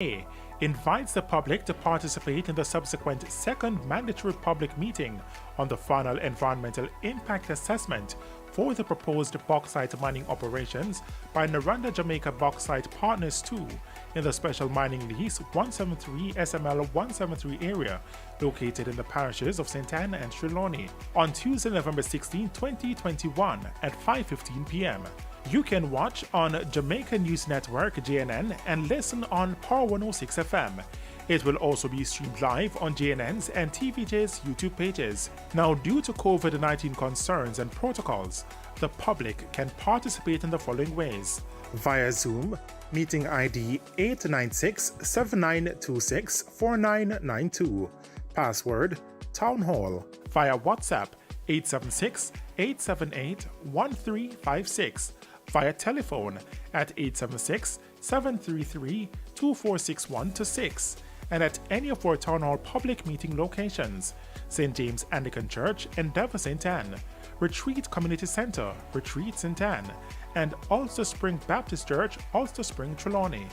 EIA invites the public to participate in the subsequent second mandatory public meeting on the final environmental impact assessment for the proposed bauxite mining operations by Noranda Jamaica Bauxite Partners 2 in the Special Mining Lease 173 SML 173 area located in the parishes of St. Anne and Trelawny on Tuesday, November 16, 2021 at 5:15 p.m. You can watch on Jamaica News Network JNN and listen on Power 106 FM. It will also be streamed live on JNN's and TVJs YouTube pages. Now, due to COVID-19 concerns and protocols, the public can participate in the following ways: via Zoom, meeting ID 896-7926-4992, password Townhall, via WhatsApp 876-878-1356, via telephone at 876-733-2461-6, and at any of our Town Hall public meeting locations: St. James Anglican Church, Endeavour St. Anne, Retreat Community Centre, Retreat St. Anne, and Ulster Spring Baptist Church, Ulster Spring, Trelawny.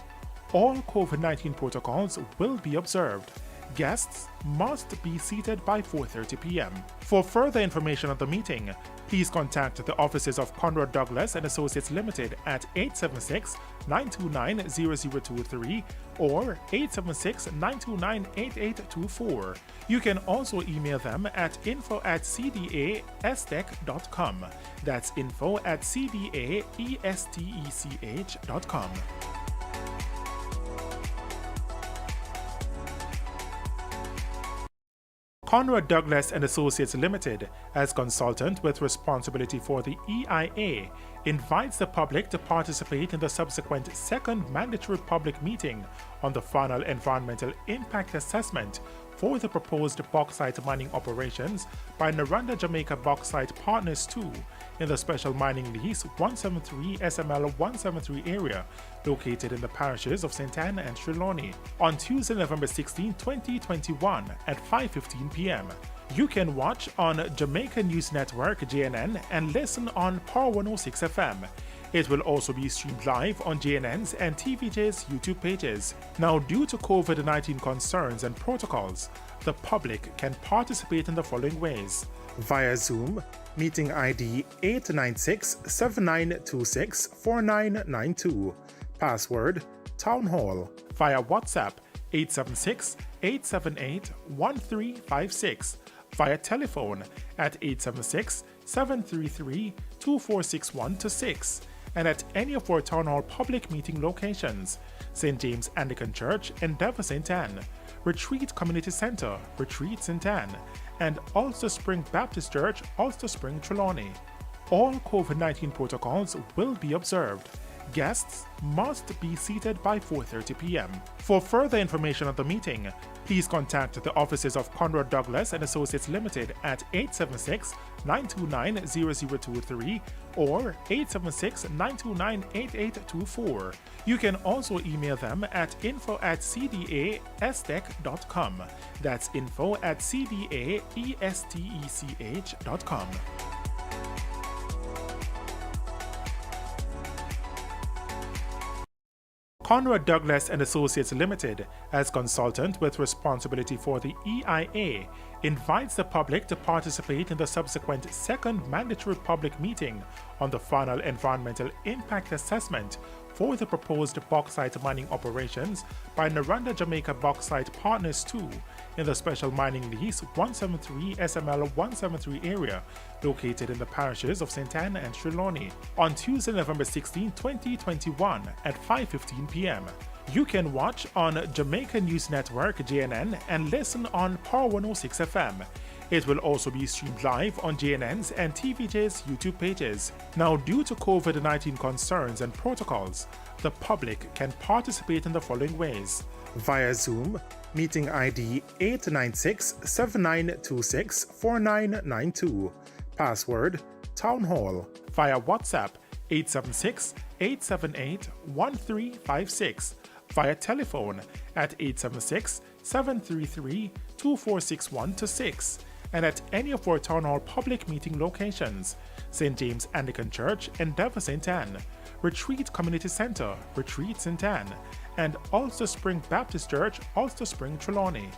All COVID-19 protocols will be observed. Guests must be seated by 4:30 p.m. For further information on the meeting, please contact the offices of Conrad Douglas Associates Limited at 876-929-0023 or 876-929-8824. You can also email them at info@cdaestech.com. That's info@cdaestech.com. Conrad Douglas Associates Limited, as consultant with responsibility for the EIA, invites the public to participate in the subsequent second mandatory public meeting on the final environmental impact assessment for the proposed bauxite mining operations by Noranda Jamaica Bauxite Partners 2 in the Special Mining Lease 173 SML 173 area located in the parishes of St. Anne and Trelawny on Tuesday, November 16, 2021 at 5:15 p.m. You can watch on Jamaica News Network JNN and listen on Power 106 FM. It will also be streamed live on JNN's and TVJs YouTube pages. Now, due to COVID-19 concerns and protocols, the public can participate in the following ways: via Zoom, meeting ID 896-7926-4992, password Townhall, via WhatsApp 876-878-1356, via telephone at 876-733-2461-6, and at any of our Town Hall public meeting locations: St. James Anglican Church, Endeavour St. Anne, Retreat Community Centre, Retreat St. Anne, and Ulster Spring Baptist Church, Ulster Spring, Trelawny. All COVID-19 protocols will be observed. Guests must be seated by 4:30 p.m. For further information on the meeting, please contact the offices of Conrad Douglas Associates Limited at 876-929-0023 or 876-929-8824. You can also email them at info@cdaestech.com. That's info@cdaestech.com. Conrad Douglas Associates Limited, as consultant with responsibility for the EIA, invites the public to participate in the subsequent second mandatory public meeting on the final environmental impact assessment for the proposed bauxite mining operations by Noranda Jamaica Bauxite Partners 2 in the Special Mining Lease 173 SML 173 area located in the parishes of St. Anne and Trelawny on Tuesday, November 16, 2021 at 5:15 p.m. You can watch on Jamaica News Network JNN and listen on Power 106 FM. It will also be streamed live on JNN's and TVJs YouTube pages. Now, due to COVID-19 concerns and protocols, the public can participate in the following ways: via Zoom, meeting ID 896-7926-4992, password Townhall, via WhatsApp 876-878-1356, via telephone at 876-733-2461-6, and at any of our Town Hall public meeting locations: St. James Anglican Church, Endeavour St. Anne, Retreat Community Centre, Retreat St. Anne, and Ulster Spring Baptist Church, Ulster Spring, Trelawny.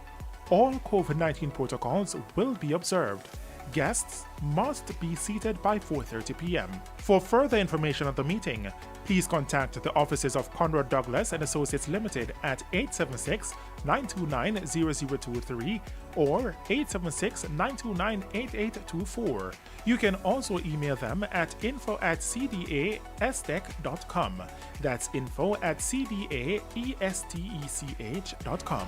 All COVID-19 protocols will be observed. Guests must be seated by 4:30 p.m. For further information on the meeting, please contact the offices of Conrad Douglas Associates Limited at 876-929-0023 or 876-929-8824. You can also email them at info@cdaestech.com. That's info@cdaestech.com.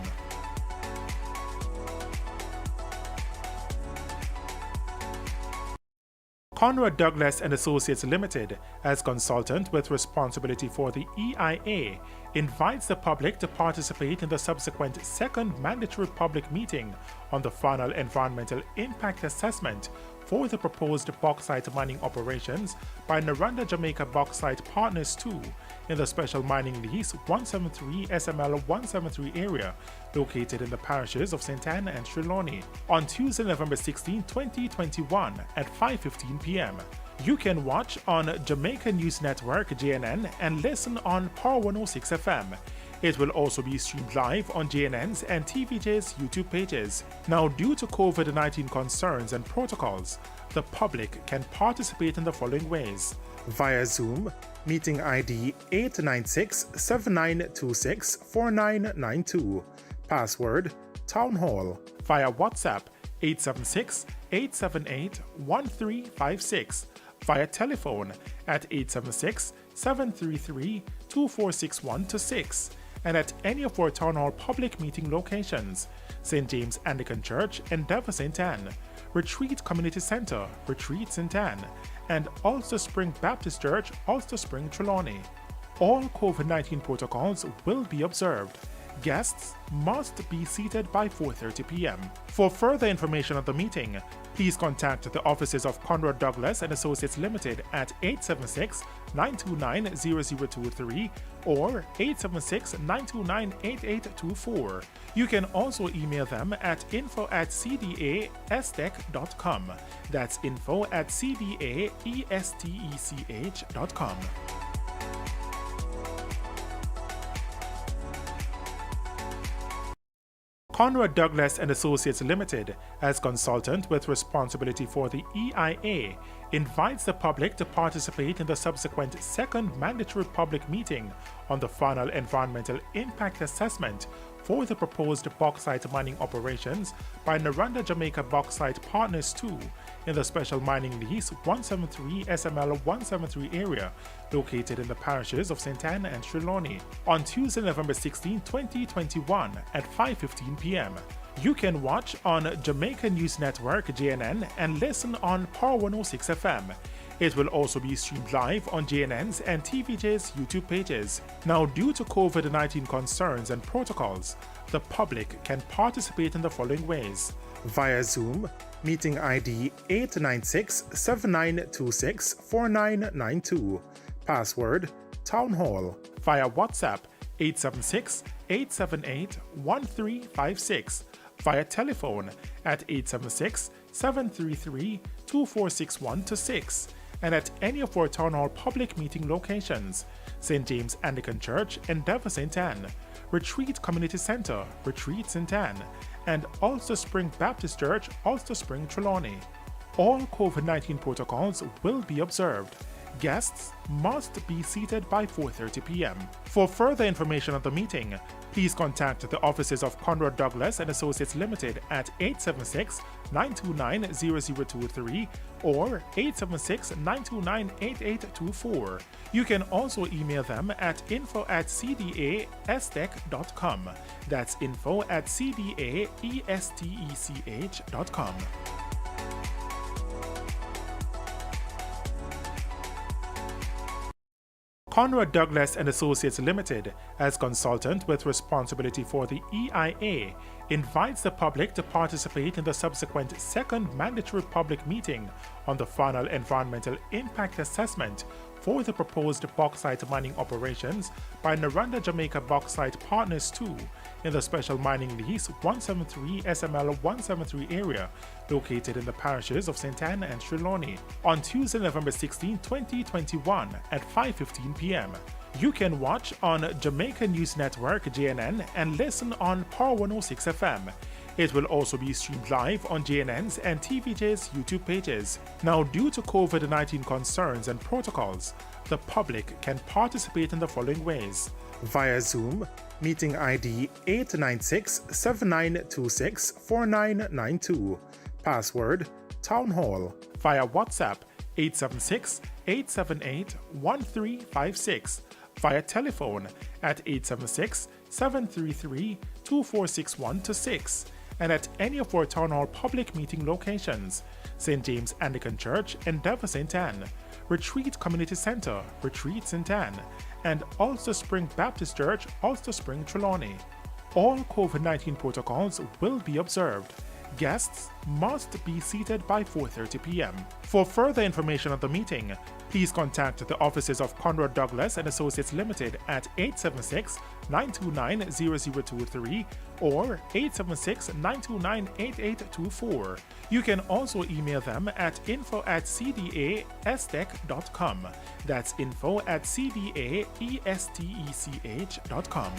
Conrad Douglas Associates Limited, as consultant with responsibility for the EIA, invites the public to participate in the subsequent second mandatory public meeting on the final environmental impact assessment for the proposed bauxite mining operations by Noranda Jamaica Bauxite Partners 2 in the Special Mining Lease 173 SML 173 area located in the parishes of St. Anne and Trelawny on Tuesday, November 16, 2021 at 5:15 p.m. You can watch on Jamaica News Network JNN and listen on Power 106 FM. It will also be streamed live on JNN's and TVJs YouTube pages. Now, due to COVID-19 concerns and protocols, the public can participate in the following ways: via Zoom, meeting ID 896-7926-4992, password Townhall, via WhatsApp 876-878-1356, via telephone at 876-733-2461-6, and at any of our Town Hall public meeting locations: St. James Anglican Church, Endeavour St. Anne, Retreat Community Centre, Retreat St. Anne, and Ulster Spring Baptist Church, Ulster Spring, Trelawny. All COVID-19 protocols will be observed. Guests must be seated by 4:30 p.m. For further information on the meeting, please contact the offices of Conrad Douglas Associates Limited at 876-929-0023 or 876-929-8824. You can also email them at info@cdaestech.com. That's info@cdaestech.com. Conrad Douglas Associates Limited, as consultant with responsibility for the EIA, invites the public to participate in the subsequent second mandatory public meeting on the final environmental impact assessment for the proposed bauxite mining operations by Noranda Jamaica Bauxite Partners 2 in the Special Mining Lease 173 SML 173 area located in the parishes of St. Anne and Trelawny on Tuesday, November 16, 2021 at 5:15 p.m. You can watch on Jamaica News Network JNN and listen on Power 106 FM. It will also be streamed live on JNN's and TVJ's YouTube pages. Now, due to COVID-19 concerns and protocols, the public can participate in the following ways: via Zoom, meeting ID 896-7926-4992, password Townhall, via WhatsApp 876-878-1356, via telephone at 876-733-2461-6, and at any of our Town Hall public meeting locations: St. James Anglican Church, Endeavour St. Anne, Retreat Community Centre, Retreat St. Anne, and Ulster Spring Baptist Church, Ulster Spring, Trelawny. All COVID-19 protocols will be observed. Guests must be seated by 4:30 p.m. For further information on the meeting, please contact the offices of Conrad Douglas Associates Limited at 876-929-0023 or 876-929-8824. You can also email them at info@cdaestech.com. That's info@cdaestech.com. Conrad Douglas Associates Limited, as consultant with responsibility for the EIA, invites the public to participate in the subsequent second mandatory public meeting on the final environmental impact assessment for the proposed bauxite mining operations by Noranda Jamaica Bauxite Partners 2 in the Special Mining Lease 173 SML 173 area located in the parishes of St. Anne and Trelawny on Tuesday, November 16, 2021 at 5:15 p.m. You can watch on Jamaica News Network JNN and listen on Power 106 FM. It will also be streamed live on JNN's and TVJs YouTube pages. Now, due to COVID-19 concerns and protocols, the public can participate in the following ways: via Zoom, meeting ID 896-7926-4992, password Townhall, via WhatsApp 876-878-1356, via telephone at 876-733-2461-6, and at any of our Town Hall public meeting locations: St. James Anglican Church, Endeavour St. Anne, Retreat Community Centre, Retreat St. Anne, and Ulster Spring Baptist Church, Ulster Spring, Trelawny. All COVID-19 protocols will be observed. Guests must be seated by 4:30 p.m. For further information on the meeting, please contact the offices of Conrad Douglas Associates Limited at 876-929-0023 or 876-929-8824. You can also email them at info@cdaestech.com. That's info@cdaestech.com.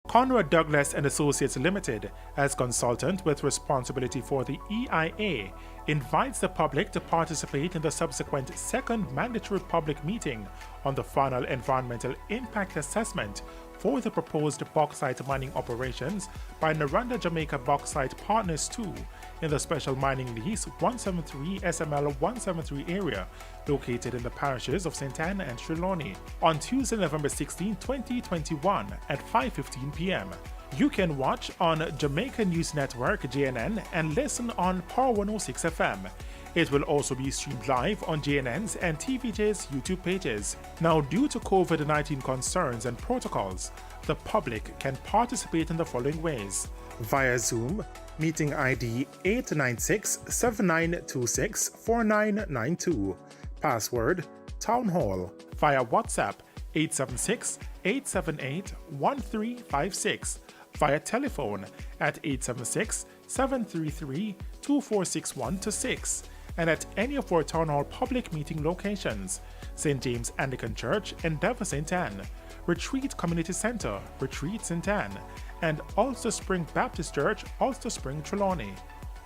Conrad Douglas Associates Limited, as consultant with responsibility for the EIA, invites the public to participate in the subsequent second mandatory public meeting on the final environmental impact assessment for the proposed bauxite mining operations by Noranda Jamaica Bauxite Partners 2 in the Special Mining Lease 173 SML 173 area located in the parishes of St. Anne and Trelawny on Tuesday, November 16, 2021 at 5:15 p.m. You can watch on Jamaica News Network JNN and listen on Power 106 FM. It will also be streamed live on JNN's and TVJs YouTube pages. Now, due to COVID-19 concerns and protocols, the public can participate in the following ways: via Zoom, meeting ID 896-7926-4992, password Townhall, via WhatsApp 876-878-1356, via telephone at 876-733-2461-6, and at any of our Town Hall public meeting locations: St. James Anglican Church, Endeavour St. Anne, Retreat Community Centre, Retreat St. Anne, and Ulster Spring Baptist Church, Ulster Spring, Trelawny.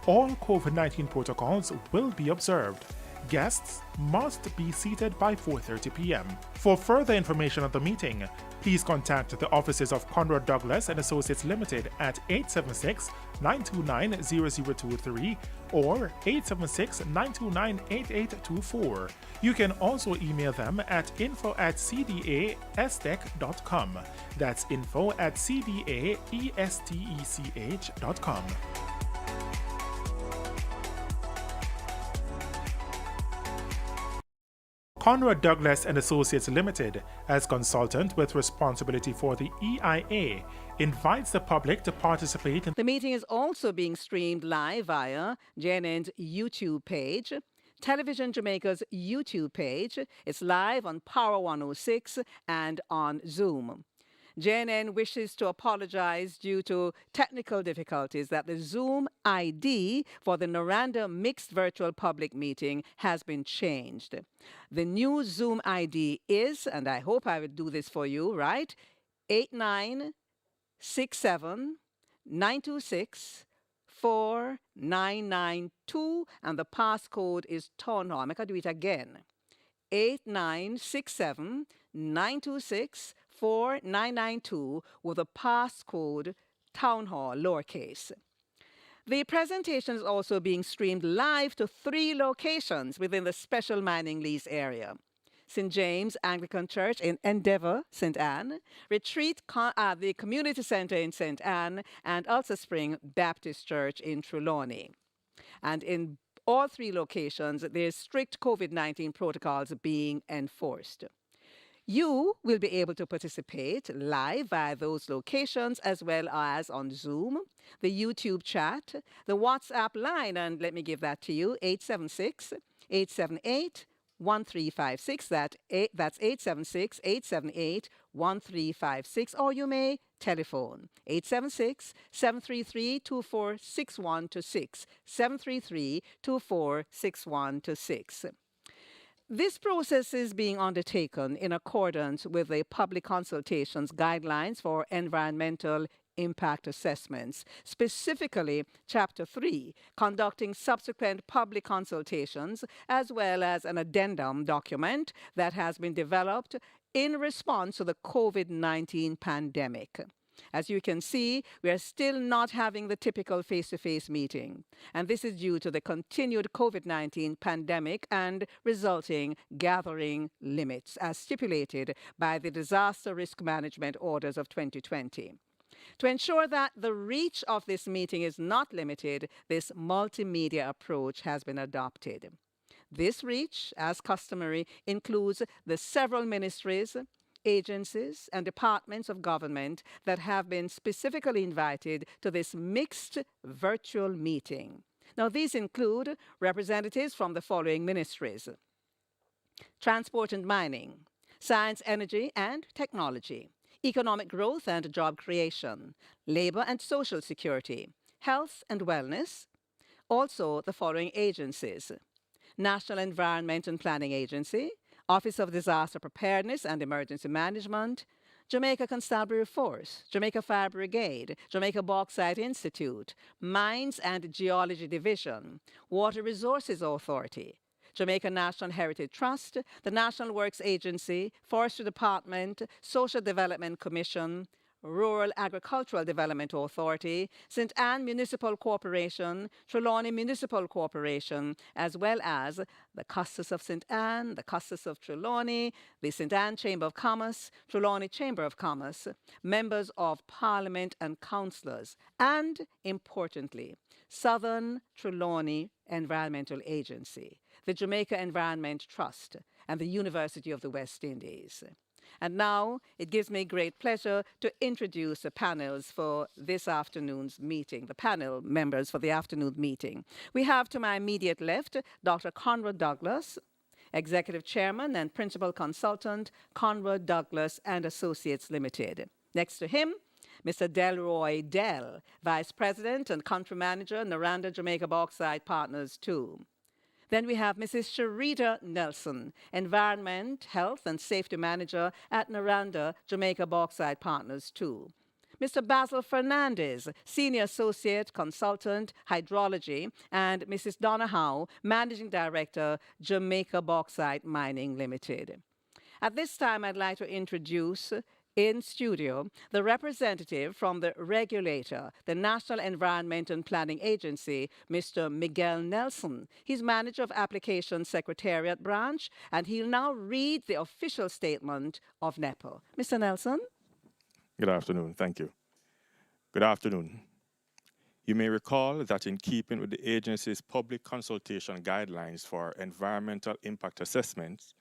All COVID-19 protocols will be observed. Guests must be seated by 4:30 p.m. For further information on the meeting, please contact the offices of Conrad Douglas Associates Limited at 876-929-0023 or 876-929-8824. You can also email them at info@cdaestech.com. That's info@cdaestech.com. Conrad Douglas Associates Limited, as consultant with responsibility for the EIA, invites the public to participate in. The meeting is also being streamed live via JNN's YouTube page, Television Jamaica's YouTube page. It's live on Power 106 and on Zoom. JNN wishes to apologize due to technical difficulties that the Zoom ID for the Noranda Mixed Virtual Public Meeting has been changed. The new Zoom ID is, and I hope I will do this for you, right? 8967-926-4992, and the passcode is Townhall. I'm going to do it again. 8967-926-4992 with a passcode Townhall, lowercase. The presentation is also being streamed live to 3 locations within the Special Mining Lease area: St. James Anglican Church in Endeavour, St. Anne, Retreat, the Community Centre in St. Anne, and Ulster Spring Baptist Church in Trelawny. And in all 3 locations, there's strict COVID-19 protocols being enforced. You will be able to participate live via those locations as well as on Zoom, the YouTube chat, the WhatsApp line, and let me give that to you, 876-878-1356. That's 876-878-1356, or you may telephone 876-733-246126, 733-246126. This process is being undertaken in accordance with the public consultations guidelines for environmental impact assessments, specifically Chapter 3, conducting subsequent public consultations, as well as an addendum document that has been developed in response to the COVID-19 pandemic. As you can see, we are still not having the typical face-to-face meeting, and this is due to the continued COVID-19 pandemic and resulting gathering limits as stipulated by the Disaster Risk Management Orders of 2020. To ensure that the reach of this meeting is not limited, this multimedia approach has been adopted. This reach, as customary, includes the several ministries, agencies, and departments of government that have been specifically invited to this mixed virtual meeting. Now, these include representatives from the following ministries: Transport and Mining, Science, Energy, and Technology, Economic Growth and Job Creation, Labor and Social Security, Health and Wellness. Also, the following agencies: National Environment and Planning Agency, Office of Disaster Preparedness and Emergency Management, Jamaica Constabulary Force, Jamaica Fire Brigade, Jamaica Bauxite Institute, Mines and Geology Division, Water Resources Authority, Jamaica National Heritage Trust, the National Works Agency, Forestry Department, Social Development Commission, Rural Agricultural Development Authority, St. Anne Municipal Corporation, Trelawny Municipal Corporation, as well as the Custos of St. Anne, the Custos of Trelawny, the St. Anne Chamber of Commerce, Trelawny Chamber of Commerce, members of Parliament and councillors, and, importantly, Southern Trelawny Environmental Agency, the Jamaica Environment Trust, and the University of the West Indies. And now it gives me great pleasure to introduce the panels for this afternoon's meeting, the panel members for the afternoon meeting. We have to my immediate left Dr. Conrad Douglas, Executive Chairman and Principal Consultant, Conrad Douglas and Associates Limited. Next to him, Mr. Delroy Dell, Vice President and Country Manager, Noranda Jamaica Bauxite Partners 2. Then we have Mrs. Sharita Nelson, Environment, Health and Safety Manager at Noranda Jamaica Bauxite Partners 2. Mr. Basil Fernandez, Senior Associate Consultant, Hydrology, and Mrs. Donna Howe, Managing Director, Jamaica Bauxite Mining Limited. At this time, I'd like to introduce in studio the representative from the regulator, the National Environment and Planning Agency, Mr. Miguel Nelson. He's Manager of Application Secretariat Branch, and he'll now read the official statement of NEPA. Mr. Nelson? Good afternoon. Thank you. Good afternoon. You may recall that in keeping with the agency's public consultation guidelines for environmental impact assessments,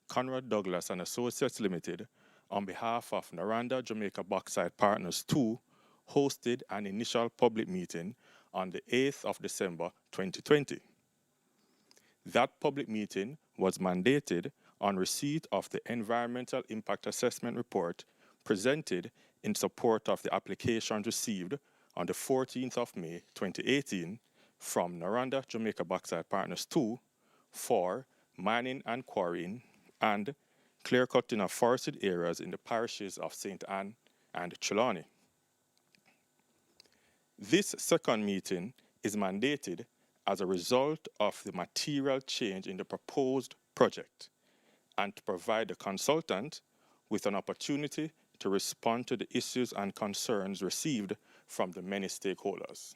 Conrad Douglas and Associates Limited, on behalf of Noranda Jamaica Bauxite Partners 2, hosted an initial public meeting on the 8th of December 2020. That public meeting was mandated on receipt of the Environmental Impact Assessment Report presented in support of the application received on the 14th of May 2018 from Noranda Jamaica Bauxite Partners 2 for mining and quarrying and clear-cutting of forested areas in the parishes of St. Anne and Trelawny. This second meeting is mandated as a result of the material change in the proposed project and to provide the consultant with an opportunity to respond to the issues and concerns received from the many stakeholders.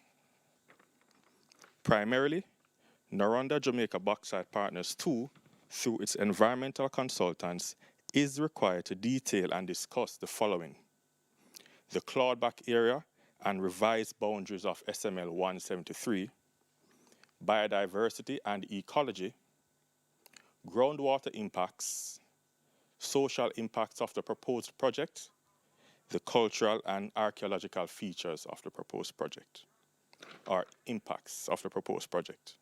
Primarily, Noranda Jamaica Bauxite Partners 2, through its environmental consultants, is required to detail and discuss the following: the clawback area and revised boundaries of SML 173, biodiversity and ecology, groundwater impacts, social impacts of the proposed project, the cultural and archaeological features of the proposed project, or impacts of the proposed project.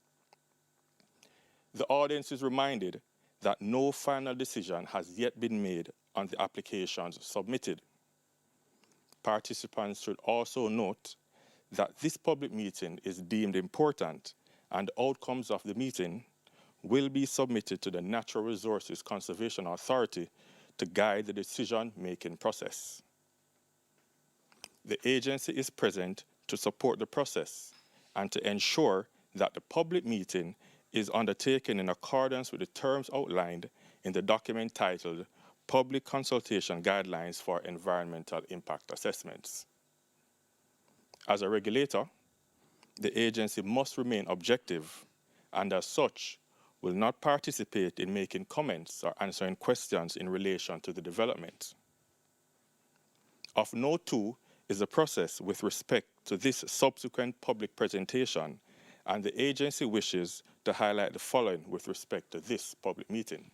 The audience is reminded that no final decision has yet been made on the applications submitted. Participants should also note that this public meeting is deemed important and outcomes of the meeting will be submitted to the Natural Resources Conservation Authority to guide the decision-making process. The agency is present to support the process and to ensure that the public meeting is undertaken in accordance with the terms outlined in the document titled Public Consultation Guidelines for Environmental Impact Assessments. As a regulator, the agency must remain objective and as such will not participate in making comments or answering questions in relation to the development. Of note too is the process with respect to this subsequent public presentation, and the agency wishes to highlight the following with respect to this public meeting.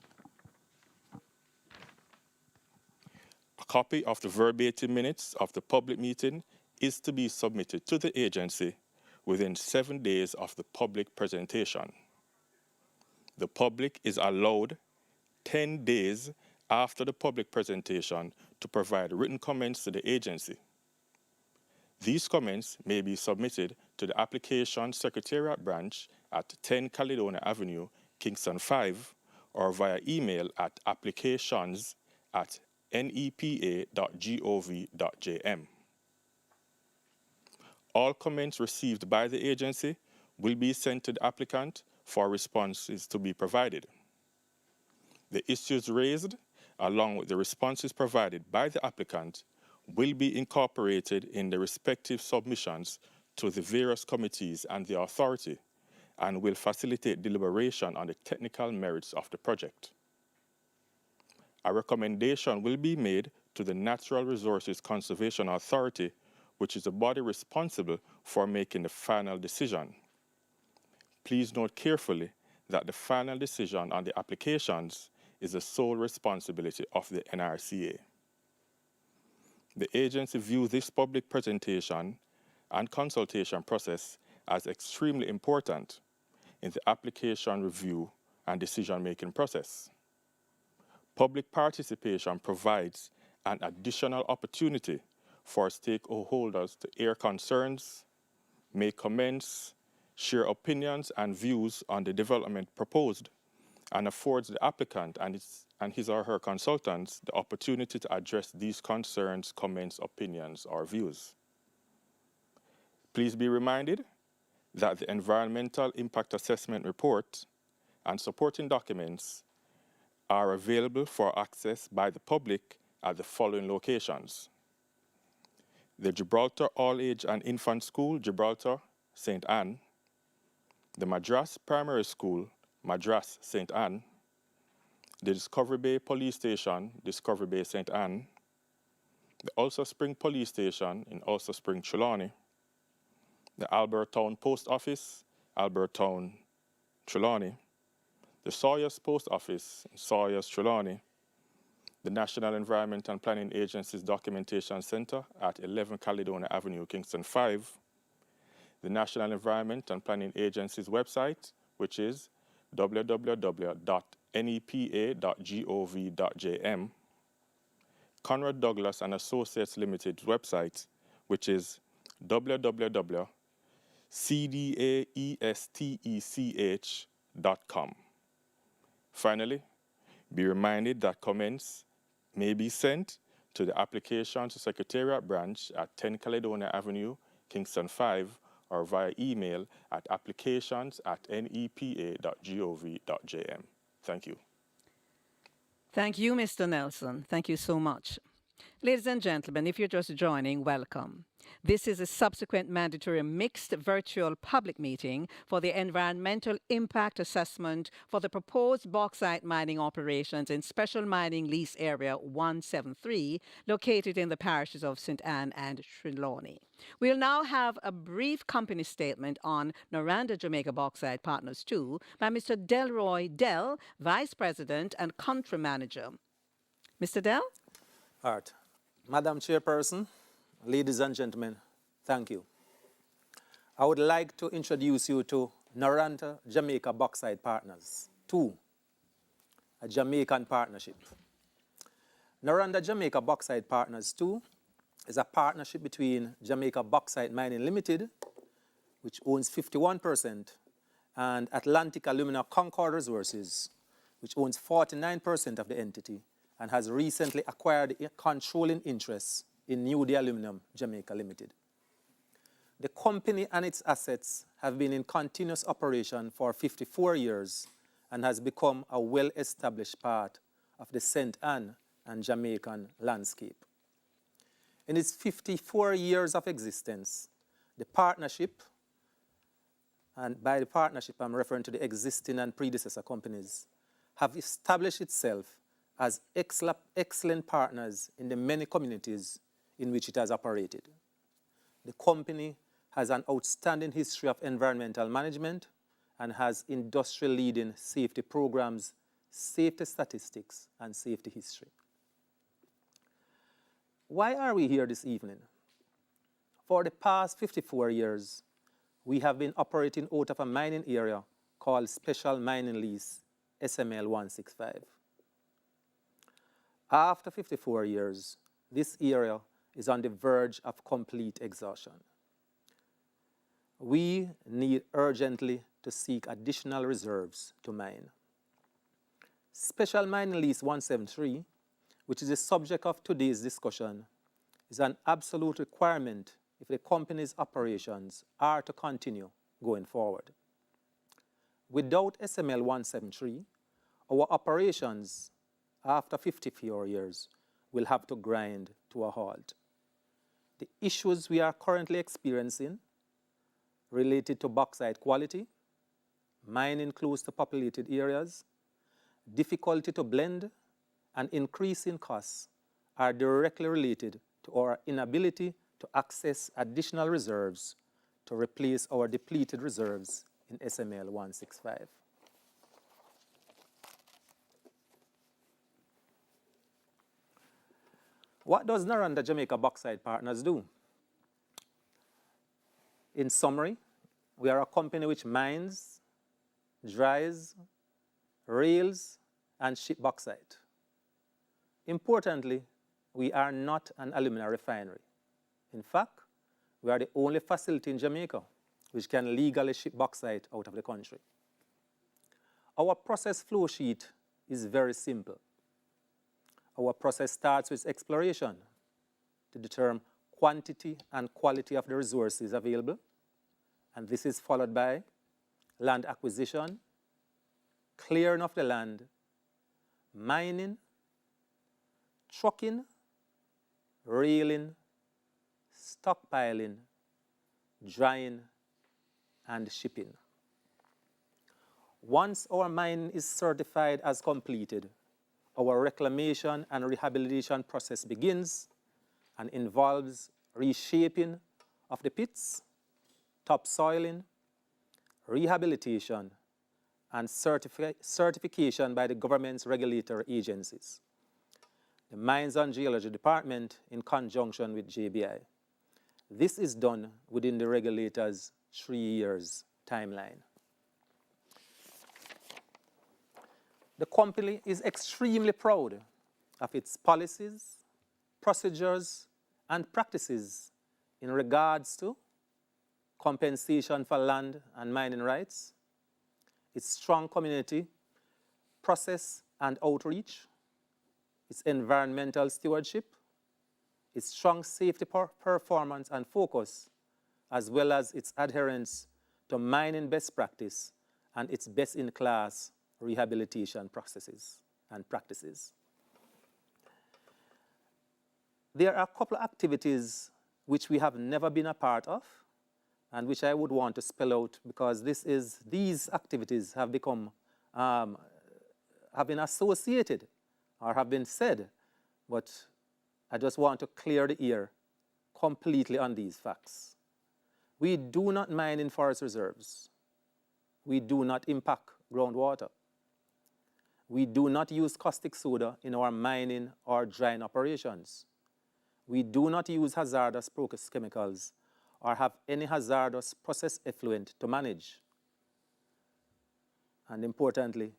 A copy of the verbatim minutes of the public meeting is to be submitted to the agency within 7 days of the public presentation. The public is allowed 10 days after the public presentation to provide written comments to the agency. These comments may be submitted to the Application Secretariat Branch at 10 Caledonia Avenue, Kingston 5, or via email at applications@nepa.gov.jm. All comments received by the agency will be sent to the applicant for responses to be provided. The issues raised, along with the responses provided by the applicant, will be incorporated in the respective submissions to the various committees and the authority, and will facilitate deliberation on the technical merits of the project. A recommendation will be made to the Natural Resources Conservation Authority, which is the body responsible for making the final decision. Please note carefully that the final decision on the applications is the sole responsibility of the NRCA. The agency views this public presentation and consultation process as extremely important in the application review and decision-making process. Public participation provides an additional opportunity for stakeholders to air concerns, make comments, share opinions and views on the development proposed, and affords the applicant and his or her consultants the opportunity to address these concerns, comments, opinions, or views. Please be reminded that the Environmental Impact Assessment Report and supporting documents are available for access by the public at the following locations: the Gibraltar All-Age and Infant School, Gibraltar, St. Anne; the Madras Primary School, Madras, St. Anne; the Discovery Bay Police Station, Discovery Bay, St. Anne; the Ulster Spring Police Station in Ulster Spring, Trelawny; the Albert Town Post Office, Albert Town, Trelawny; the Sawyers Post Office in Sawyers, Trelawny; the National Environment and Planning Agency's Documentation Center at 11 Caledonia Avenue, Kingston 5; the National Environment and Planning Agency's website, which is www.nepa.gov.jm; Conrad Douglas Associates Limited website, which is www.cdaestech.com. Finally, be reminded that comments may be sent to the Application to Secretariat Branch at 10 Caledonia Avenue, Kingston 5, or via email at applications@nepa.gov.jm. Thank you. Thank you, Mr. Nelson. Thank you so much. Ladies and gentlemen, if you're just joining, welcome. This is a subsequent mandatory mixed virtual public meeting for the environmental impact assessment for the proposed bauxite mining operations in Special Mining Lease Area 173, located in the parishes of St. Anne and Trelawny. We'll now have a brief company statement on Noranda Jamaica Bauxite Partners 2 by Mr. Delroy Dell, Vice President and Country Manager. Mr. Dell? All right. Madam Chairperson, ladies and gentlemen, thank you. I would like to introduce you to Noranda Jamaica Bauxite Partners, 2, a Jamaican partnership. Noranda Jamaica Bauxite Partners 2 is a partnership between Jamaica Bauxite Mining Limited, which owns 51%, and Atlantic Alumina Concord Resources, which owns 49% of the entity and has recently acquired controlling interests in New Day Aluminum Jamaica Limited. The company and its assets have been in continuous operation for 54 years and has become a well-established part of the St. Anne and Jamaican landscape. In its 54 years of existence, the partnership, and by the partnership I'm referring to the existing and predecessor companies, have established itself as excellent partners in the many communities in which it has operated. The company has an outstanding history of environmental management and has industry-leading safety programs, safety statistics, and safety history. Why are we here this evening? For the past 54 years, we have been operating out of a mining area called Special Mining Lease, SML 165. After 54 years, this area is on the verge of complete exhaustion. We need urgently to seek additional reserves to mine. Special Mining Lease 173, which is the subject of today's discussion, is an absolute requirement if the company's operations are to continue going forward. Without SML 173, our operations after 54 years will have to grind to a halt. The issues we are currently experiencing related to bauxite quality, mining close to populated areas, difficulty to blend, and increasing costs are directly related to our inability to access additional reserves to replace our depleted reserves in SML 165. What does Noranda Jamaica Bauxite Partners do? In summary, we are a company which mines, dries, rails, and ship bauxite. Importantly, we are not an alumina refinery. In fact, we are the only facility in Jamaica which can legally ship bauxite out of the country. Our process flow sheet is very simple. Our process starts with exploration to determine quantity and quality of the resources available, and this is followed by land acquisition, clearing of the land, mining, trucking, railing, stockpiling, drying, and shipping. Once our mine is certified as completed, our reclamation and rehabilitation process begins and involves reshaping of the pits, topsoiling, rehabilitation, and certification by the government's regulatory agencies. The Mines and Geology Department in conjunction with JBI. This is done within the regulator's 3 years timeline. The company is extremely proud of its policies, procedures, and practices in regards to compensation for land and mining rights, its strong community process and outreach, its environmental stewardship, its strong safety performance and focus, as well as its adherence to mining best practice and its best-in-class rehabilitation processes and practices. There are a couple of activities which we have never been a part of and which I would want to spell out because these activities have become, have been associated or have been said, but I just want to clear the air completely on these facts. We do not mine in forest reserves. We do not impact groundwater. We do not use caustic soda in our mining or drying operations. We do not use hazardous process chemicals or have any hazardous process effluent to manage. And importantly,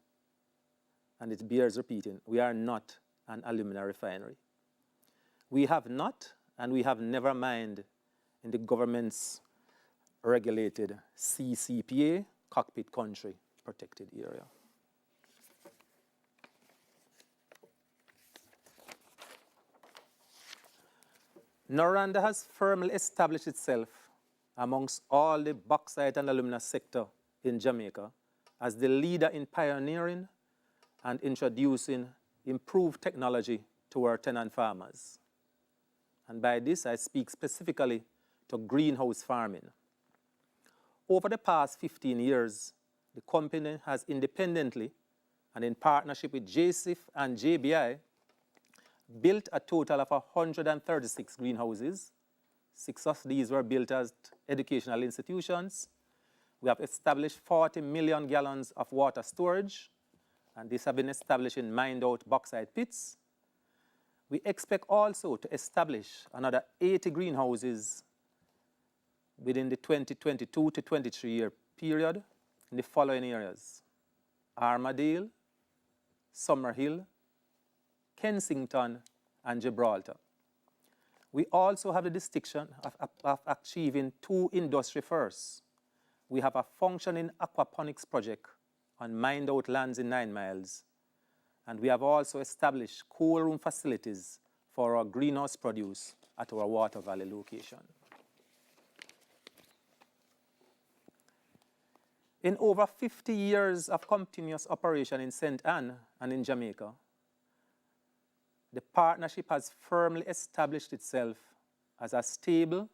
and it bears repeating, we are not an alumina refinery. We have not and we have never mined in the government's regulated CCPA, Cockpit Country Protected Area. Noranda has firmly established itself amongst all the bauxite and alumina sector in Jamaica as the leader in pioneering and introducing improved technology to our tenant farmers. And by this, I speak specifically to greenhouse farming. Over the past 15 years, the company has independently and in partnership with JSIF and JBI built a total of 136 greenhouses. 6 of these were built as educational institutions. We have established 40 million gallons of water storage, and these have been established in mined-out bauxite pits. We expect also to establish another 80 greenhouses within the 2022 to 23 year period in the following areas: Armadale, Summerhill, Kensington, and Gibraltar. We also have the distinction of achieving 2 industry firsts. We have a functioning aquaponics project on mined-out lands in 9 Miles, and we have also established cool room facilities for our greenhouse produce at our Water Valley location. In over 50 years of continuous operation in St. Ann and in Jamaica, the partnership has firmly established itself as a stable,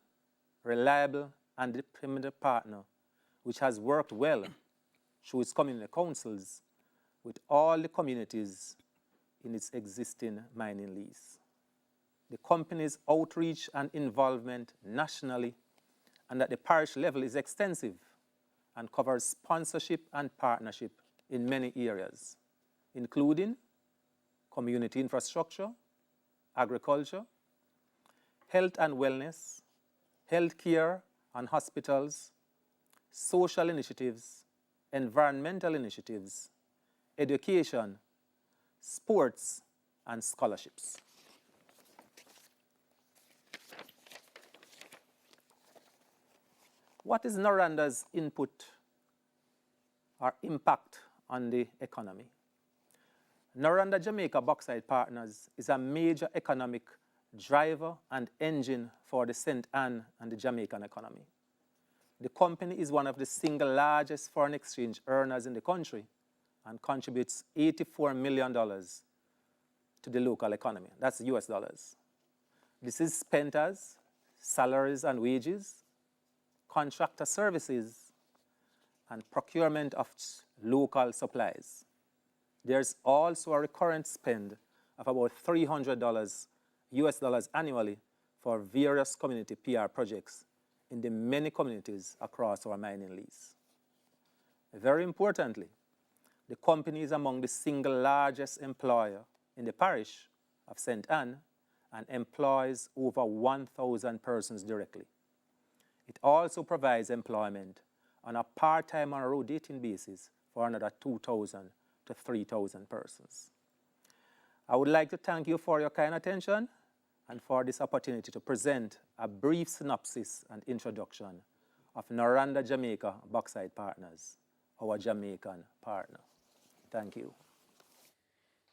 reliable, and dependable partner, which has worked well through its community councils with all the communities in its existing mining lease. The company's outreach and involvement nationally and at the parish level is extensive and covers sponsorship and partnership in many areas, including community infrastructure, agriculture, health and wellness, healthcare and hospitals, social initiatives, environmental initiatives, education, sports, and scholarships. What is Noranda's input or impact on the economy? Noranda Jamaica Bauxite Partners is a major economic driver and engine for the St. Ann and the Jamaican economy. The company is one of the single largest foreign exchange earners in the country and contributes $84 million to the local economy. That's US dollars. This is spent as salaries and wages, contractor services, and procurement of local supplies. There's also a recurrent spend of about $300 US dollars annually for various community PR projects in the many communities across our mining lease. Very importantly, the company is among the single largest employer in the parish of St. Ann and employs over 1,000 persons directly. It also provides employment on a part-time and rotating basis for another 2,000 to 3,000 persons. I would like to thank you for your kind attention and for this opportunity to present a brief synopsis and introduction of Noranda Jamaica Bauxite Partners, our Jamaican partner. Thank you.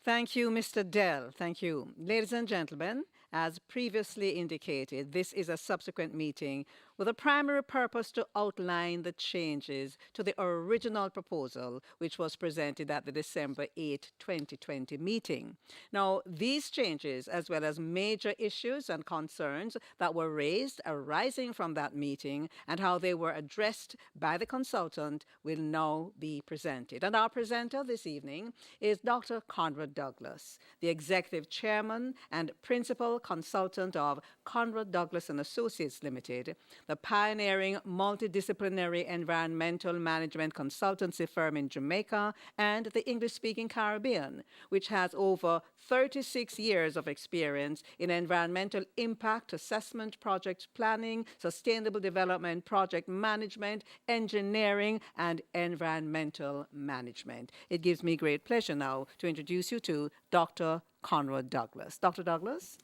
Thank you, Mr. Dell. Thank you. Ladies and gentlemen, as previously indicated, this is a subsequent meeting with a primary purpose to outline the changes to the original proposal, which was presented at the December 8, 2020 meeting. Now, these changes, as well as major issues and concerns that were raised arising from that meeting and how they were addressed by the consultant, will now be presented. And our presenter this evening is Dr. Conrad Douglas, the Executive Chairman and Principal Consultant of Conrad Douglas Associates Limited, the pioneering multidisciplinary environmental management consultancy firm in Jamaica and the English-speaking Caribbean, which has over 36 years of experience in environmental impact assessment, project planning, sustainable development, project management, engineering, and environmental management. It gives me great pleasure now to introduce you to Dr. Conrad Douglas. Dr. Douglas?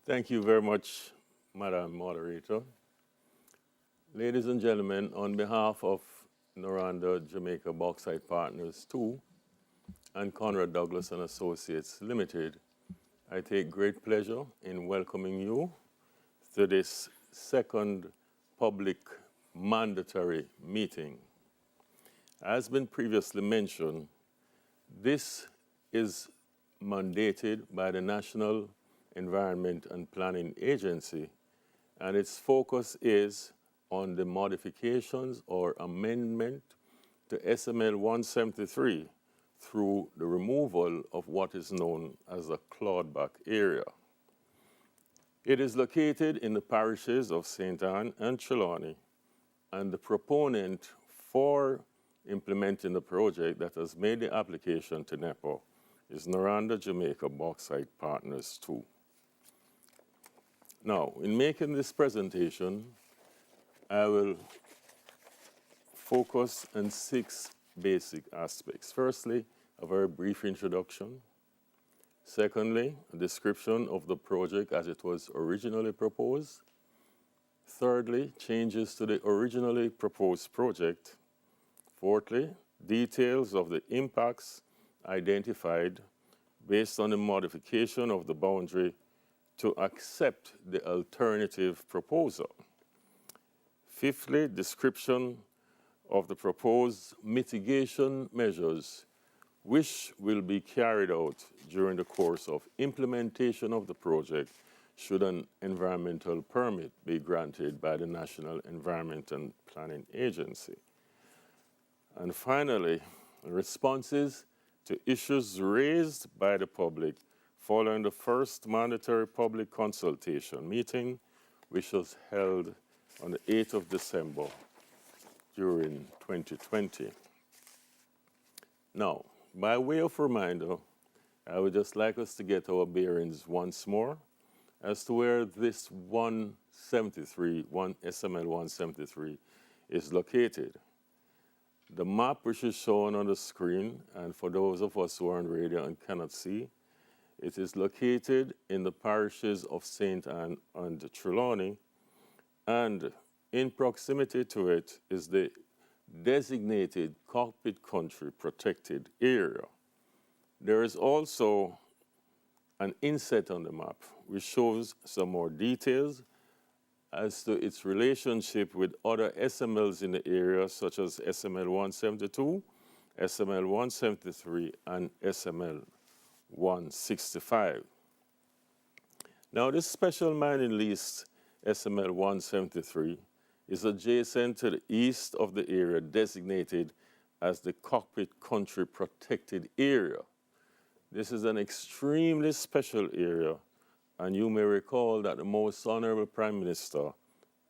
Thank you very much, Madam Moderator. Ladies and gentlemen, on behalf of Noranda Jamaica Bauxite Partners 2 and Conrad Douglas Associates Limited, I take great pleasure in welcoming you to this second public mandatory meeting. As been previously mentioned, this is mandated by the National Environment and Planning Agency, and its focus is on the modifications or amendment to SML 173 through the removal of what is known as a clawback area. It is located in the parishes of St. Ann and Trelawny, and the proponent for implementing the project that has made the application to NEPA is Noranda Jamaica Bauxite Partners 2. Now, in making this presentation, I will focus on 6 basic aspects. Firstly, a very brief introduction. Secondly, a description of the project as it was originally proposed. Thirdly, changes to the originally proposed project. Fourthly, details of the impacts identified based on the modification of the boundary to accept the alternative proposal. Fifthly, description of the proposed mitigation measures which will be carried out during the course of implementation of the project should an environmental permit be granted by the National Environment and Planning Agency. And finally, responses to issues raised by the public following the first mandatory public consultation meeting, which was held on the 8th of December during 2020. Now, by way of reminder, I would just like us to get our bearings once more as to where this SML 173 is located. The map which is shown on the screen, and for those of us who are on radio and cannot see, it is located in the parishes of St. Ann and Trelawny, and in proximity to it is the designated cockpit country protected area. There is also an inset on the map which shows some more details as to its relationship with other SMLs in the area, such as SML 172, SML 173, and SML 165. Now, this special mining lease, SML 173, is adjacent to the east of the area designated as the Cockpit Country Protected Area. This is an extremely special area, and you may recall that the Most Honorable Prime Minister,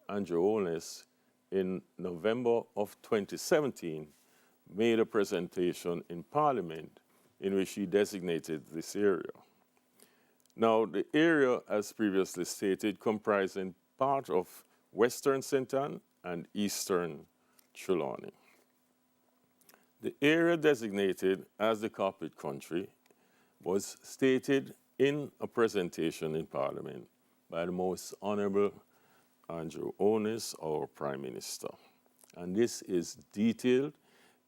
Andrew Holness, in November of 2017, made a presentation in Parliament in which he designated this area. Now, the area, as previously stated, comprising part of Western St. Ann and Eastern Trelawny. The area designated as the Cockpit Country was stated in a presentation in Parliament by the Most Honorable Andrew Holness, our Prime Minister. And this is detailed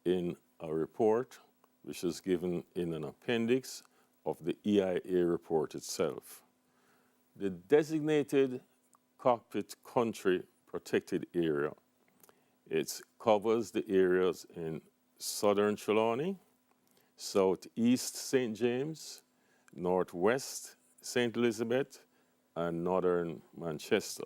in a report which is given in an appendix of the EIA report itself. The designated Cockpit Country Protected Area, it covers the areas in southern Trelawny, southeast St. James, northwest St. Elizabeth, and northern Manchester.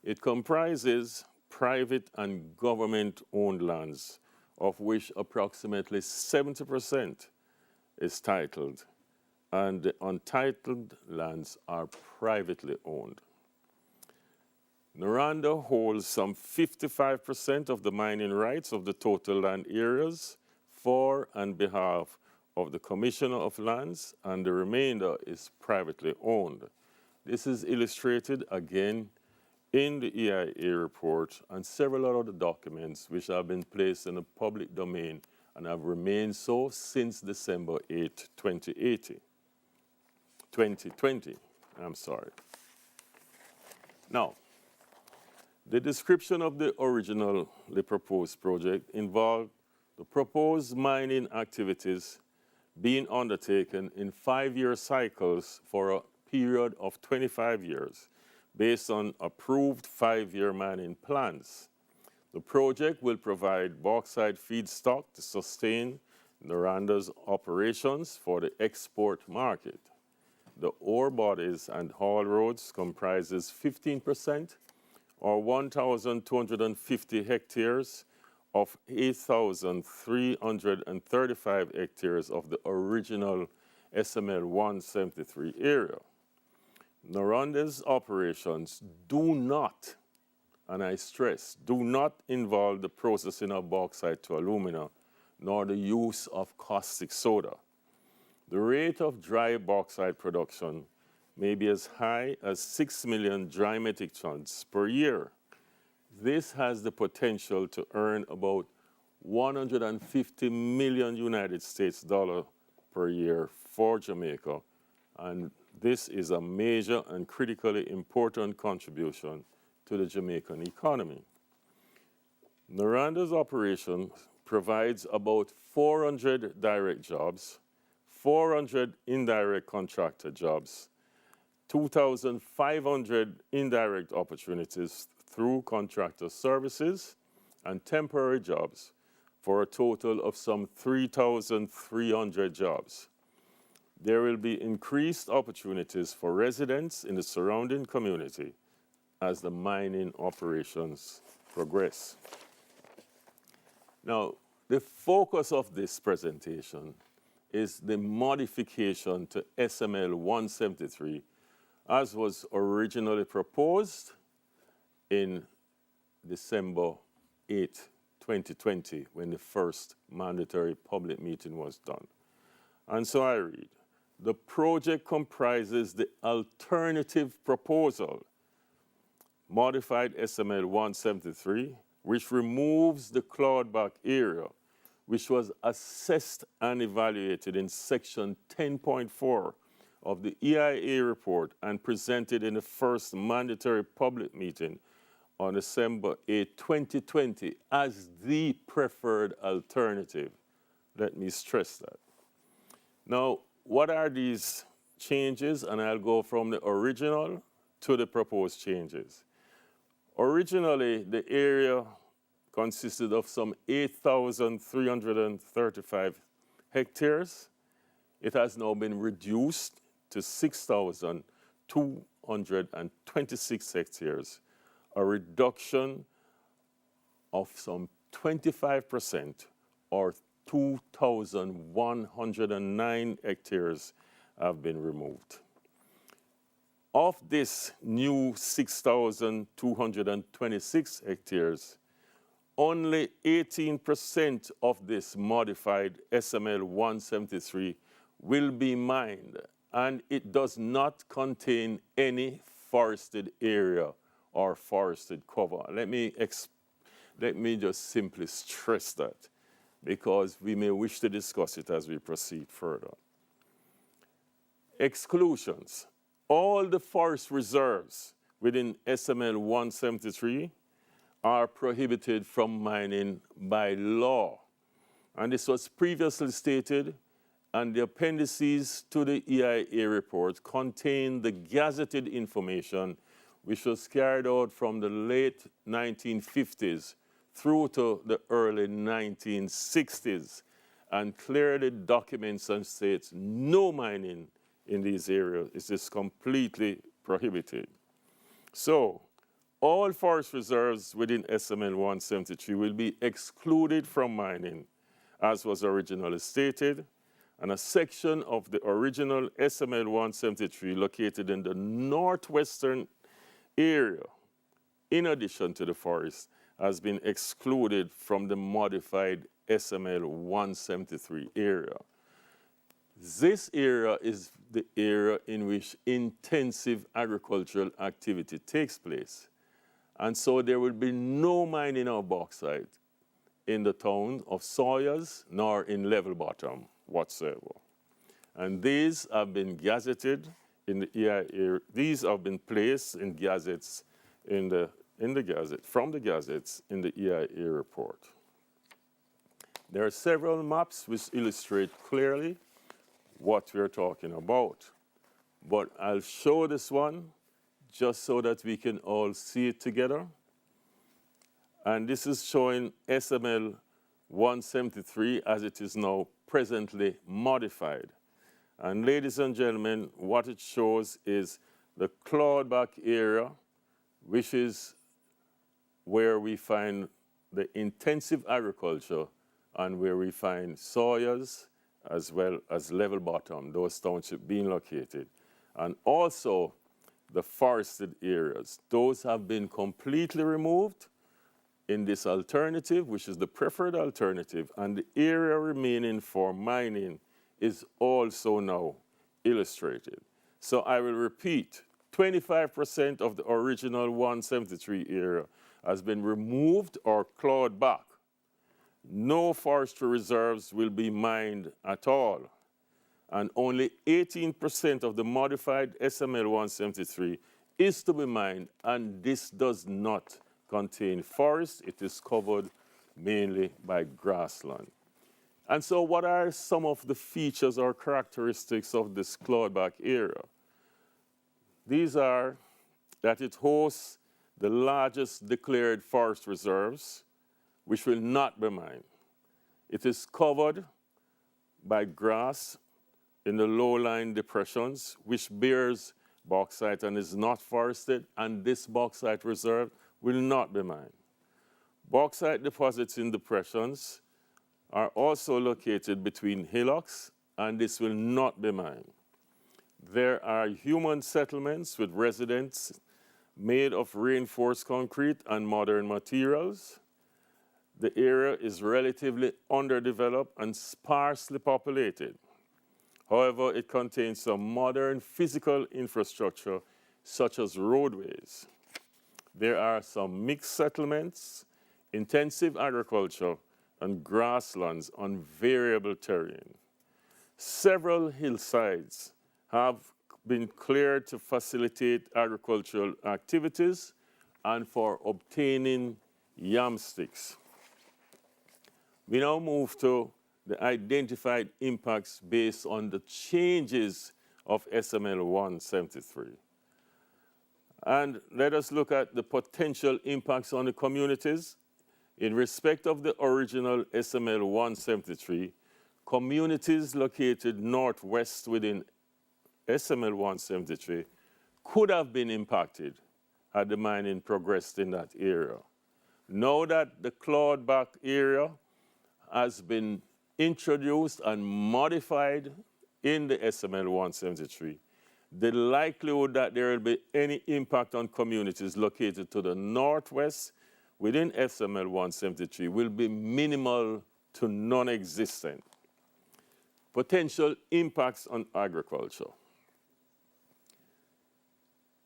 It comprises private and government-owned lands, of which approximately 70% is titled, and the untitled lands are privately owned. Noranda holds some 55% of the mining rights of the total land areas for and behalf of the Commissioner of Lands, and the remainder is privately owned. This is illustrated again in the EIA report and several other documents which have been placed in the public domain and have remained so since December 8, 2020. Now, the description of the originally proposed project involved the proposed mining activities being undertaken in 5-year cycles for a period of 25 years based on approved 5-year mining plans. The project will provide bauxite feedstock to sustain Noranda's operations for the export market. The ore bodies and haul roads comprises 15% or 1,250 hectares of 8,335 hectares of the original SML 173 area. Noranda's operations do not, and I stress, do not involve the processing of bauxite to alumina, nor the use of caustic soda. The rate of dry bauxite production may be as high as 6 million dry metric tons per year. This has the potential to earn about 150 million United States dollars per year for Jamaica, and this is a major and critically important contribution to the Jamaican economy. Noranda's operation provides about 400 direct jobs, 400 indirect contractor jobs, 2,500 indirect opportunities through contractor services and temporary jobs for a total of some 3,300 jobs. There will be increased opportunities for residents in the surrounding community as the mining operations progress. Now, the focus of this presentation is the modification to SML 173 as was originally proposed in December 8, 2020, when the first mandatory public meeting was done. And so I read, the project comprises the alternative proposal, modified SML 173, which removes the cloudback area, which was assessed and evaluated in section 10.4 of the EIA report and presented in the first mandatory public meeting on December 8, 2020 as the preferred alternative. Let me stress that. Now, what are these changes? And I'll go from the original to the proposed changes. Originally, the area consisted of some 8,335 hectares. It has now been reduced to 6,226 hectares, a reduction of some 25% or 2,109 hectares have been removed. Of this new 6,226 hectares, only 18% of this modified SML 173 will be mined, and it does not contain any forested area or forested cover. Let me just simply stress that, because we may wish to discuss it as we proceed further. Exclusions. All the forest reserves within SML 173 are prohibited from mining by law. And this was previously stated, and the appendices to the EIA report contain the gazetted information which was carried out from the late 1950s through to the early 1960s, and clearly documents and states no mining in these areas. It is completely prohibited. So, all forest reserves within SML 173 will be excluded from mining, as was originally stated, and a section of the original SML 173 located in the northwestern area in addition to the forest, has been excluded from the modified SML 173 area. This area is the area in which intensive agricultural activity takes place. And so there will be no mining of bauxite in the town of Sawyers nor in Level Bottom whatsoever. And these have been gazetted in the EIA. These have been placed in gazettes in the gazette, from the gazettes in the EIA report. There are several maps which illustrate clearly what we're talking about. But I'll show this one just so that we can all see it together. And this is showing SML 173 as it is now presently modified. And ladies and gentlemen, what it shows is the clawback area, which is where we find the intensive agriculture and where we find Sawyers as well as Level Bottom, those townships being located. And also the forested areas. Those have been completely removed in this alternative, which is the preferred alternative, and the area remaining for mining is also now illustrated. So I will repeat, 25% of the original 173 area has been removed or clawed back. No forestry reserves will be mined at all. And only 18% of the modified SML 173 is to be mined, and this does not contain forest. It is covered mainly by grassland. And so what are some of the features or characteristics of this clawback area? These are that it hosts the largest declared forest reserves, which will not be mined. It is covered by grass in the low-lying depressions, which bears bauxite and is not forested, and this bauxite reserve will not be mined. Bauxite deposits in depressions are also located between hillocks, and this will not be mined. There are human settlements with residents made of reinforced concrete and modern materials. The area is relatively underdeveloped and sparsely populated. However, it contains some modern physical infrastructure, such as roadways. There are some mixed settlements, intensive agriculture, and grasslands on variable terrain. Several hillsides have been cleared to facilitate agricultural activities and for obtaining yam sticks. We now move to the identified impacts based on the changes of SML 173. And let us look at the potential impacts on the communities. In respect of the original SML 173, communities located northwest within SML 173 could have been impacted had the mining progressed in that area. Now that the clawed-back area has been introduced and modified in the SML 173, the likelihood that there will be any impact on communities located to the northwest within SML 173 will be minimal to non-existent. Potential impacts on agriculture.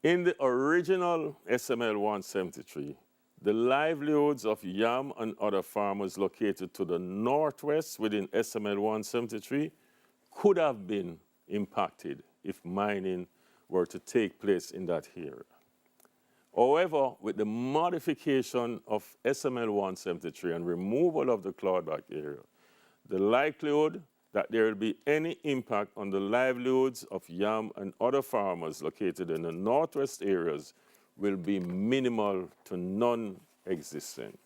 In the original SML 173, the livelihoods of yam and other farmers located to the northwest within SML 173 could have been impacted if mining were to take place in that area. However, with the modification of SML 173 and removal of the clawback area, the likelihood that there will be any impact on the livelihoods of yam and other farmers located in the northwest areas will be minimal to non-existent.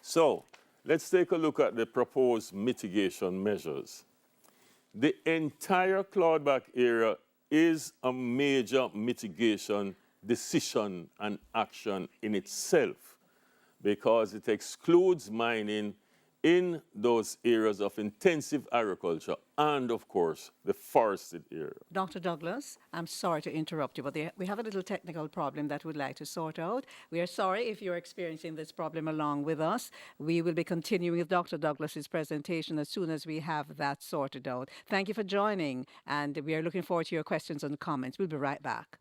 So, let's take a look at the proposed mitigation measures. The entire clawback area is a major mitigation decision and action in itself because it excludes mining in those areas of intensive agriculture and, of course, the forested area. Dr. Douglas, I'm sorry to interrupt you, but we have a little technical problem that we'd like to sort out. We are sorry if you're experiencing this problem along with us. We will be continuing with Dr. Douglas's presentation as soon as we have that sorted out. Thank you for joining, and we are looking forward to your questions and comments. We'll be right back.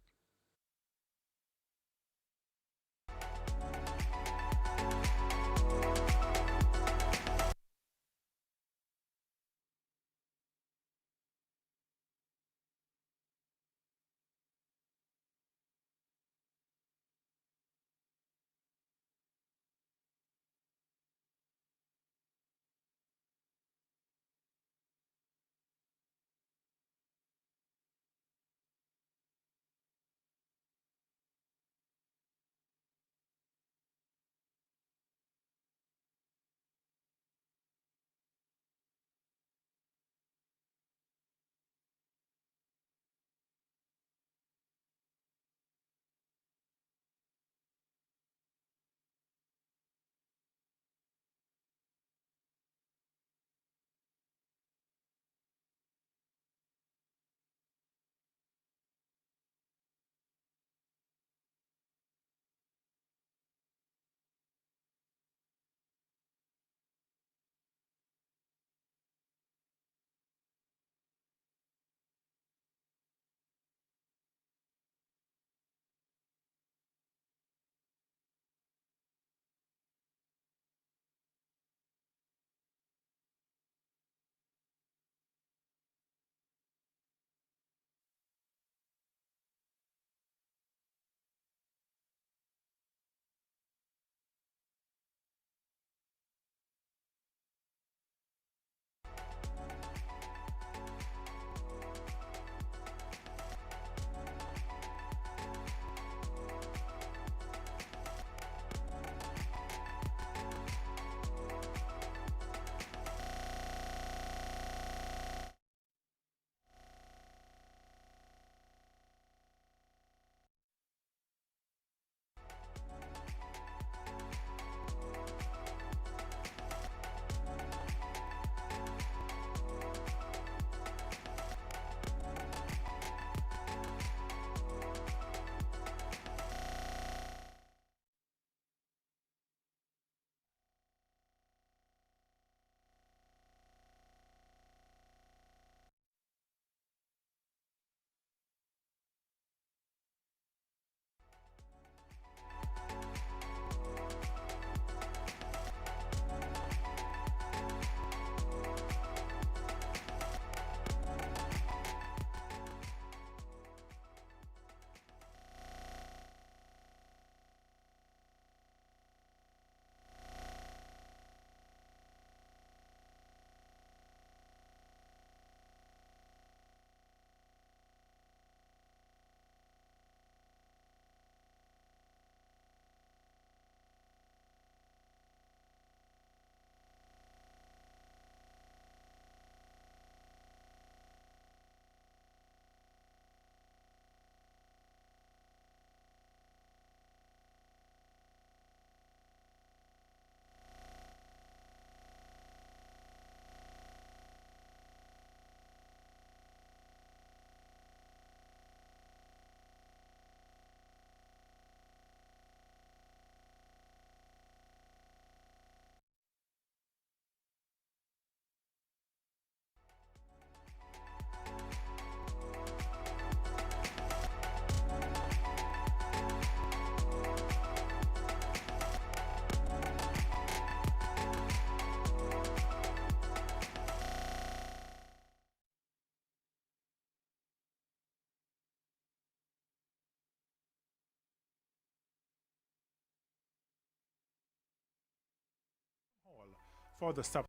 For the sub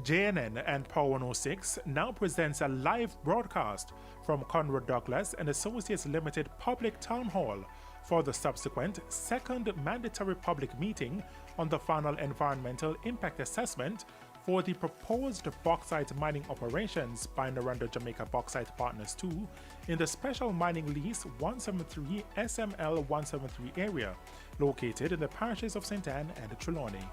JNN and Power 106 now presents a live broadcast from Conrad Douglas and Associates Limited Public Town Hall for the subsequent second mandatory public meeting on the final environmental impact assessment for the proposed bauxite mining operations by Noranda Jamaica Bauxite Partners 2 in the Special Mining Lease 173 SML 173 area located in the parishes of St. Anne and Trelawny.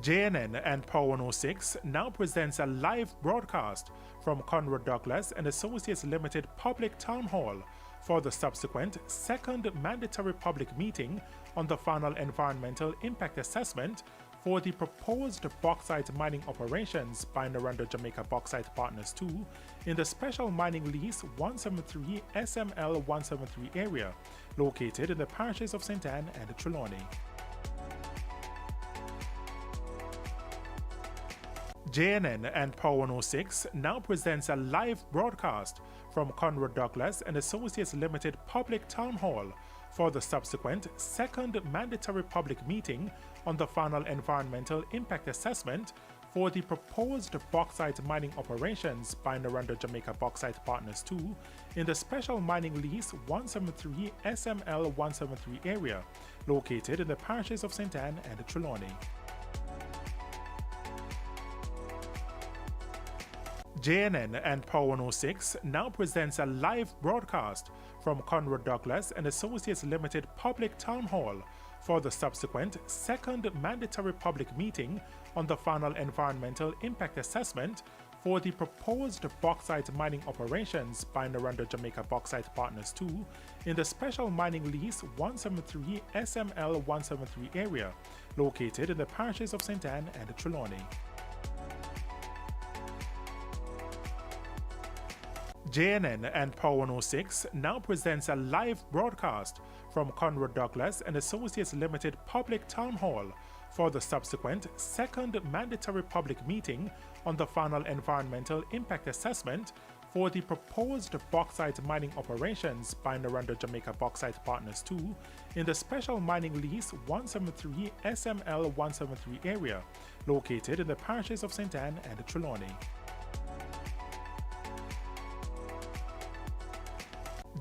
JNN and Power 106 now presents a live broadcast from Conrad Douglas Associates Limited Public Town Hall for the subsequent second mandatory public meeting on the final environmental impact assessment for the proposed bauxite mining operations by Noranda Jamaica Bauxite Partners 2 in the Special Mining Lease 173 SML 173 area located in the parishes of St. Anne and Trelawny. JNN and Power 106 now presents a live broadcast from Conrad Douglas Associates Limited Public Town Hall for the subsequent second mandatory public meeting on the final environmental impact assessment for the proposed bauxite mining operations by Noranda Jamaica Bauxite Partners 2 in the Special Mining Lease 173 SML 173 area located in the parishes of St. Anne and Trelawny. JNN and Power 106 now presents a live broadcast from Conrad Douglas Associates Limited Public Town Hall for the subsequent second mandatory public meeting on the final environmental impact assessment for the proposed bauxite mining operations by Noranda Jamaica Bauxite Partners 2 in the Special Mining Lease 173 SML 173 area located in the parishes of St. Anne and Trelawny. JNN and Power 106 now presents a live broadcast from Conrad Douglas Associates Limited Public Town Hall for the subsequent second mandatory public meeting on the final environmental impact assessment for the proposed bauxite mining operations by Noranda Jamaica Bauxite Partners 2 in the Special Mining Lease 173 SML 173 area located in the parishes of St. Anne and Trelawny.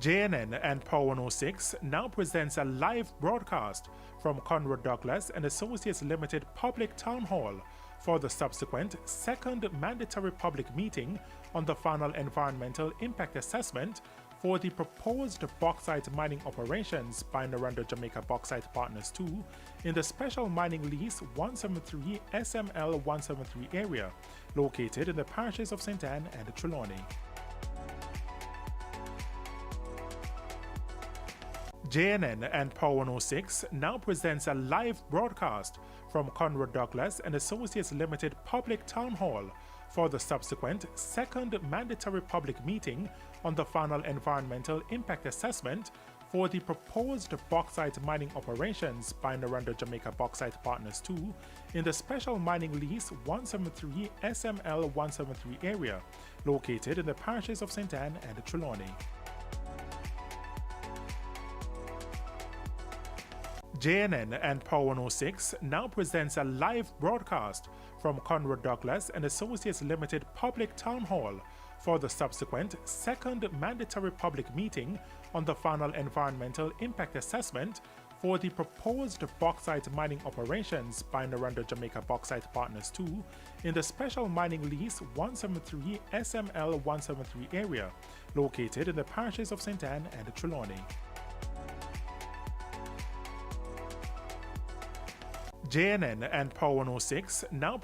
JNN and Power 106 now presents a live broadcast from Conrad Douglas Associates Limited Public Town Hall for the subsequent second mandatory public meeting on the final environmental impact assessment for the proposed bauxite mining operations by Noranda Jamaica Bauxite Partners 2 in the Special Mining Lease 173 SML 173 area located in the parishes of St. Anne and Trelawny. JNN and Power 106 now presents a live broadcast from Conrad Douglas Associates Limited Public Town Hall for the subsequent second mandatory public meeting on the final environmental impact assessment for the proposed bauxite mining operations by Noranda Jamaica Bauxite Partners 2 in the Special Mining Lease 173 SML 173 area located in the parishes of St. Anne and Trelawny. JNN and Power 106 now presents a live broadcast from Conrad Douglas Associates Limited Public Town Hall for the subsequent second mandatory public meeting on the final environmental impact assessment for the proposed bauxite mining operations by Noranda Jamaica Bauxite Partners 2 in the Special Mining Lease 173 SML 173 area located in the parishes of St. Anne and Trelawny. JNN and Power 106 now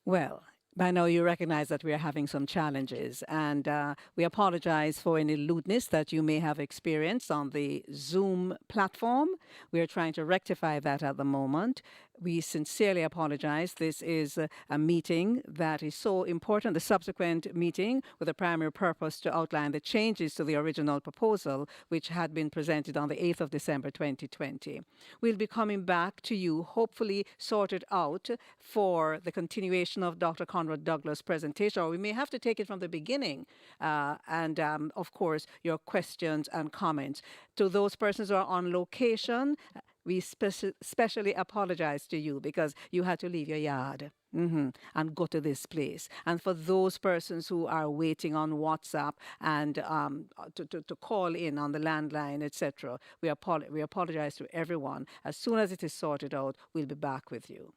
Well, by now you recognize that we are having some challenges, and we apologize for any lewdness that you may have experienced on the Zoom platform. We are trying to rectify that at the moment. We sincerely apologize. This is a meeting that is so important, the subsequent meeting with a primary purpose to outline the changes to the original proposal, which had been presented on the 8th of December 2020. We'll be coming back to you, hopefully sorted out for the continuation of Dr. Conrad Douglas' presentation, or we may have to take it from the beginning, and of course, your questions and comments. To those persons who are on location, we specially apologize to you because you had to leave your yard and go to this place. And for those persons who are waiting on WhatsApp and to call in on the landline, etc., we apologize to everyone. As soon as it is sorted out, we'll be back with you.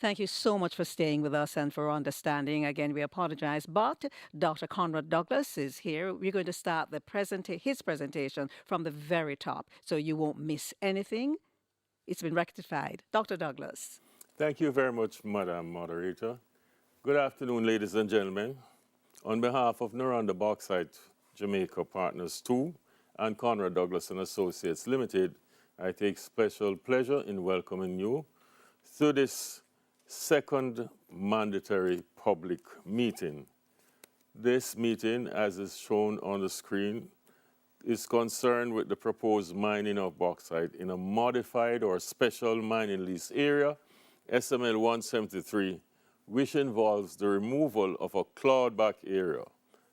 Thank you so much for staying with us and for understanding. Again, we apologize, but Dr. Conrad Douglas is here. We're going to start his presentation from the very top, so you won't miss anything. It's been rectified. Dr. Douglas. Thank you very much, Madam Moderator. Good afternoon, ladies and gentlemen. On behalf of Noranda Bauxite Jamaica Partners 2 and Conrad Douglas Associates Limited, I take special pleasure in welcoming you to this second mandatory public meeting. This meeting, as is shown on the screen, is concerned with the proposed mining of bauxite in a modified or special mining lease area, SML 173, which involves the removal of a clawed-back area.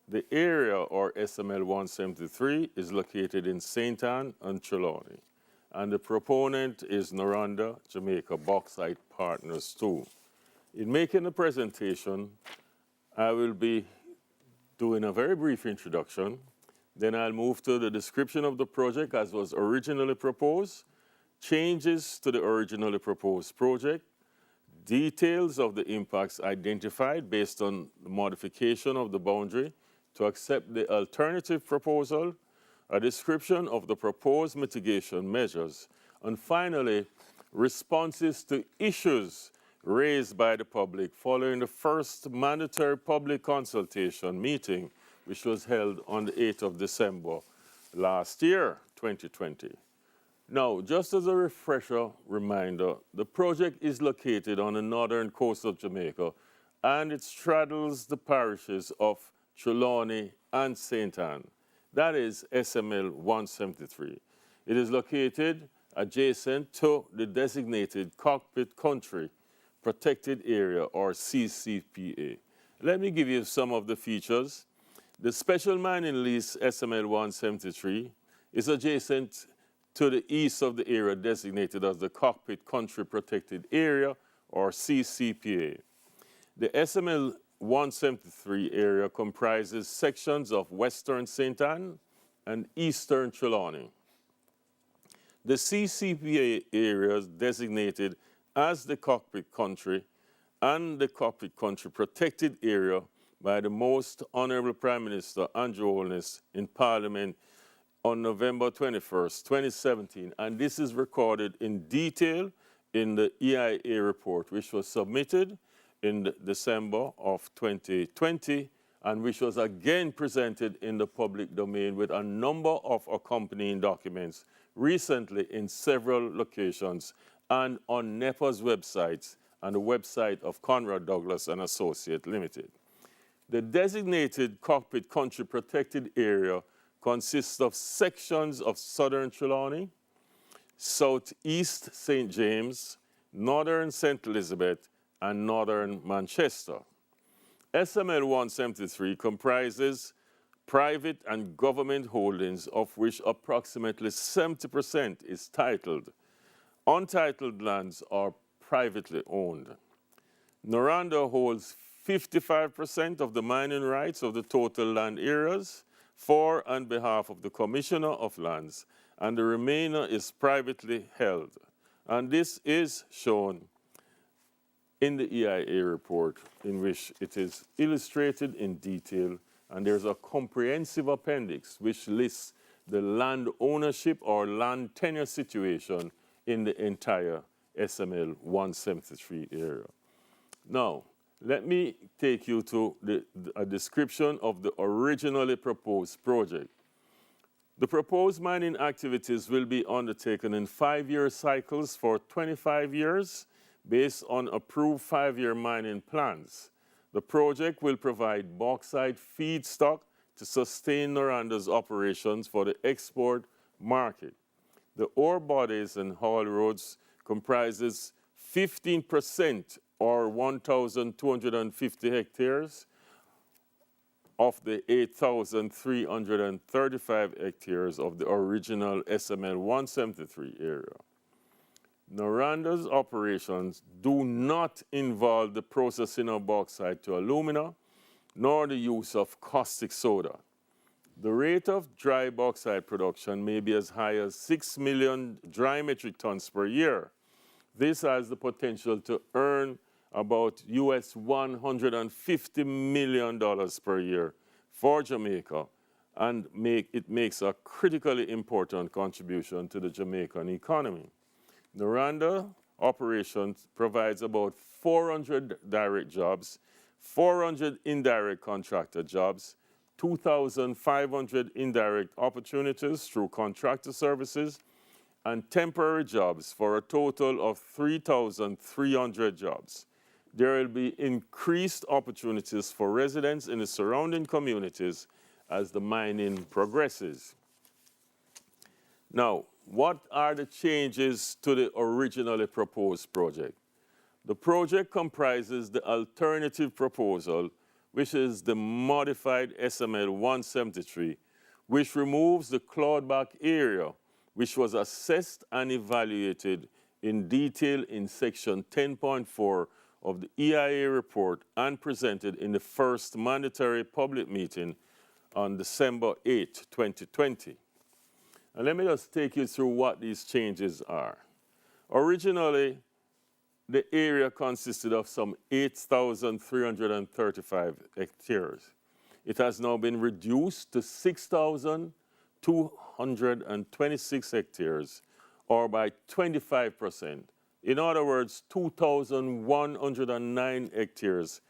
The area, or SML 173, is located in St. Ann and Trelawny, and the proponent is Noranda Jamaica Bauxite Partners 2. In making the presentation, I will be doing a very brief introduction. Then I'll move to the description of the project as was originally proposed, changes to the originally proposed project, details of the impacts identified based on the modification of the boundary to accept the alternative proposal, a description of the proposed mitigation measures, and finally, responses to issues raised by the public following the first mandatory public consultation meeting, which was held on the 8th of December last year, 2020. Now, just as a refresher reminder, the project is located on the northern coast of Jamaica and it straddles the parishes of Trelawny and St. Ann. That is SML 173. It is located adjacent to the designated Cockpit Country Protected Area, or CCPA. Let me give you some of the features. The special mining lease SML 173 is adjacent to the east of the area designated as the Cockpit Country Protected Area, or CCPA. The SML 173 area comprises sections of western St. Ann and eastern Trelawny. The CCPA areas designated as the Cockpit Country and the Cockpit Country Protected Area by the Most Honorable Prime Minister Andrew Holness in Parliament on November 21st, 2017, and this is recorded in detail in the EIA report, which was submitted in December of 2020, and which was again presented in the public domain with a number of accompanying documents recently in several locations and on NEPA's websites and the website of Conrad Douglas Associates Limited. The designated Cockpit Country Protected Area consists of sections of southern Trelawny, southeast St. James, northern St. Elizabeth, and northern Manchester. SML 173 comprises private and government holdings, of which approximately 70% is titled. Untitled lands are privately owned. Noranda holds 55% of the mining rights of the total land areas for and behalf of the Commissioner of Lands, and the remainder is privately held. And this is shown in the EIA report, in which it is illustrated in detail, and there's a comprehensive appendix which lists the land ownership or land tenure situation in the entire SML 173 area. Now, let me take you to a description of the originally proposed project. The proposed mining activities will be undertaken in 5-year cycles for 25 years based on approved 5-year mining plans. The project will provide bauxite feedstock to sustain Noranda's operations for the export market. The ore bodies and haul roads comprises 15% or 1,250 hectares of the 8,335 hectares of the original SML 173 area. Noranda's operations do not involve the processing of bauxite to alumina, nor the use of caustic soda. The rate of dry bauxite production may be as high as 6 million dry metric tons per year. This has the potential to earn about US $150 million per year for Jamaica, and it makes a critically important contribution to the Jamaican economy. Noranda operations provides about 400 direct jobs, 400 indirect contractor jobs, 2,500 indirect opportunities through contractor services, and temporary jobs for a total of 3,300 jobs. There will be increased opportunities for residents in the surrounding communities as the mining progresses. Now, what are the changes to the originally proposed project? The project comprises the alternative proposal, which is the modified SML 173, which removes the clawback area, which was assessed and evaluated in detail in section 10.4 of the EIA report and presented in the first mandatory public meeting on December 8, 2020. And let me just take you through what these changes are. Originally, the area consisted of some 8,335 hectares. It has now been reduced to 6,226 hectares, or by 25%. In other words, 2,109 hectares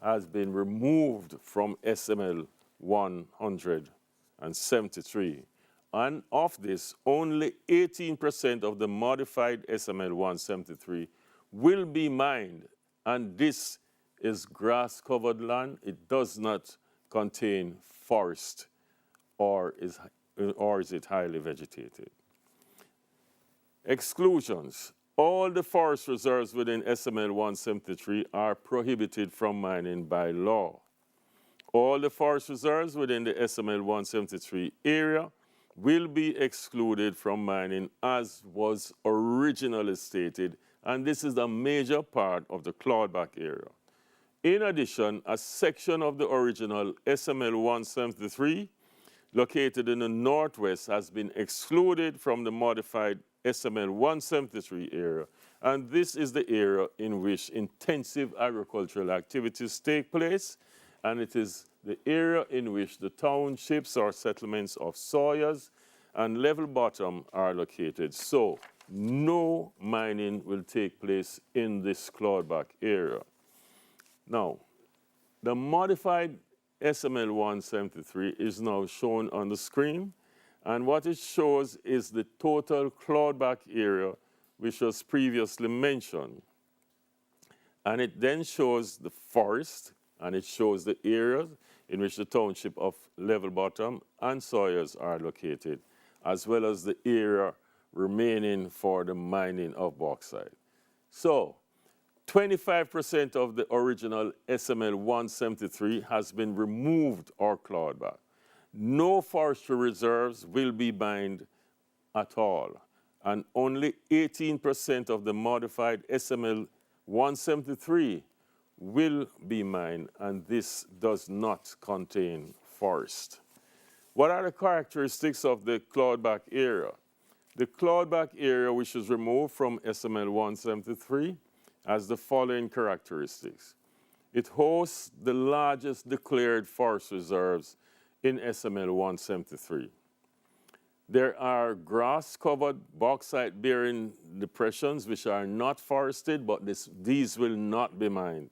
has been removed from SML 173. And of this, only 18% of the modified SML 173 will be mined, and this is grass-covered land. It does not contain forest or is it highly vegetated. Exclusions. All the forest reserves within SML 173 are prohibited from mining by law. All the forest reserves within the SML 173 area will be excluded from mining as was originally stated, and this is a major part of the clawback area. In addition, a section of the original SML 173 located in the northwest has been excluded from the modified SML 173 area, and this is the area in which intensive agricultural activities take place, and it is the area in which the townships or settlements of Sawyers and Level Bottom are located. So no mining will take place in this clawback area. Now, the modified SML 173 is now shown on the screen, and what it shows is the total clawback area which was previously mentioned. And it then shows the forest, and it shows the areas in which the township of Level Bottom and Sawyers are located, as well as the area remaining for the mining of bauxite. So 25% of the original SML 173 has been removed or clawed back. No forestry reserves will be mined at all, and only 18% of the modified SML 173 will be mined, and this does not contain forest. What are the characteristics of the clawback area? The clawback area, which is removed from SML 173, has the following characteristics. It hosts the largest declared forest reserves in SML 173. There are grass-covered bauxite-bearing depressions which are not forested, but these will not be mined.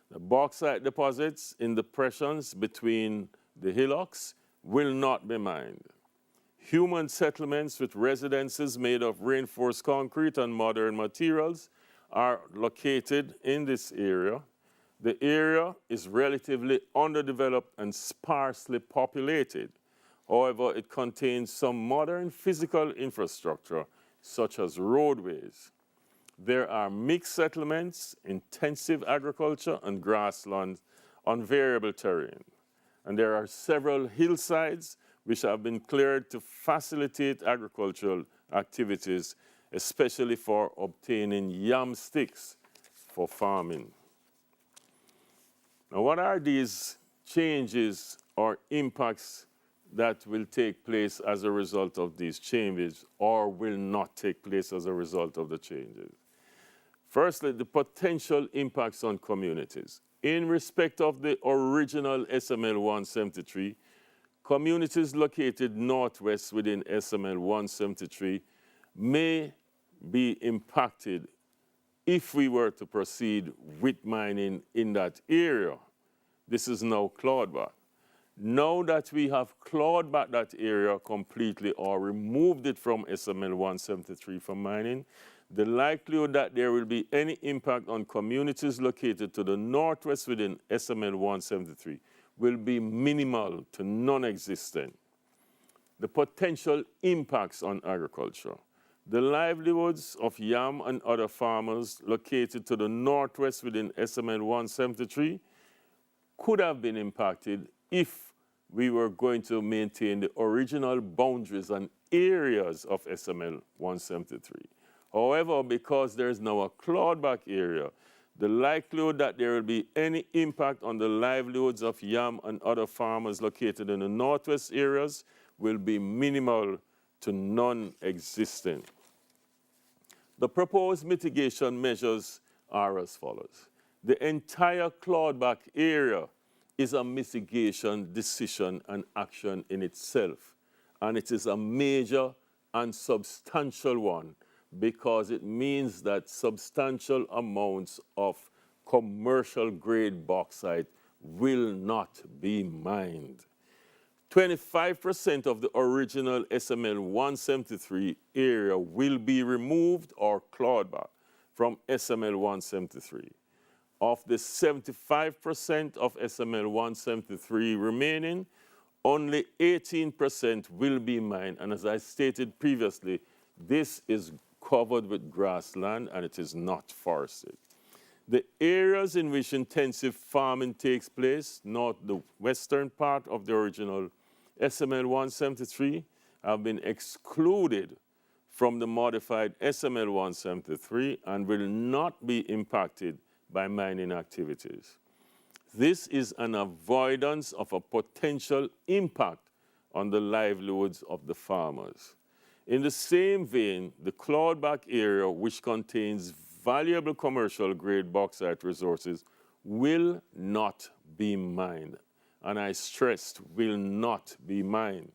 The bauxite deposits in depressions between the hillocks will not be mined. Human settlements with residences made of reinforced concrete and modern materials are located in this area. The area is relatively underdeveloped and sparsely populated. However, it contains some modern physical infrastructure, such as roadways. There are mixed settlements, intensive agriculture, and grasslands on variable terrain. And there are several hillsides which have been cleared to facilitate agricultural activities, especially for obtaining yam sticks for farming. Now, what are these changes or impacts that will take place as a result of these changes or will not take place as a result of the changes? Firstly, the potential impacts on communities. In respect of the original SML 173, communities located northwest within SML 173 may be impacted if we were to proceed with mining in that area. This is now clawed back. Now that we have clawed back that area completely or removed it from SML 173 from mining, the likelihood that there will be any impact on communities located to the northwest within SML 173 will be minimal to non-existent. The potential impacts on agriculture. The livelihoods of yam and other farmers located to the northwest within SML 173 could have been impacted if we were going to maintain the original boundaries and areas of SML 173. However, because there is now a clawed-back area, the likelihood that there will be any impact on the livelihoods of yam and other farmers located in the northwest areas will be minimal to non-existent. The proposed mitigation measures are as follows. The entire clawed-back area is a mitigation decision and action in itself, and it is a major and substantial one because it means that substantial amounts of commercial grade bauxite will not be mined. 25% of the original SML 173 area will be removed or clawed back from SML 173. of the 75% of SML 173 remaining, only 18% will be mined. And as I stated previously, this is covered with grassland and it is not forested. The areas in which intensive farming takes place, not the western part of the original SML 173, have been excluded from the modified SML 173 and will not be impacted by mining activities. This is an avoidance of a potential impact on the livelihoods of the farmers. In the same vein, the Cloudback area, which contains valuable commercial grade bauxite resources, will not be mined. And I stressed, will not be mined.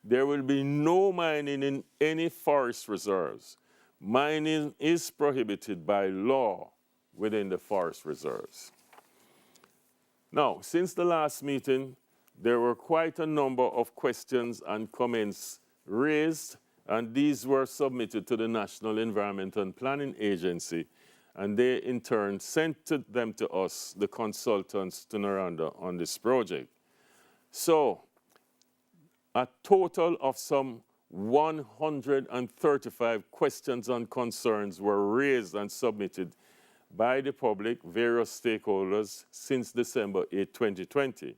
There will be no mining in any forest reserves. Mining is prohibited by law within the forest reserves. Now, since the last meeting, there were quite a number of questions and comments raised, and these were submitted to the National Environment and Planning Agency, and they in turn sent them to us, the consultants to Noranda on this project. So, a total of some 135 questions and concerns were raised and submitted by the public, various stakeholders, since December 8, 2020.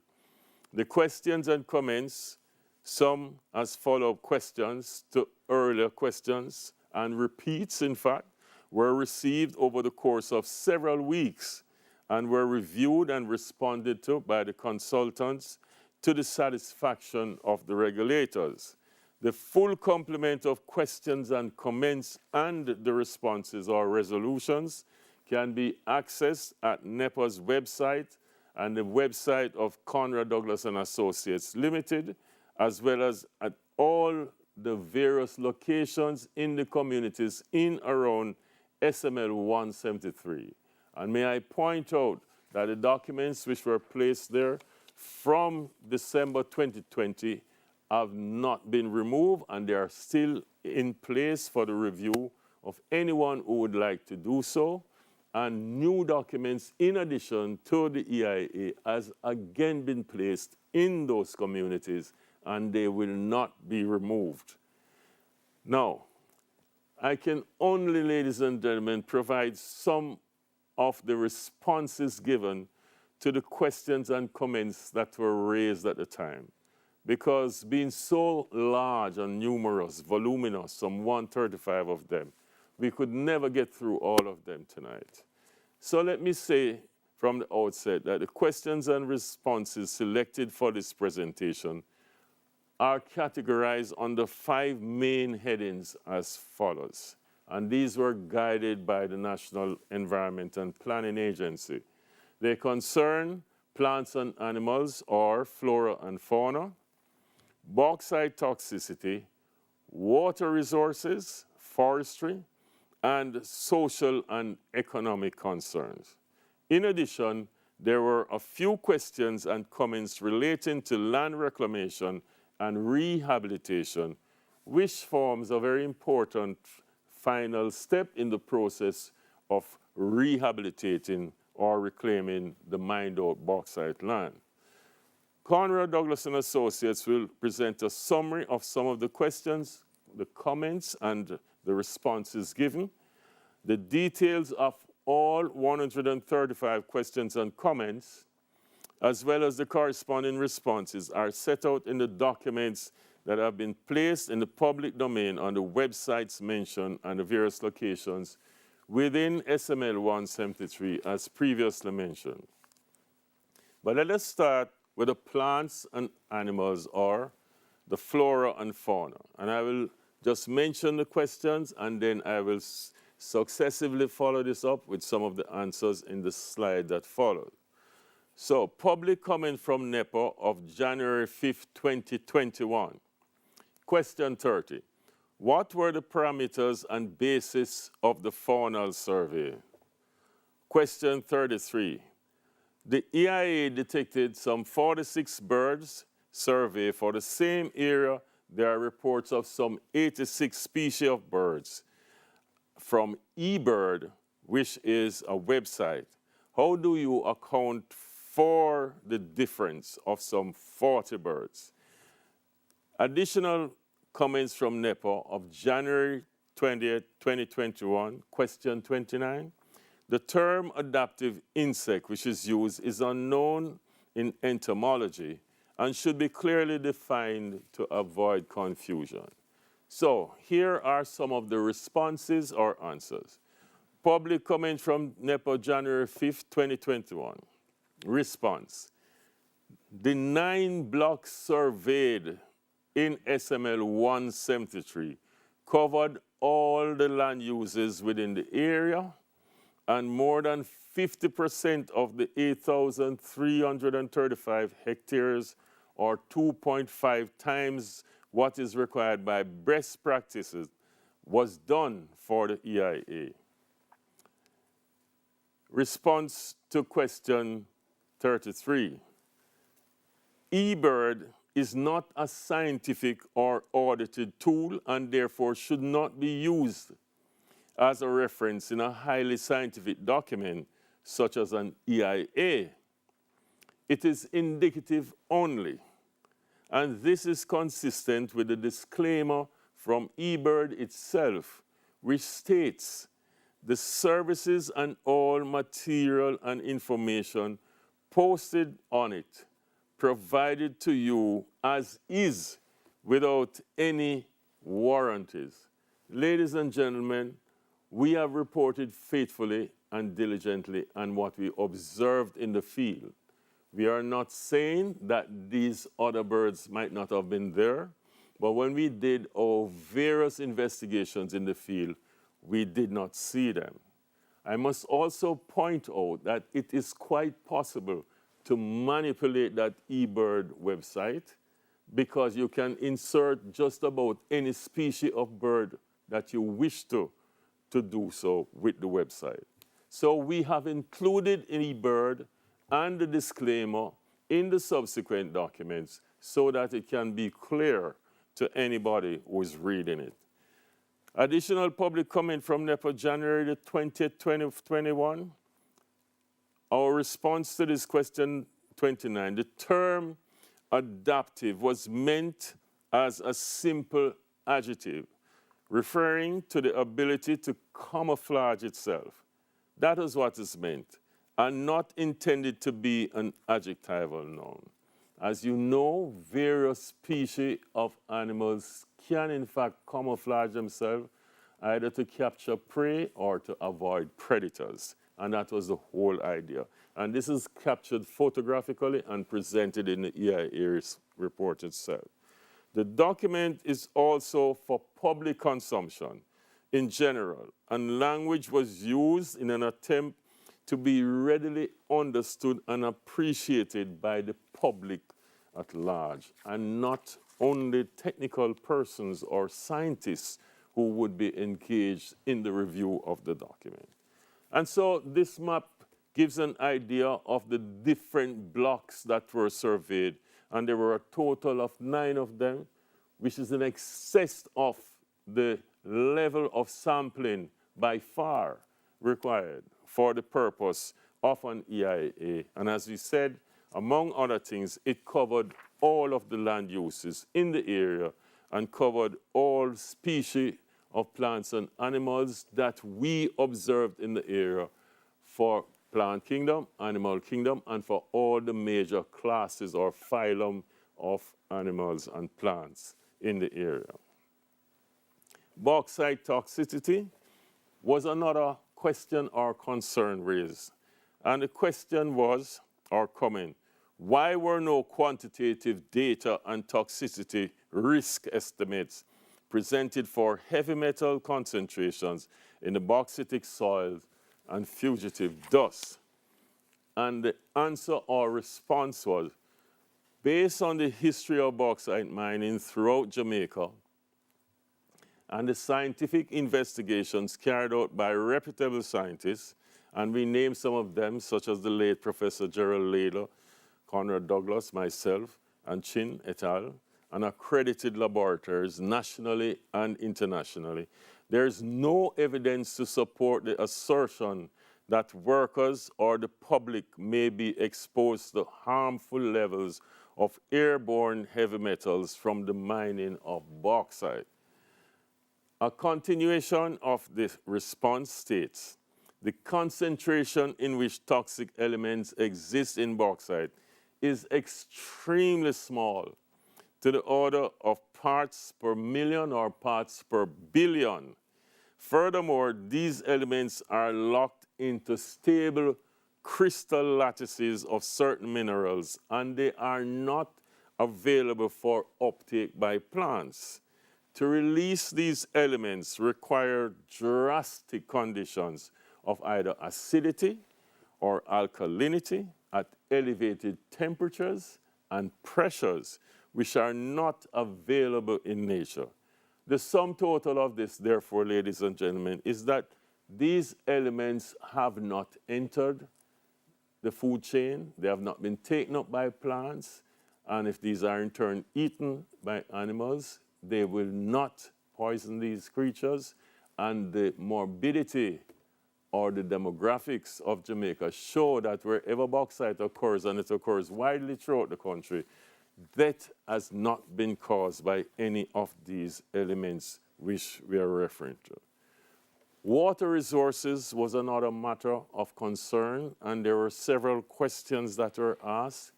The questions and comments, some as follow-up questions to earlier questions and repeats, in fact, were received over the course of several weeks and were reviewed and responded to by the consultants to the satisfaction of the regulators. The full complement of questions and comments and the responses or resolutions can be accessed at NEPA's website and the website of Conrad Douglas Associates Limited, as well as at all the various locations in the communities in around SML 173. And may I point out that the documents which were placed there from December 2020 have not been removed, and they are still in place for the review of anyone who would like to do so. And new documents in addition to the EIA has again been placed in those communities, and they will not be removed. Now, I can only, ladies and gentlemen, provide some of the responses given to the questions and comments that were raised at the time. Because being so large and numerous, voluminous, some 135 of them, we could never get through all of them tonight. So let me say from the outset that the questions and responses selected for this presentation are categorized under 5 main headings as follows. And these were guided by the National Environment and Planning Agency. They concern plants and animals, or flora and fauna, bauxite toxicity, water resources, forestry, and social and economic concerns. In addition, there were a few questions and comments relating to land reclamation and rehabilitation, which forms a very important final step in the process of rehabilitating or reclaiming the mined-out bauxite land. Conrad Douglas Associates will present a summary of some of the questions, the comments, and the responses given. The details of all 135 questions and comments, as well as the corresponding responses, are set out in the documents that have been placed in the public domain on the websites mentioned and the various locations within SML 173, as previously mentioned. But let us start with the plants and animals, or the flora and fauna. And I will just mention the questions, and then I will successively follow this up with some of the answers in the slide that follows. So, public comment from NEPA of January 5th, 2021. Question 30. What were the parameters and basis of the faunal survey? Question 33. The EIA detected some 46 birds survey for the same area. There are reports of some 86 species of birds from eBird, which is a website. how do you account for the difference of some 40 birds? Additional comments from NEPA of January 20th, 2021, question 29. The term adaptive insect, which is used, is unknown in entomology and should be clearly defined to avoid confusion. So here are some of the responses or answers. Public comment from NEPA January 5th, 2021. Response. The 9 blocks surveyed in SML 173 covered all the land uses within the area, and more than 50% of the 8,335 hectares, or 2.5 times what is required by best practices, was done for the EIA. Response to question 33. eBird is not a scientific or audited tool and therefore should not be used as a reference in a highly scientific document such as an EIA. It is indicative only, and this is consistent with the disclaimer from eBird itself, which states the services and all material and information posted on it provided to you as is without any warranties. Ladies and gentlemen, we have reported faithfully and diligently on what we observed in the field. We are not saying that these other birds might not have been there, but when we did our various investigations in the field, we did not see them. I must also point out that it is quite possible to manipulate that eBird website because you can insert just about any species of bird that you wish to do so with the website. So we have included eBird and the disclaimer in the subsequent documents so that it can be clear to anybody who is reading it. Additional public comment from NEPA January the 20th, 2021. Our response to this question 29, the term adaptive was meant as a simple adjective, referring to the ability to camouflage itself. That is what is meant, and not intended to be an adjectival noun. As you know, various species of animals can in fact camouflage themselves either to capture prey or to avoid predators. And that was the whole idea. And this is captured photographically and presented in the EIA report itself. The document is also for public consumption in general, and language was used in an attempt to be readily understood and appreciated by the public at large, and not only technical persons or scientists who would be engaged in the review of the document. And so this map gives an idea of the different blocks that were surveyed, and there were a total of 9 of them, which is in excess of the level of sampling by far required for the purpose of an EIA. And as we said, among other things, it covered all of the land uses in the area and covered all species of plants and animals that we observed in the area for plant kingdom, animal kingdom, and for all the major classes or phylum of animals and plants in the area. Bauxite toxicity was another question or concern raised. And the question was, or comment, why were no quantitative data and toxicity risk estimates presented for heavy metal concentrations in the bauxitic soils and fugitive dust? And the answer or response was, based on the history of bauxite mining throughout Jamaica and the scientific investigations carried out by reputable scientists, and we name some of them, such as the late Professor Gerald Lader, Conrad Douglas, myself, and Chin et al., and accredited laboratories nationally and internationally. There is no evidence to support the assertion that workers or the public may be exposed to harmful levels of airborne heavy metals from the mining of bauxite. A continuation of the response states, the concentration in which toxic elements exist in bauxite is extremely small, to the order of parts per million or parts per billion. Furthermore, these elements are locked into stable crystal lattices of certain minerals, and they are not available for uptake by plants. To release these elements require drastic conditions of either acidity or alkalinity at elevated temperatures and pressures, which are not available in nature. The sum total of this, therefore, ladies and gentlemen, is that these elements have not entered the food chain, they have not been taken up by plants, and if these are in turn eaten by animals, they will not poison these creatures, and the morbidity or the demographics of Jamaica show that wherever bauxite occurs, and it occurs widely throughout the country, death has not been caused by any of these elements which we are referring to. Water resources was another matter of concern, and there were several questions that were asked,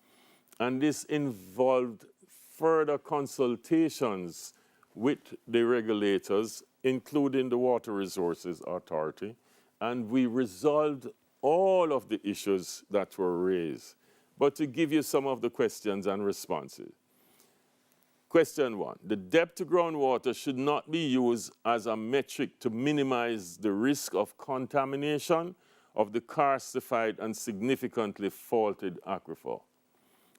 and this involved further consultations with the regulators, including the Water Resources Authority, and we resolved all of the issues that were raised. But to give you some of the questions and responses. Question 1, the depth to groundwater should not be used as a metric to minimize the risk of contamination of the karstified and significantly faulted aquifer.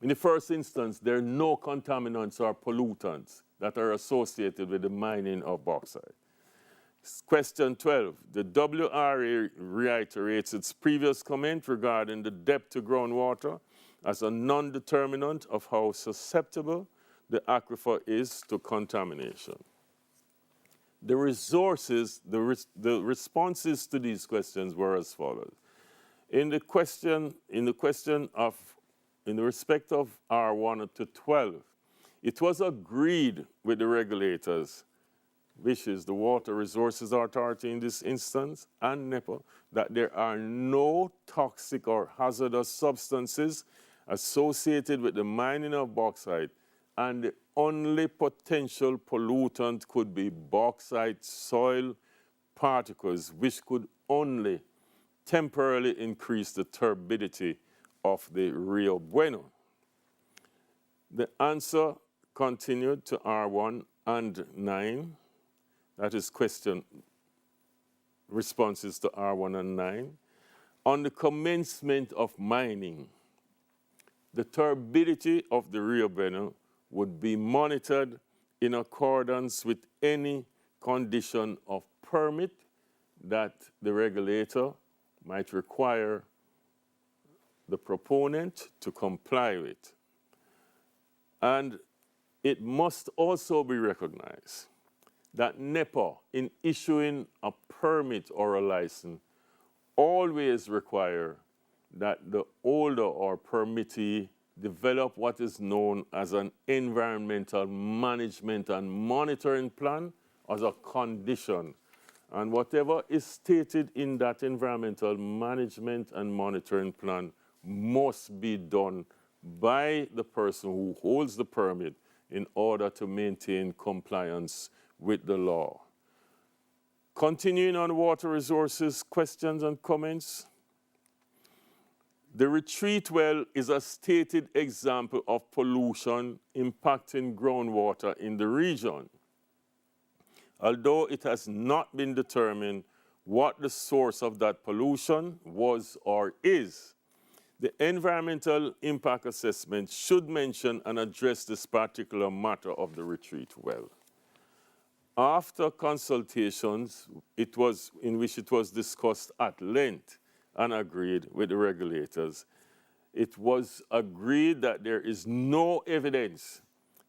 In the first instance, there are no contaminants or pollutants that are associated with the mining of bauxite. Question 12, the WRA reiterates its previous comment regarding the depth to groundwater as a non-determinant of how susceptible the aquifer is to contamination. The responses to these questions were as follows. In the respect of R1 to 12, it was agreed with the regulators, which is the Water Resources Authority in this instance, and NEPA, that there are no toxic or hazardous substances associated with the mining of bauxite, and the only potential pollutant could be bauxite soil particles, which could only temporarily increase the turbidity of the Rio Bueno. The answer continued to R1 and 9, that is question responses to R1 and 9. On the commencement of mining, the turbidity of the Rio Bueno would be monitored in accordance with any condition of permit that the regulator might require the proponent to comply with. And it must also be recognized that NEPA, in issuing a permit or a license, always require that the holder or permittee develop what is known as an environmental management and monitoring plan as a condition. And whatever is stated in that environmental management and monitoring plan must be done by the person who holds the permit in order to maintain compliance with the law. Continuing on water resources questions and comments. The retreat well is a stated example of pollution impacting groundwater in the region. Although it has not been determined what the source of that pollution was or is, the environmental impact assessment should mention and address this particular matter of the retreat well. After consultations, in which it was discussed at length and agreed with the regulators, it was agreed that there is no evidence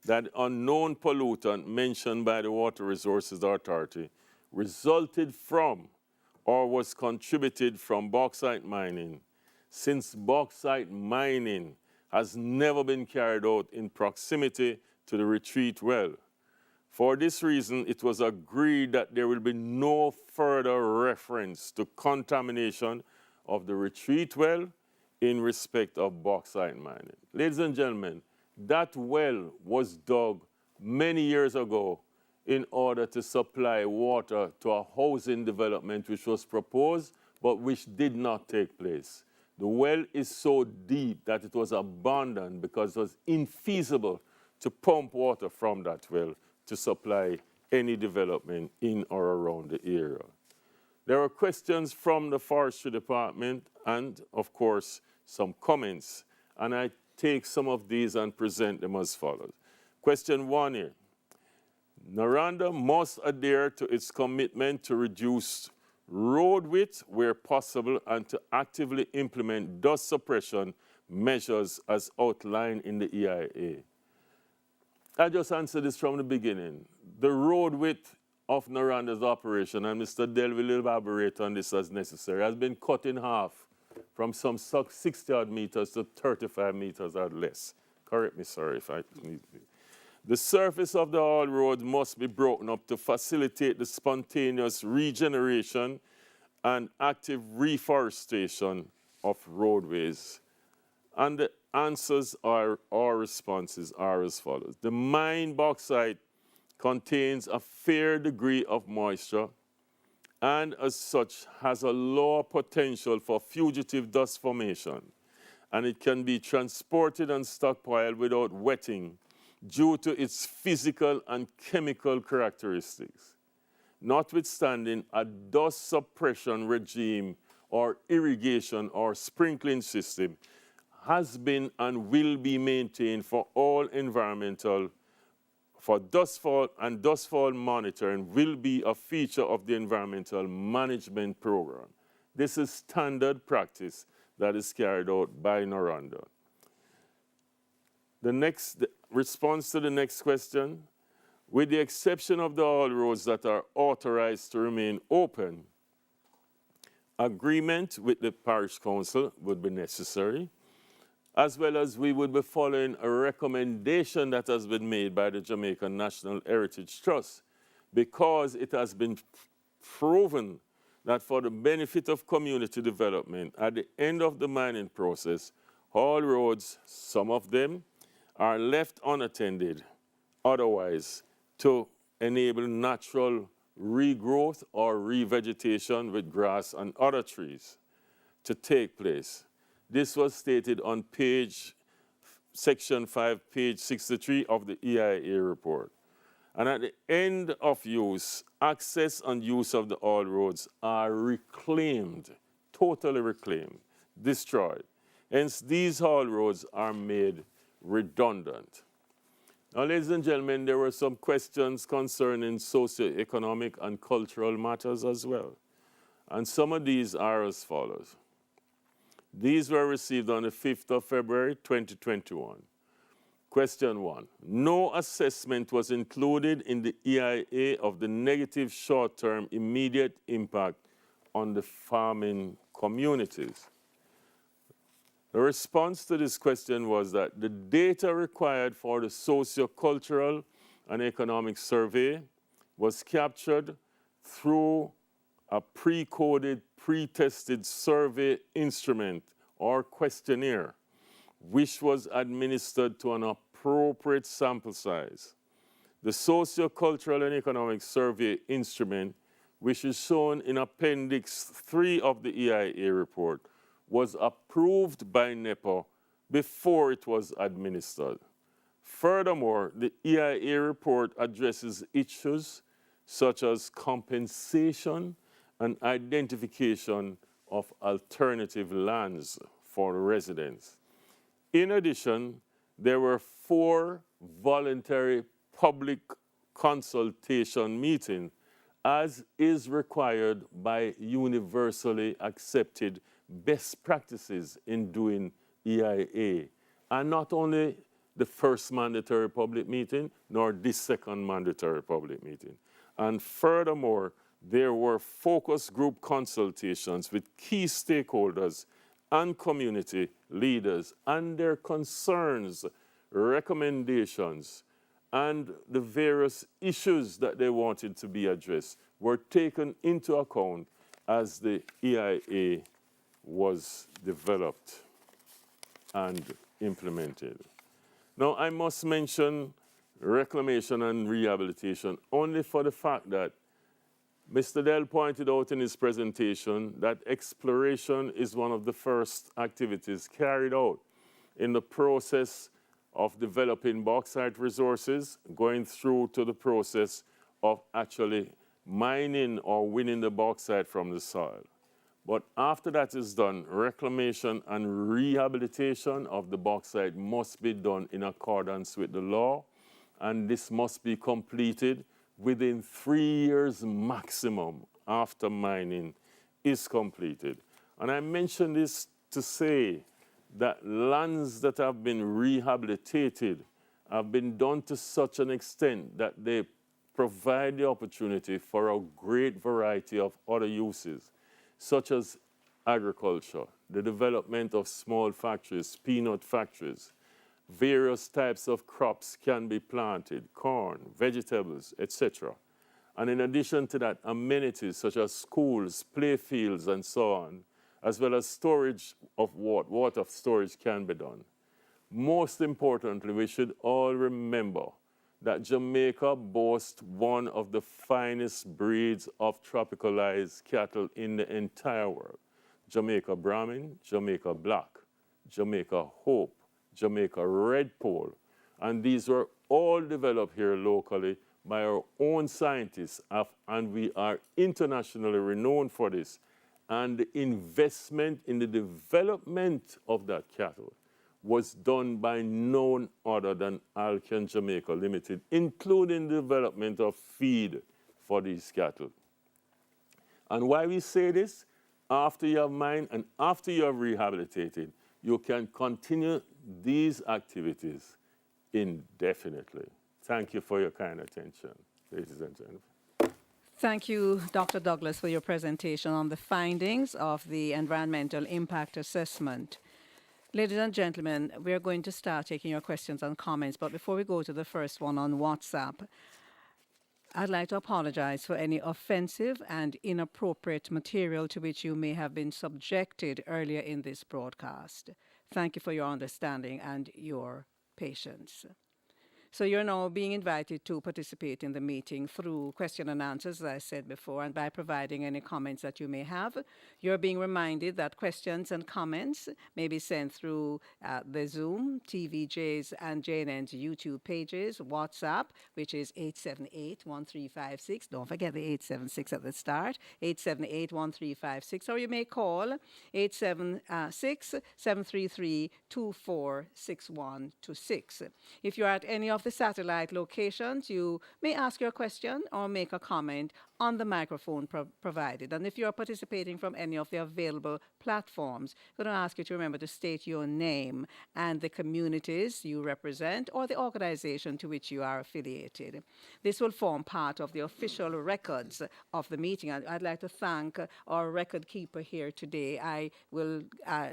that unknown pollutant mentioned by the Water Resources Authority resulted from or was contributed from bauxite mining, since bauxite mining has never been carried out in proximity to the retreat well. For this reason, it was agreed that there will be no further reference to contamination of the retreat well in respect of bauxite mining. Ladies and gentlemen, that well was dug many years ago in order to supply water to a housing development which was proposed but which did not take place. The well is so deep that it was abandoned because it was infeasible to pump water from that well to supply any development in or around the area. There are questions from the Forestry Department and, of course, some comments, and I take some of these and present them as follows. Question 1 here. Noranda must adhere to its commitment to reduce road width where possible and to actively implement dust suppression measures as outlined in the EIA. I just answered this from the beginning. The road width of Noranda's operation, and Mr. Dell will elaborate on this as necessary, has been cut in half from some 60 odd meters to 35 meters or less. Correct me, sir, if I need to. The surface of the haul road must be broken up to facilitate the spontaneous regeneration and active reforestation of roadways. And the answers or responses are as follows. The mined bauxite contains a fair degree of moisture and as such has a lower potential for fugitive dust formation, and it can be transported and stockpiled without wetting due to its physical and chemical characteristics. Notwithstanding, a dust suppression regime or irrigation or sprinkling system has been and will be maintained for all environmental, for dustfall, and dustfall monitoring will be a feature of the environmental management program. This is standard practice that is carried out by Noranda. The response to the next question, with the exception of the haul roads that are authorized to remain open, agreement with the parish council would be necessary, as well as we would be following a recommendation that has been made by the Jamaican National Heritage Trust, because it has been proven that for the benefit of community development, at the end of the mining process, haul roads, some of them, are left unattended, otherwise, to enable natural regrowth or revegetation with grass and other trees to take place. This was stated on section 5, page 63 of the EIA report. And at the end of use, access and use of the haul roads are reclaimed, totally reclaimed, destroyed. Hence, these haul roads are made redundant. Now, ladies and gentlemen, there were some questions concerning socioeconomic and cultural matters as well. And some of these are as follows. These were received on the 5th of February, 2021. Question 1. No assessment was included in the EIA of the negative short-term immediate impact on the farming communities. The response to this question was that the data required for the socio-cultural and economic survey was captured through a pre-coded, pre-tested survey instrument or questionnaire, which was administered to an appropriate sample size. The socio-cultural and economic survey instrument, which is shown in Appendix 3 of the EIA report, was approved by NEPA before it was administered. Furthermore, the EIA report addresses issues such as compensation and identification of alternative lands for residents. In addition, there were 4 voluntary public consultation meetings, as is required by universally accepted best practices in doing EIA. And not only the first mandatory public meeting, nor this second mandatory public meeting. And furthermore, There were focus group consultations with key stakeholders and community leaders, and their concerns, recommendations, and the various issues that they wanted to be addressed were taken into account as the EIA was developed and implemented. Now, I must mention reclamation and rehabilitation only for the fact that Mr. Dell pointed out in his presentation that exploration is one of the first activities carried out in the process of developing bauxite resources, going through to the process of actually mining or winning the bauxite from the soil. But after that is done, reclamation and rehabilitation of the bauxite must be done in accordance with the law, and this must be completed within 3 years maximum after mining is completed. And I mention this to say that lands that have been rehabilitated have been done to such an extent that they provide the opportunity for a great variety of other uses, such as agriculture, the development of small factories, peanut factories. Various types of crops can be planted, corn, vegetables, etc. And in addition to that, amenities such as schools, play fields, and so on, as well as storage of water storage can be done. Most importantly, we should all remember that Jamaica boasts one of the finest breeds of tropicalized cattle in the entire world. Jamaica Brahmin, Jamaica Black, Jamaica Hope, Jamaica Red Pole, and these were all developed here locally by our own scientists, and we are internationally renowned for this. And the investment in the development of that cattle was done by none other than Alcan Jamaica Limited, including the development of feed for these cattle. And why we say this? After you have mined and after you have rehabilitated, you can continue these activities indefinitely. Thank you for your kind attention, ladies and gentlemen. Thank you, Dr. Douglas, for your presentation on the findings of the environmental impact assessment. Ladies and gentlemen, we're going to start taking your questions and comments, but before we go to the first one on WhatsApp, I'd like to apologize for any offensive and inappropriate material to which you may have been subjected earlier in this broadcast. Thank you for your understanding and your patience. So you're now being invited to participate in the meeting through question and answers, as I said before, and by providing any comments that you may have. You're being reminded that questions and comments may be sent through the Zoom, TVJs, and JNN's YouTube pages, WhatsApp, which is 878-1356. Don't forget the 876 at the start, 878-1356, or you may call 876-733-246126. If you're at any of the satellite locations, you may ask your question or make a comment on the microphone provided. And if you're participating from any of the available platforms, I'm going to ask you to remember to state your name and the communities you represent or the organization to which you are affiliated. This will form part of the official records of the meeting. I'd like to thank our record keeper here today. I will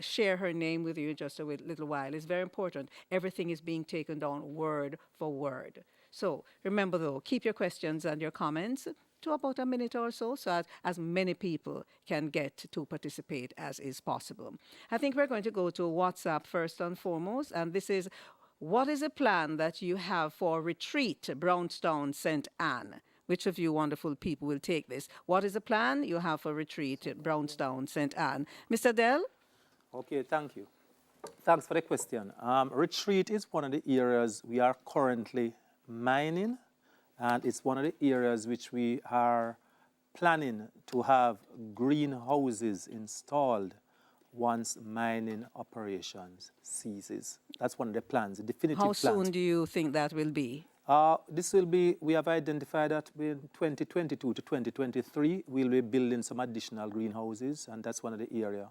share her name with you in just a little while. It's very important. Everything is being taken down word for word. So remember, though, keep your questions and your comments to about a minute or so as many people can get to participate as is possible. I think we're going to go to WhatsApp first and foremost, and this is, what is a plan that you have for retreat, Brownstown, St. Anne? Which of you wonderful people will take this? What is the plan you have for retreat at Brownstown, St. Anne? Mr. Dell? Okay, thank you. Thanks for the question. Retreat is one of the areas we are currently mining, and it's one of the areas which we are planning to have greenhouses installed once mining operations ceases. That's one of the plans, the definitive plans. How soon do you think that will be? This will be, we have identified that in 2022 to 2023, we'll be building some additional greenhouses, and that's one of the areas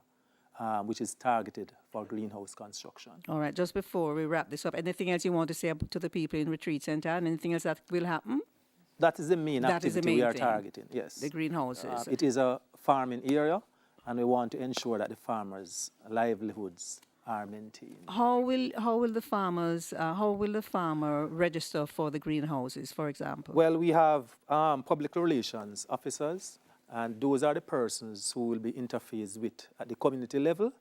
which is targeted for greenhouse construction. All right, just before we wrap this up, anything else you want to say to the people in Retreat Center, and anything else that will happen? That is the main That is the activity main we are thing. targeting, yes. The greenhouses. It is a farming area, and we want to ensure that the farmers' livelihoods are maintained. How will the farmer register for the greenhouses, for example? Well, we have public relations officers, and those are the persons who will be interfaced with at the community level.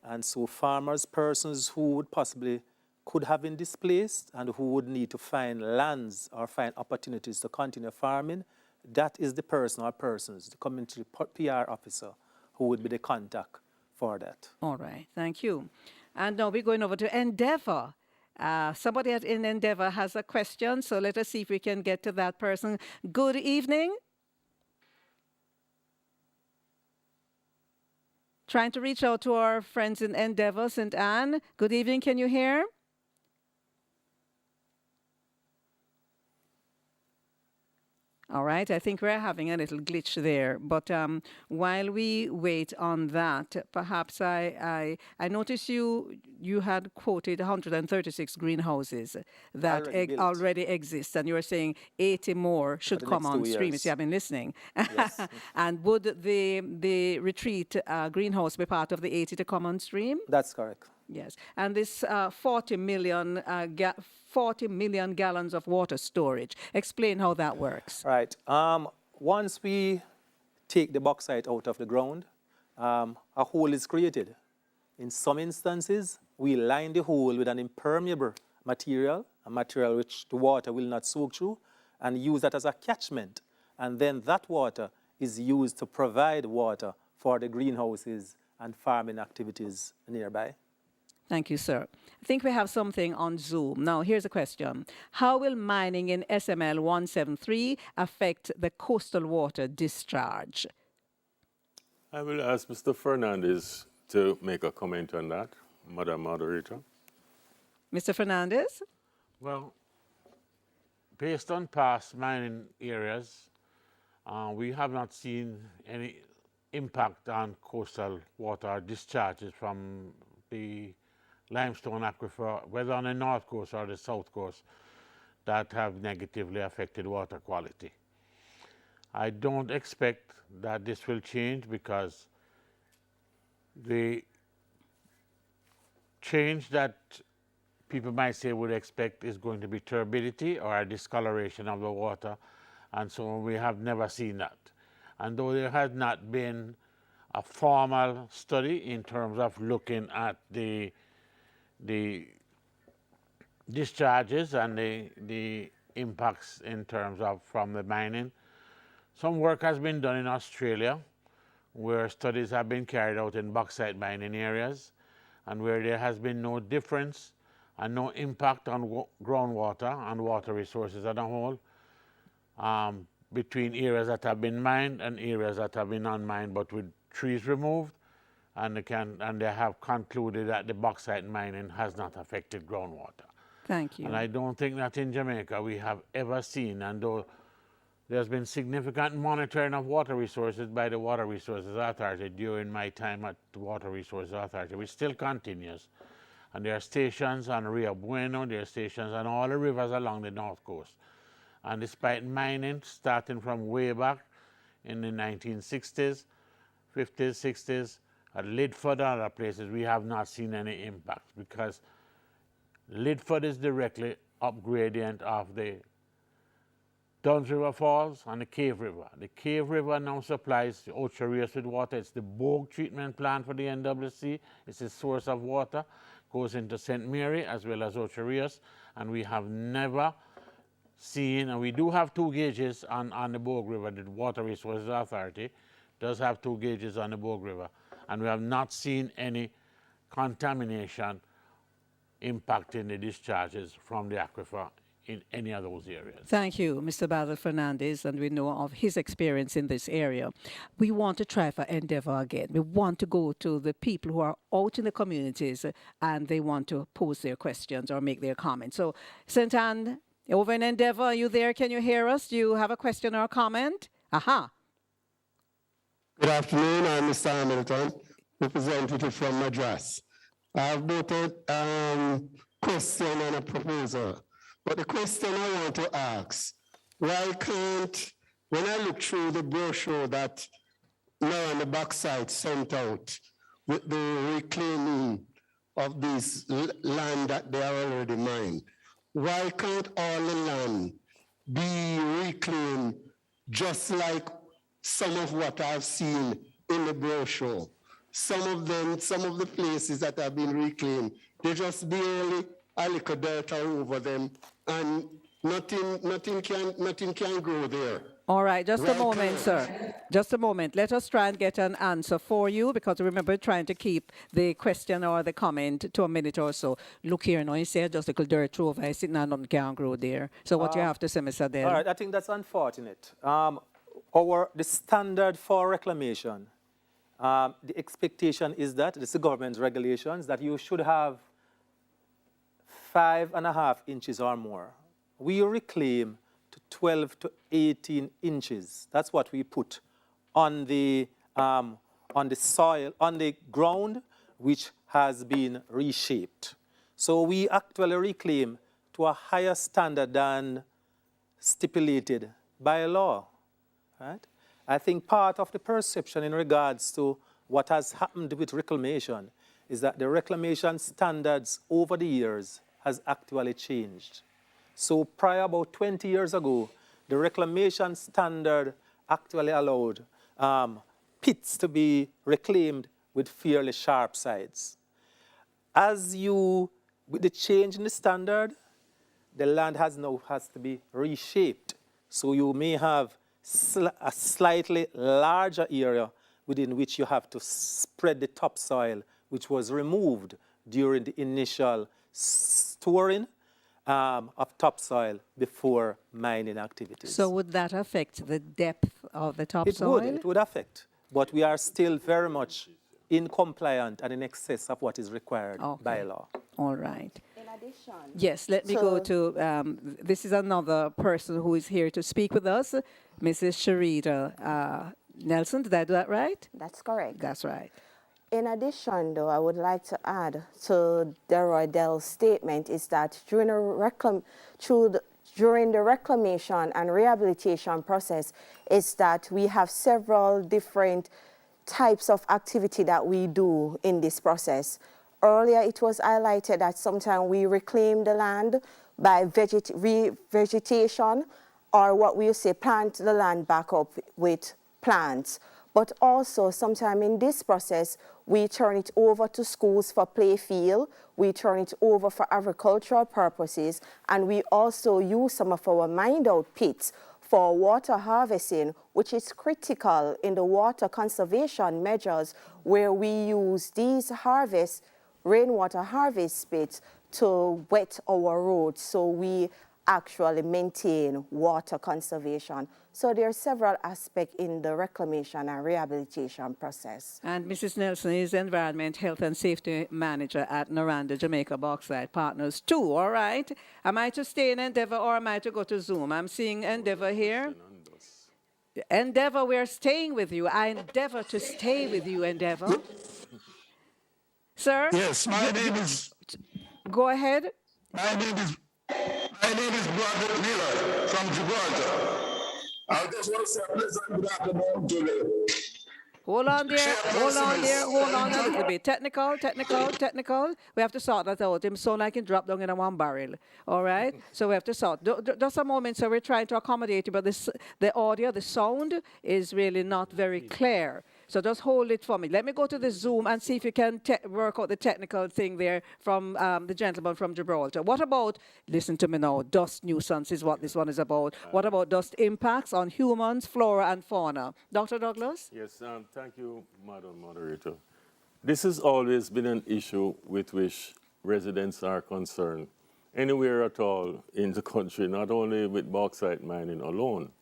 And so farmers, persons who would possibly could have been displaced and who would need to find lands or find opportunities to continue farming, that is the person or persons, the community PR officer, who would be the contact for that. All right, thank you. And now we're going over to Endeavour. Somebody in Endeavour has a question, so let us see if we can get to that person. Good evening. Trying to reach out to our friends in Endeavour, St. Anne. Good evening, can you hear? All right, I think we're having a little glitch there. But while we wait on that, perhaps I noticed you had quoted 136 greenhouses that already exist, and you were saying 80 more should come on stream. So you have been listening. Yes. And would the retreat greenhouse be part of the 80 to come on stream? That's correct. Yes, and this 40 million gallons of water storage. Explain how that works. Right. Once we take the bauxite out of the ground, a hole is created. In some instances, we line the hole with an impermeable material, a material which the water will not soak through, and use that as a catchment. And then that water is used to provide water for the greenhouses and farming activities nearby. Thank you, sir. I think we have something on Zoom. Now, here's a question. How will mining in SML 173 affect the coastal water discharge? I will ask Mr. Fernandez to make a comment on that, Madam Moderator. Mr. Fernandez? Well, based on past mining areas, we have not seen any impact on coastal water discharges from the limestone aquifer, whether on the north coast or the south coast, that have negatively affected water quality. I don't expect that this will change because the change that people might say would expect is going to be turbidity or a discoloration of the water, and so we have never seen that. And though there has not been a formal study in terms of looking at the discharges and the impacts in terms of from the mining. Some work has been done in Australia where studies have been carried out in bauxite mining areas and where there has been no difference and no impact on groundwater and water resources as a whole between areas that have been mined and areas that have been unmined but with trees removed. And they have concluded that the bauxite mining has not affected groundwater. Thank you. And I don't think that in Jamaica we have ever seen, and though there's been significant monitoring of water resources by the Water Resources Authority during my time at the Water Resources Authority, which still continues. And there are stations on Rio Bueno, there are stations on all the rivers along the north coast. And despite mining starting from way back in the 1960s, 50s, 60s, at Lidford and other places, we have not seen any impact because Lidford is directly up gradient of the Duns River Falls and the Cave River. The Cave River now supplies Ocho Rios with water. It's the Bogue treatment plant for the NWC. It's a source of water. Goes into St. Mary as well as Ocho Rios. And we have never seen, and we do have 2 gauges on the Bogue River. The Water Resources Authority does have 2 gauges on the Bogue River. And we have not seen any contamination impacting the discharges from the aquifer in any of those areas. Thank you, Mr. Basil Fernandez, and we know of his experience in this area. We want to try for Endeavour again. We want to go to the people who are out in the communities and they want to pose their questions or make their comments. So, St. Anne, over in Endeavour, are you there? Can you hear us? Do you have a question or a comment? Aha. Good afternoon, I'm Mr. Hamilton, representative from Madras. I have both a question and a proposal. But the question I want to ask, why can't, when I look through the brochure that Noranda Bauxite sent out with the reclaiming of this land that they are already mined, why can't all the land be reclaimed just like some of what I've seen in the brochure? Some of them, some of the places that have been reclaimed, they just barely a little dirt all over them, and nothing can grow there. All right, just a Right, moment, sir. Just a moment. Let us try and get an answer for you, because remember, trying to keep the question or the comment to a minute or so. Look here, now you say just a little dirt over. I see now nothing can grow there. So what you have to say, Mr. Dell? All right, I think that's unfortunate. The standard for reclamation, the expectation is that, this is the government's regulations, that you should have 5.5 inches or more. We reclaim to 12 to 18 inches. That's what we put on the soil, on the ground, which has been reshaped. So we actually reclaim to a higher standard than stipulated by law. Right? I think part of the perception in regards to what has happened with reclamation is that the reclamation standards over the years has actually changed. So prior about 20 years ago, the reclamation standard actually allowed pits to be reclaimed with fairly sharp sides. With the change in the standard, the land has to be reshaped. So you may have a slightly larger area within which you have to spread the topsoil, which was removed during the initial storing of topsoil before mining activities. So would that affect the depth of the topsoil? It would affect, but we are still very much in compliant and in excess of what is required by law. All right. In addition, Yes, let me go to, this is another person who is here to speak with us, Mrs. Sharita Nelson. Did I do that right? that's correct. That's right. In addition, though, I would like to add to Delroy Dell's statement is that during the reclamation and rehabilitation process is that we have several different types of activity that we do in this process. Earlier, it was highlighted that sometimes we reclaim the land by revegetation, or what we say, plant the land back up with plants. But also, sometime in this process, we turn it over to schools for play field, we turn it over for agricultural purposes, and we also use some of our mined out pits for water harvesting, which is critical in the water conservation measures, where we use these rainwater harvest pits to wet our roads, so we actually maintain water conservation. So there are several aspects in the reclamation and rehabilitation process. And Mrs. Nelson is Environment, Health and Safety Manager at Noranda Jamaica Bauxite Partners 2, all right? Am I to stay in Endeavour or am I to go to Zoom? I'm seeing Endeavour here. Endeavour, we're staying with you. I endeavour to stay with you, Endeavour. Sir? Yes, my name is. Go ahead. My name is Broderick Miller from Gibraltar. I just want to say a pleasant good afternoon to the. Hold on there, hold on a little bit. Technical. We have to sort that out. Him sound like he drop down in a one barrel. All right? So we have to sort. Just a moment, so we're trying to accommodate you, but the audio, the sound is really not very clear. So just hold it for me. Let me go to the Zoom and see if you can work out the technical thing there from the gentleman from Gibraltar. What about, listen to me now, dust nuisance is what this one is about. What about dust impacts on humans, flora and fauna? Dr. Douglas? Yes, thank you, Madam Moderator. This has always been an issue with which residents are concerned, anywhere at all in the country, not only with bauxite mining alone.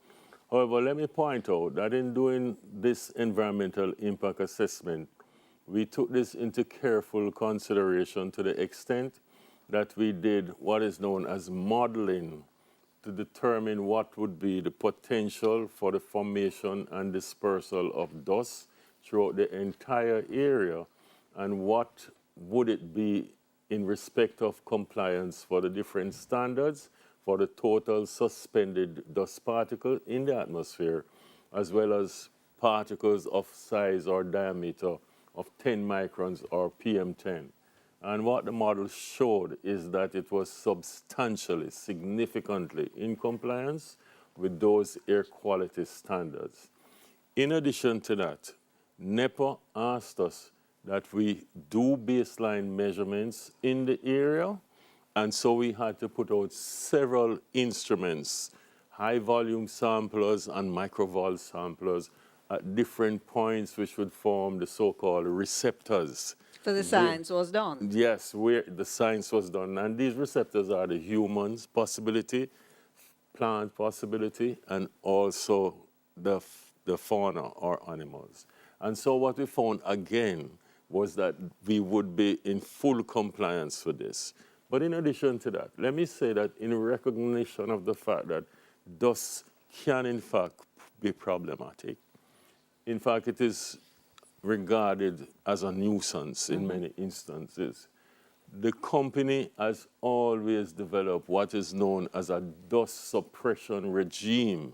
However, let me point out that in doing this environmental impact assessment, we took this into careful consideration to the extent that we did what is known as modeling to determine what would be the potential for the formation and dispersal of dust throughout the entire area, and what would it be in respect of compliance for the different standards for the total suspended dust particle in the atmosphere, as well as particles of size or diameter of 10 microns or PM10. And what the model showed is that it was substantially, significantly in compliance with those air quality standards. In addition to that, NEPA asked us that we do baseline measurements in the area, and so we had to put out several instruments, high volume samplers and microvol samplers at different points which would form the so-called receptors. So the science was done? Yes, where the science was done. And these receptors are the humans possibility, plant possibility, and also the fauna or animals. And so what we found again was that we would be in full compliance with this. But in addition to that, let me say that in recognition of the fact that dust can in fact be problematic, in fact it is regarded as a nuisance in many instances. The company has always developed what is known as a dust suppression regime.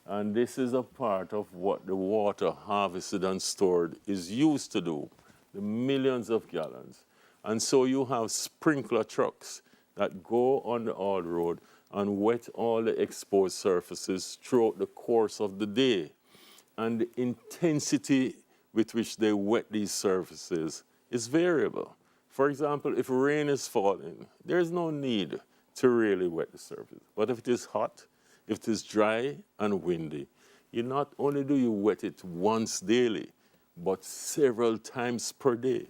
And this is a part of what the water harvested and stored is used to do, the millions of gallons. And so you have sprinkler trucks that go on the oil road and wet all the exposed surfaces throughout the course of the day. And the intensity with which they wet these surfaces is variable. For example, if rain is falling, there's no need to really wet the surface. But if it is hot, if it is dry and windy, not only do you wet it once daily, but several times per day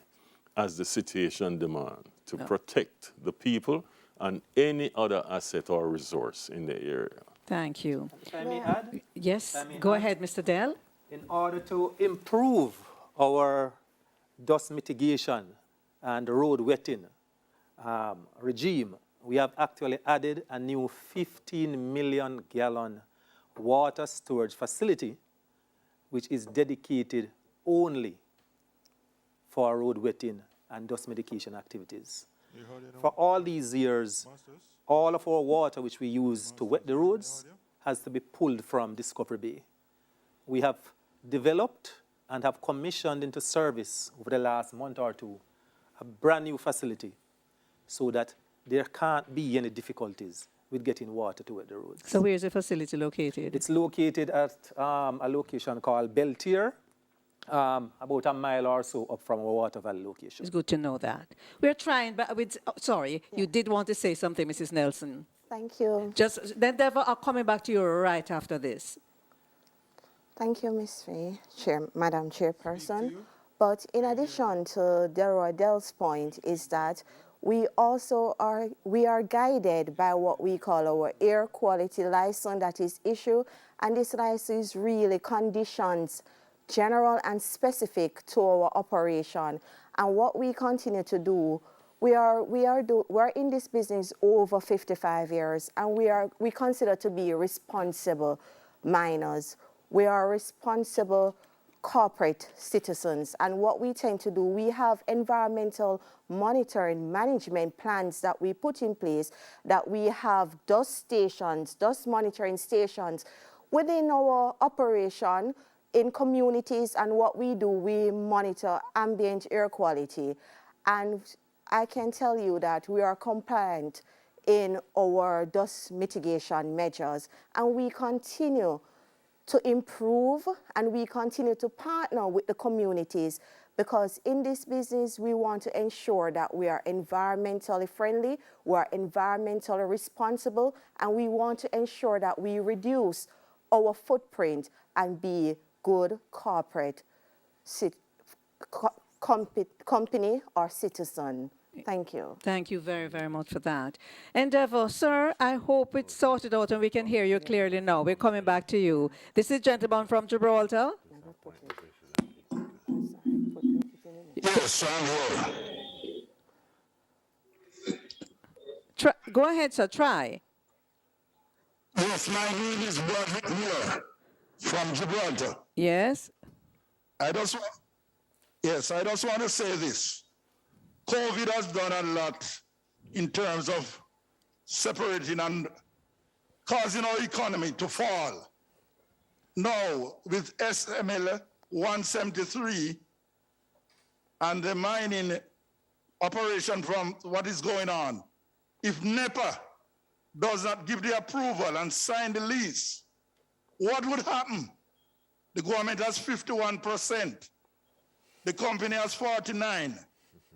as the situation demands to protect the people and any other asset or resource in the area. Thank you. If I may add? Yes, go ahead, Mr. Dell. In order to improve our dust mitigation and road wetting regime, we have actually added a new 15 million gallon water storage facility, which is dedicated only for road wetting and dust mitigation activities. For all these years, all of our water which we use to wet the roads has to be pulled from Discovery Bay. We have developed and have commissioned into service over the last month or two a brand new facility so that there can't be any difficulties with getting water to wet the roads. So where is the facility located? It's located at a location called Beltier, about a mile or so up from our Water Valley location. It's good to know that. We're trying, but sorry, you did want to say something, Mrs. Nelson. Thank you. Just then, Deborah, I'm coming back to you right after this. Thank you, Ms. Fay, Madam Chairperson. But in addition to Delroy Dell's point is that we are guided by what we call our air quality license that is issued, and this license really conditions general and specific to our operation. And what we continue to do, we're in this business over 55 years, and we consider to be responsible miners. We are responsible corporate citizens, and what we tend to do, we have environmental monitoring management plans that we put in place, that we have dust monitoring stations within our operation in communities, and what we do, we monitor ambient air quality. And I can tell you that we are compliant in our dust mitigation measures, and we continue to improve, and we continue to partner with the communities, because in this business we want to ensure that we are environmentally friendly, we are environmentally responsible, and we want to ensure that we reduce our footprint and be good corporate company or citizen. Thank you. Thank you very, very much for that. Endeavour, sir, I hope it's sorted out and we can hear you clearly now. We're coming back to you. This is gentleman from Gibraltar. Yes, I'm here. Go ahead, sir, try. Yes, my name is Broderick Miller from Gibraltar. Yes? I just want to say this. COVID has done a lot in terms of separating and causing our economy to fall. Now, with SML 173 and the mining operation from what is going on, if NEPA does not give the approval and sign the lease, what would happen? The government has 51%. The company has 49%.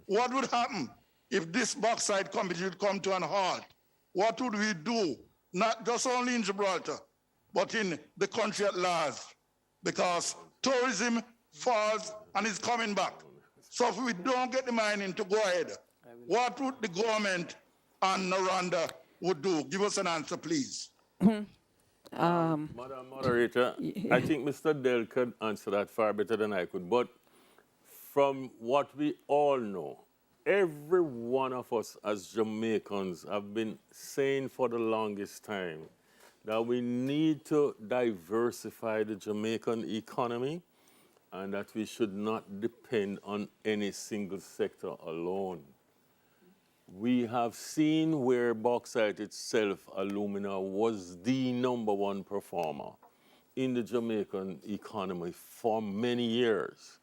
What would happen if this bauxite company would come to an halt? What would we do? Not just only in Gibraltar, but in the country at large, because tourism falls and is coming back. So if we don't get the mining to go ahead, what would the government and Noranda would do? Give us an answer, please. Madam Moderator, I think Mr. Dell could answer that far better than I could. But from what we all know, every one of us as Jamaicans have been saying for the longest time that we need to diversify the Jamaican economy and that we should not depend on any single sector alone. We have seen where bauxite itself, alumina, was the #1 performer in the Jamaican economy for many years.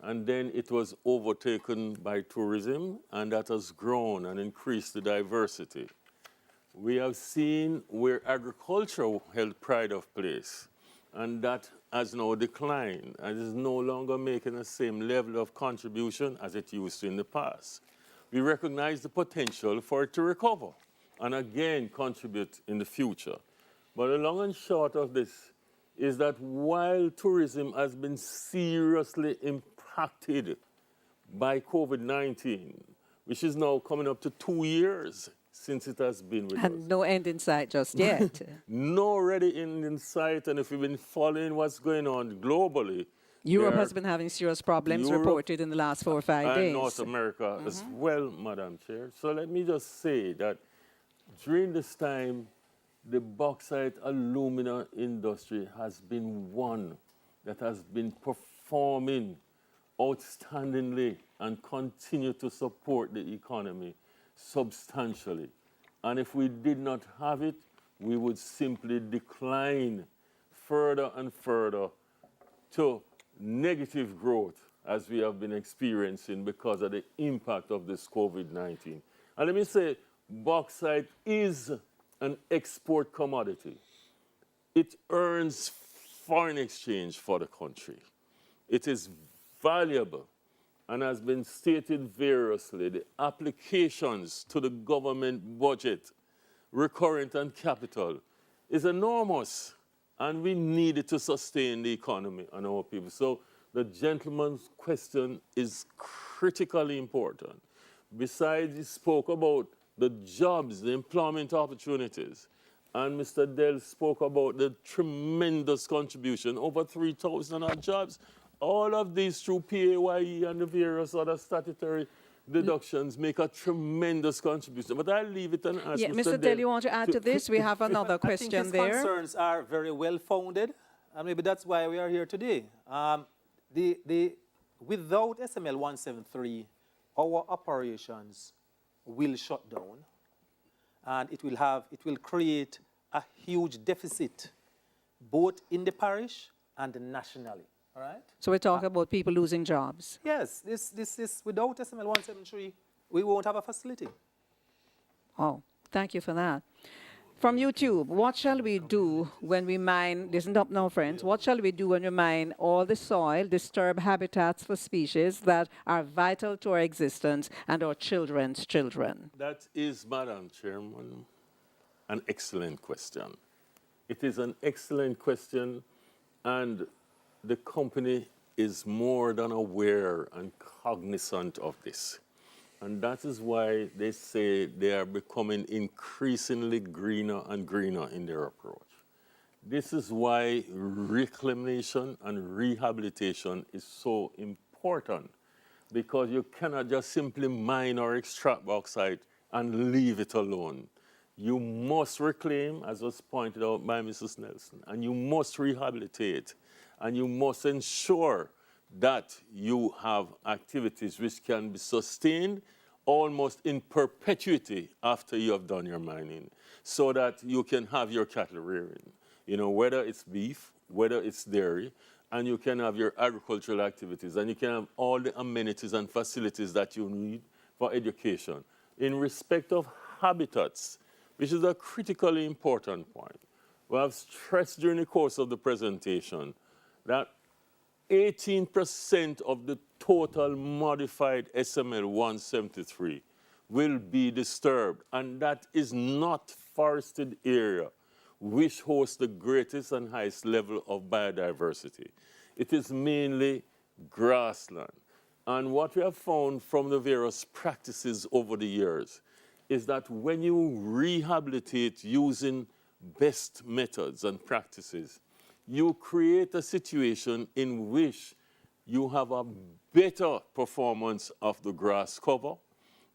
And then it was overtaken by tourism, and that has grown and increased the diversity. We have seen where agriculture held pride of place, and that has now declined and is no longer making the same level of contribution as it used to in the past. We recognize the potential for it to recover and again contribute in the future. But the long and short of this is that while tourism has been seriously impacted by COVID-19, which is now coming up to 2 years since it has been with us. And no end in sight just yet. No ready end in sight, and if you've been following what's going on globally, Europe has been having serious problems reported in the last 4 or 5 days. And North America as well, Madam Chair. So let me just say that during this time, the bauxite alumina industry has been one that has been performing outstandingly and continue to support the economy substantially. And if we did not have it, we would simply decline further and further to negative growth as we have been experiencing because of the impact of this COVID-19. And let me say, bauxite is an export commodity. It earns foreign exchange for the country. It is valuable and has been stated variously. The applications to the government budget, recurrent and capital, is enormous, and we need it to sustain the economy and our people. So the gentleman's question is critically important. Besides, he spoke about the jobs, the employment opportunities, and Mr. Dell spoke about the tremendous contribution, over 3,000 odd jobs. All of these through PAYE and the various other statutory deductions make a tremendous contribution. But I'll leave it and ask Mr. Dell, you want to add to this? We have another question I think his there. concerns are very well founded, and maybe that's why we are here today. Without SML 173, our operations will shut down, and it will create a huge deficit, both in the parish and nationally. All right? So we're talking about people losing jobs. Yes, this is without SML 173, we won't have a facility. Oh, thank you for that. From YouTube, what shall we do when we mine, listen up now friends, what shall we do when we mine all the soil, disturb habitats for species that are vital to our existence and our children's children? That is, Madam Chairman, an excellent question. It is an excellent question, and the company is more than aware and cognizant of this. And that is why they say they are becoming increasingly greener and greener in their approach. This is why reclamation and rehabilitation is so important, because you cannot just simply mine or extract bauxite and leave it alone. You must reclaim, as was pointed out by Mrs. Nelson, and you must rehabilitate, and you must ensure that you have activities which can be sustained almost in perpetuity after you have done your mining, so that you can have your cattle rearing, you know, whether it's beef, whether it's dairy, and you can have your agricultural activities, and you can have all the amenities and facilities that you need for education. In respect of habitats, which is a critically important point, we have stressed during the course of the presentation that 18% of the total modified SML 173 will be disturbed, and that is not forested area, which hosts the greatest and highest level of biodiversity. It is mainly grassland. And what we have found from the various practices over the years is that when you rehabilitate using best methods and practices, you create a situation in which you have a better performance of the grass cover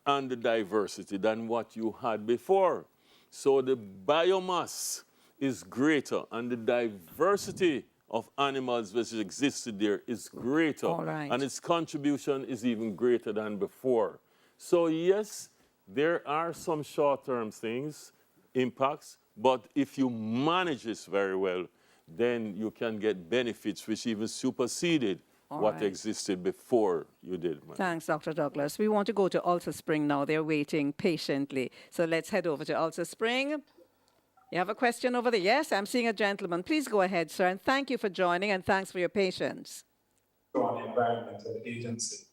and the diversity than what you had before. So the biomass is greater and the diversity of animals which existed there is greater. All right. And its contribution is even greater than before. So yes, there are some short-term things, impacts, but if you manage this very well, then you can get benefits which even superseded what existed before you did. Thanks, Dr. Douglas. We want to go to Ulster Spring now. They're waiting patiently. So let's head over to Ulster Spring. You have a question over there? Yes, I'm seeing a gentleman. Please go ahead, sir, and thank you for joining, and thanks for your patience. On Environmental Agency.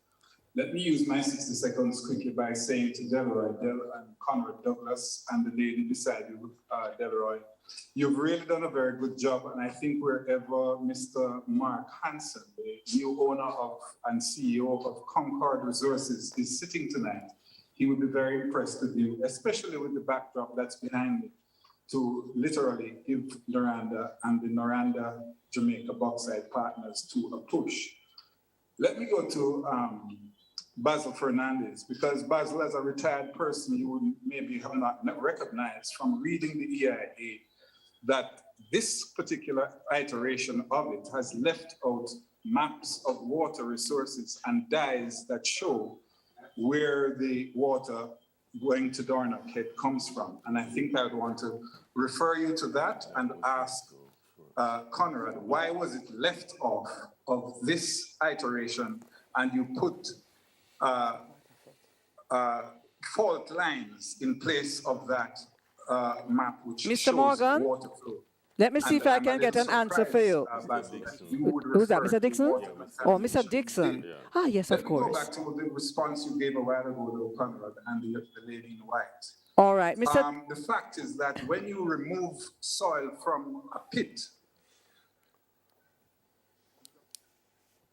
Let me use my 60 seconds quickly by saying to Delroy and Conrad Douglas and the lady beside you, Delroy, you've really done a very good job, and I think wherever Mr. Mark Hansen, the new owner of and CEO of Concord Resources, is sitting tonight, he would be very impressed with you, especially with the backdrop that's behind me, to literally give Noranda and the Noranda Jamaica Bauxite partners to a push. Let me go to Basil Fernandez, because Basil, as a retired person, you would maybe have not recognized from reading the EIA that this particular iteration of it has left out maps of water resources and dyes that show where the water going to Dornoch Head comes from. And I think I would want to refer you to that and ask Conrad, why was it left off of this iteration and you put fault lines in place of that map which Mr. shows Morgan? water flow? Let me see if I can get an answer for you. Who's that, Mr. Dixon? Oh, Mr. Dixon. Ah, yes, of course. Let me go back to the response you gave a while ago to Conrad and the lady in white. All right, Mr. The fact is that when you remove soil from a pit,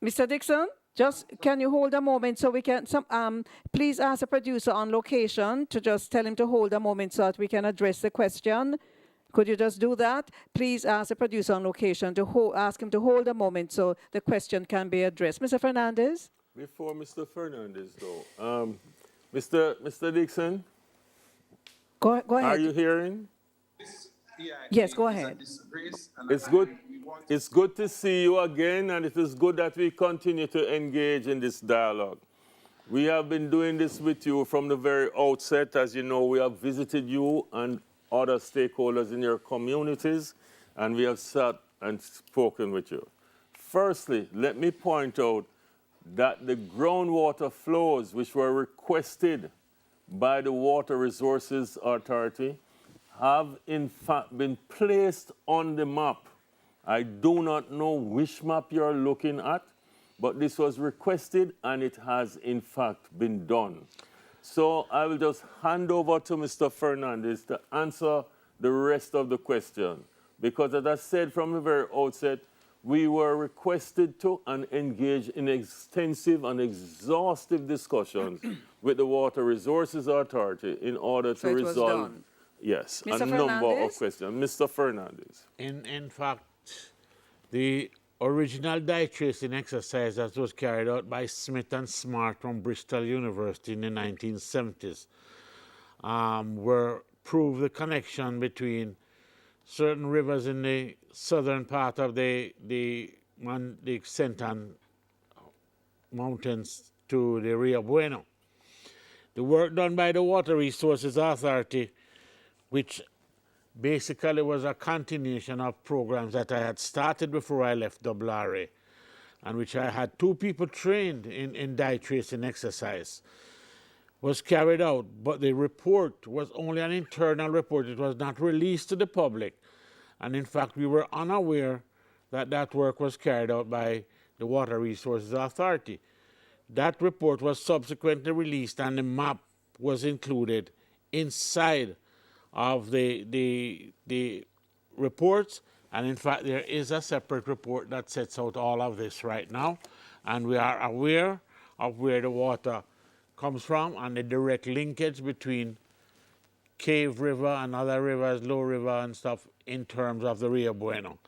Mr. Dixon, just can you hold a moment so we can, please ask the producer on location to just tell him to hold a moment so that we can address the question. Could you just do that? Please ask the producer on location to ask him to hold a moment so the question can be addressed. Mr. Fernandez? Before Mr. Fernandez, though, Mr. Dixon? Go ahead. Are you hearing? Yes, go ahead. It's good. It's good to see you again, and it is good that we continue to engage in this dialogue. We have been doing this with you from the very outset. As you know, we have visited you and other stakeholders in your communities, and we have sat and spoken with you. Firstly, let me point out that the groundwater flows which were requested by the Water Resources Authority have in fact been placed on the map. I do not know which map you're looking at, but this was requested and it has in fact been done. So I will just hand over to Mr. Fernandez to answer the rest of the question. Because as I said from the very outset, we were requested to and engage in extensive and exhaustive discussions with the Water Resources Authority in order to resolve Mr. a number of questions. Mr. Fernandez. In fact, the original dye tracing exercise that was carried out by Smith and Smart from Bristol University in the 1970s proved the connection between certain rivers in the southern part of the Senton Mountains to the Rio Bueno. The work done by the Water Resources Authority, which basically was a continuation of programs that I had started before I left WRA, and which I had 2 people trained in dye tracing exercise, was carried out, but the report was only an internal report. It was not released to the public. And in fact, we were unaware that that work was carried out by the Water Resources Authority. That report was subsequently released, and the map was included inside of the reports. And in fact, there is a separate report that sets out all of this right now. And we are aware of where the water comes from and the direct linkage between Cave River and other rivers, Low River and stuff, in terms of the Rio Bueno.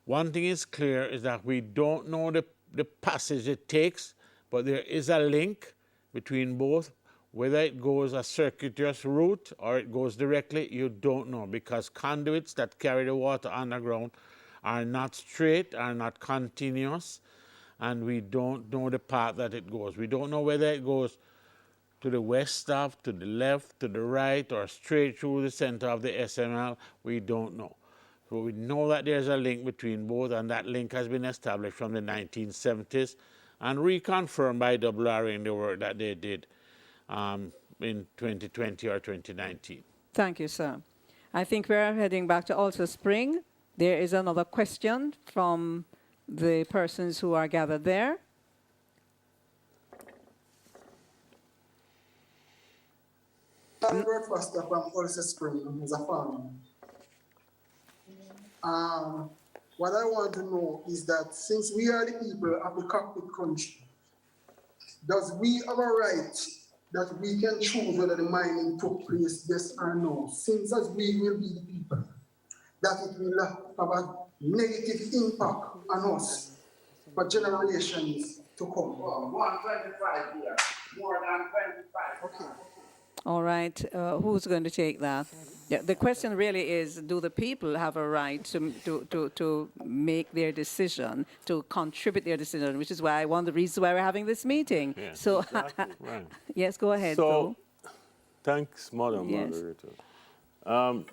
One thing is clear is that we don't know the passage it takes, but there is a link between both. Whether it goes a circuitous route or it goes directly, you don't know, because conduits that carry the water underground are not straight, are not continuous, and we don't know the path that it goes. We don't know whether it goes to the west of, to the left, to the right, or straight through the center of the SML. We don't know. So we know that there's a link between both, and that link has been established from the 1970s and reconfirmed by WRA in the work that they did in 2020 or 2019. Thank you, sir. I think we're heading back to Alta Spring. There is another question from the persons who are gathered there. Conrad Foster from Alta Spring is a farmer. What I want to know is that since we are the people of the cockpit country, does we have a right that we can choose whether the mining took place, yes or no, since as we will be the people, that it will have a negative impact on us for generations to come? 125 years, more than 25. Okay. All right, who's going to take that? Yeah, the question really is, do the people have a right to make their decision, to contribute their decision, which is why one of the reasons why we're having this meeting. Yes, So, exactly, right. Yes, go ahead. So, thanks, Madam Yes. Moderator.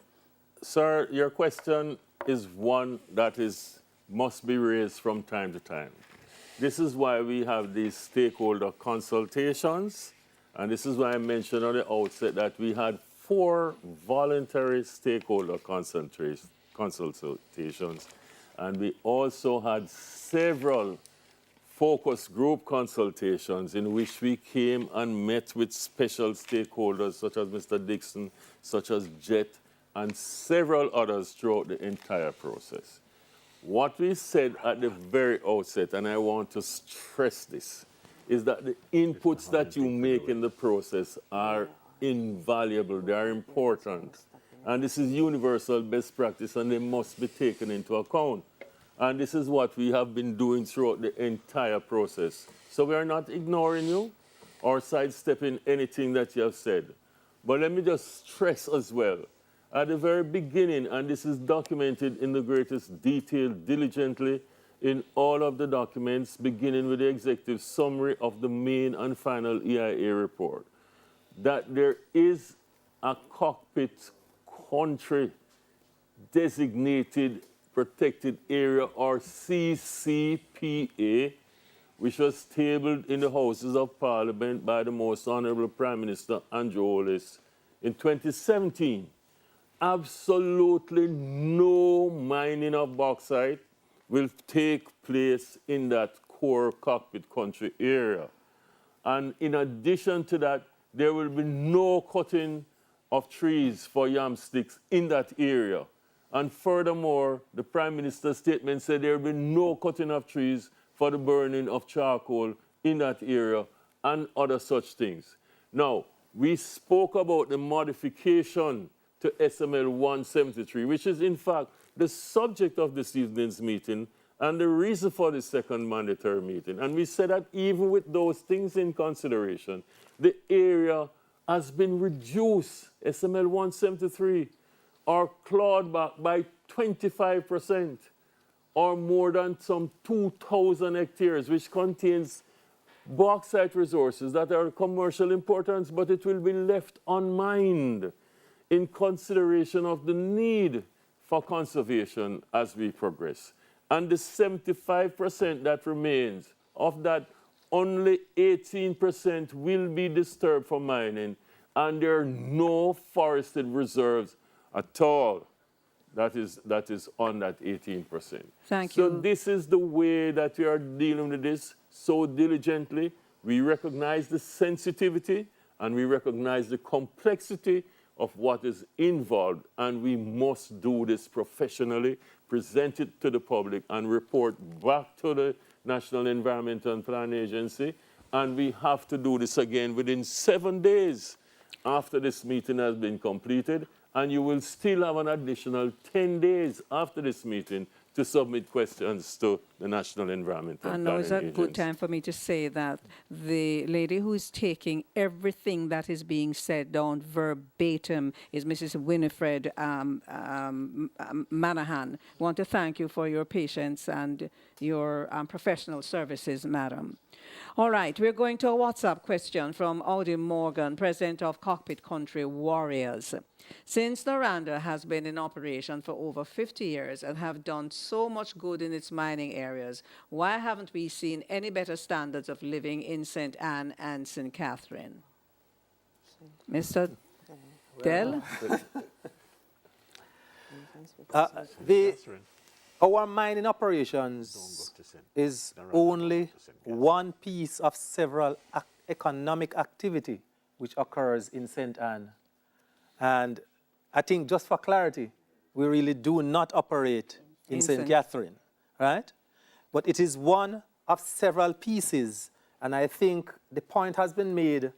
Sir, your question is one that must be raised from time to time. This is why we have these stakeholder consultations, and this is why I mentioned on the outset that we had 4 voluntary stakeholder consultations, and we also had several focus group consultations in which we came and met with special stakeholders such as Mr. Dixon, such as JET, and several others throughout the entire process. What we said at the very outset, and I want to stress this, is that the inputs that you make in the process are invaluable, they are important. And this is universal best practice, and they must be taken into account. And this is what we have been doing throughout the entire process. So we are not ignoring you or sidestepping anything that you have said. But let me just stress as well, at the very beginning, and this is documented in the greatest detail diligently in all of the documents, beginning with the executive summary of the main and final EIA report, that there is a cockpit country designated protected area, or CCPA, which was tabled in the Houses of Parliament by the Most Honorable Prime Minister Andrew Holness in 2017. Absolutely no mining of bauxite will take place in that core cockpit country area. And in addition to that, there will be no cutting of trees for yam sticks in that area. And furthermore, the Prime Minister's statement said there will be no cutting of trees for the burning of charcoal in that area and other such things. Now, we spoke about the modification to SML 173, which is in fact the subject of this evening's meeting and the reason for the second mandatory meeting. And we said that even with those things in consideration, the area has been reduced, SML 173, or clawed back by 25%, or more than some 2,000 hectares, which contains bauxite resources that are of commercial importance, but it will be left unmined in consideration of the need for conservation as we progress. And the 75% that remains, of that, only 18% will be disturbed for mining, and there are no forested reserves at all that is on that 18%. Thank you. you. So this is the way that we are dealing with this so diligently. We recognize the sensitivity and we recognize the complexity of what is involved, and we must do this professionally, present it to the public, and report back to the National Environmental and Plan Agency. And we have to do this again within 7 days after this meeting has been completed, and you will still have an additional 10 days after this meeting to submit questions to the National Environmental And Planning now is a Agency. good time for me to say that the lady who is taking everything that is being said down verbatim is Mrs. Winifred Manahan. I want to thank you for your patience and your professional services, madam. All right, we're going to a WhatsApp question from Audie Morgan, president of Cockpit Country Warriors. Since Noranda has been in operation for over 50 years and have done so much good in its mining areas, why haven't we seen any better standards of living in St. Anne and St. Catherine? Mr. Dell? Our mining operations is only one piece of several economic activity which occurs in St. Anne. And I think just for clarity, we really do not operate in St. Catherine, right? But it is one of several pieces. And I think the point has been made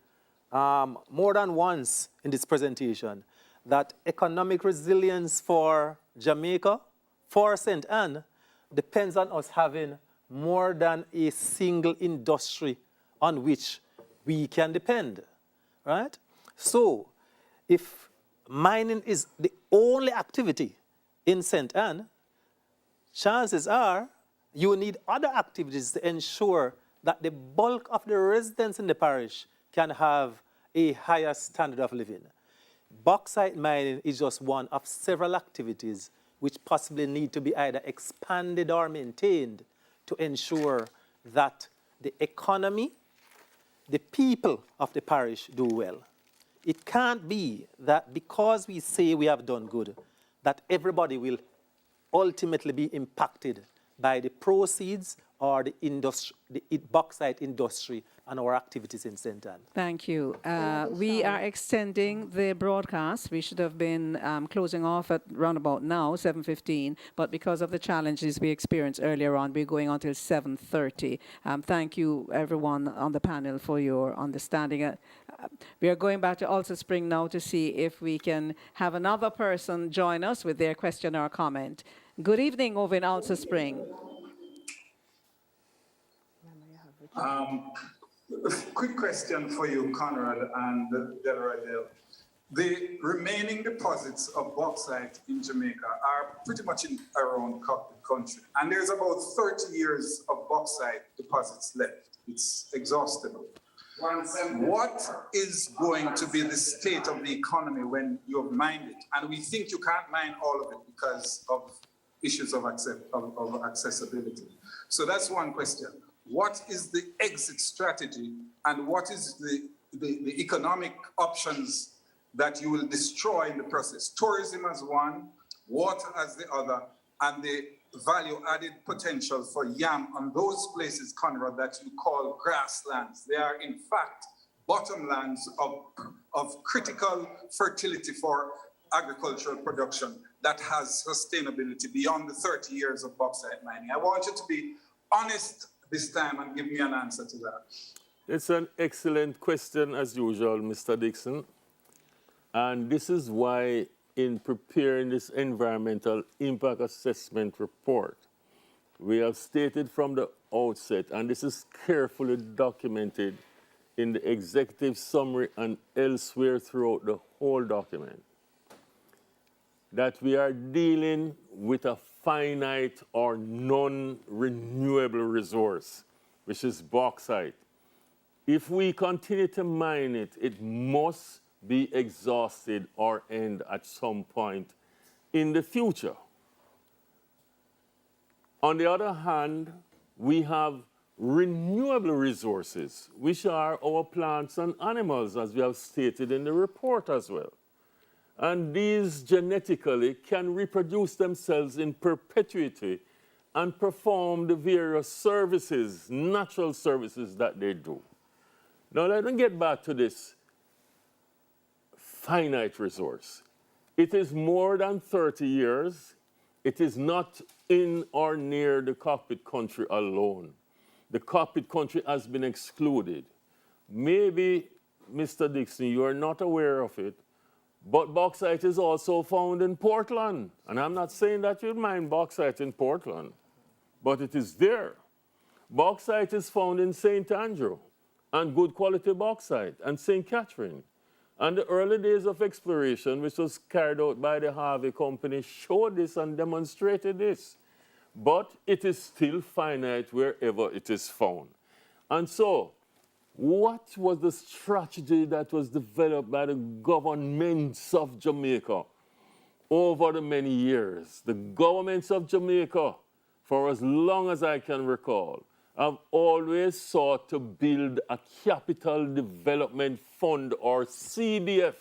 more than once in this presentation that economic resilience for Jamaica, for St. Anne, depends on us having more than a single industry on which we can depend, right? So if mining is the only activity in St. Anne, chances are you need other activities to ensure that the bulk of the residents in the parish can have a higher standard of living. Bauxite mining is just one of several activities which possibly need to be either expanded or maintained to ensure that the economy, the people of the parish do well. It can't be that because we say we have done good, that everybody will ultimately be impacted by the proceeds or the bauxite industry and our activities in St. Anne. Thank you. We are extending the broadcast. We should have been closing off at round about now, 7:15, but because of the challenges we experienced earlier on, we're going on till 7:30. Thank you, everyone on the panel, for your understanding. We are going back to Ulster Spring now to see if we can have another person join us with their question or comment. Good evening over in Ulster Spring. Quick question for you, Conrad and Delroy. The remaining deposits of bauxite in Jamaica are pretty much in around Cockpit Country, and there's about 30 years of bauxite deposits left. It's exhaustible. What is going to be the state of the economy when you have mined it? And we think you can't mine all of it because of issues of accessibility. So that's one question. What is the exit strategy, and what is the economic options that you will destroy in the process? Tourism as one, water as the other, and the value-added potential for yam on those places, Conrad, that you call grasslands. They are, in fact, bottomlands of critical fertility for agricultural production that has sustainability beyond the 30 years of bauxite mining. I want you to be honest this time and give me an answer to that. It's an excellent question, as usual, Mr. Dixon. And this is why, in preparing this environmental impact assessment report, we have stated from the outset, and this is carefully documented in the executive summary and elsewhere throughout the whole document, that we are dealing with a finite or non-renewable resource, which is bauxite. if we continue to mine it, it must be exhausted or end at some point in the future. On the other hand, we have renewable resources, which are our plants and animals, as we have stated in the report as well. And these genetically can reproduce themselves in perpetuity and perform the various services, natural services that they do. Now let me get back to this finite resource. It is more than 30 years. It is not in or near the cockpit country alone. The cockpit country has been excluded. Maybe, Mr. Dixon, you are not aware of it, but bauxite is also found in Portland. And I'm not saying that you'd mine bauxite in Portland, but it is there. Bauxite is found in St. Andrew, and good quality bauxite, and St. Catherine. And the early days of exploration, which was carried out by the Harvey Company, showed this and demonstrated this. But it is still finite wherever it is found. And so, what was the strategy that was developed by the governments of Jamaica over the many years? The governments of Jamaica, for as long as I can recall, have always sought to build a capital development fund, or CDF,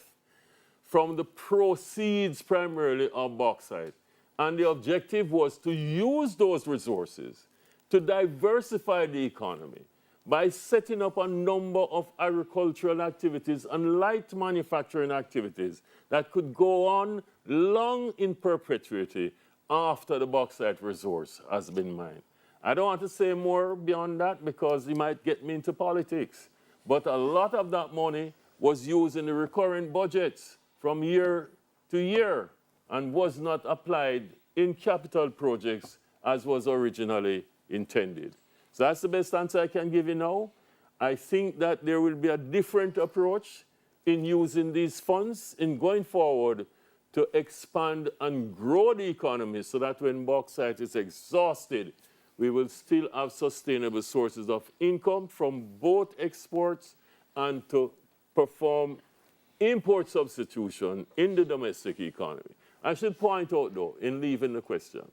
from the proceeds primarily of bauxite. And the objective was to use those resources to diversify the economy by setting up a number of agricultural activities and light manufacturing activities that could go on long in perpetuity after the bauxite resource has been mined. I don't want to say more beyond that because it might get me into politics. But a lot of that money was used in the recurring budgets from year to year and was not applied in capital projects as was originally intended. So that's the best answer I can give you now. I think that there will be a different approach in using these funds in going forward to expand and grow the economy so that when bauxite is exhausted, we will still have sustainable sources of income from both exports and to perform import substitution in the domestic economy. I should point out, though, in leaving the question,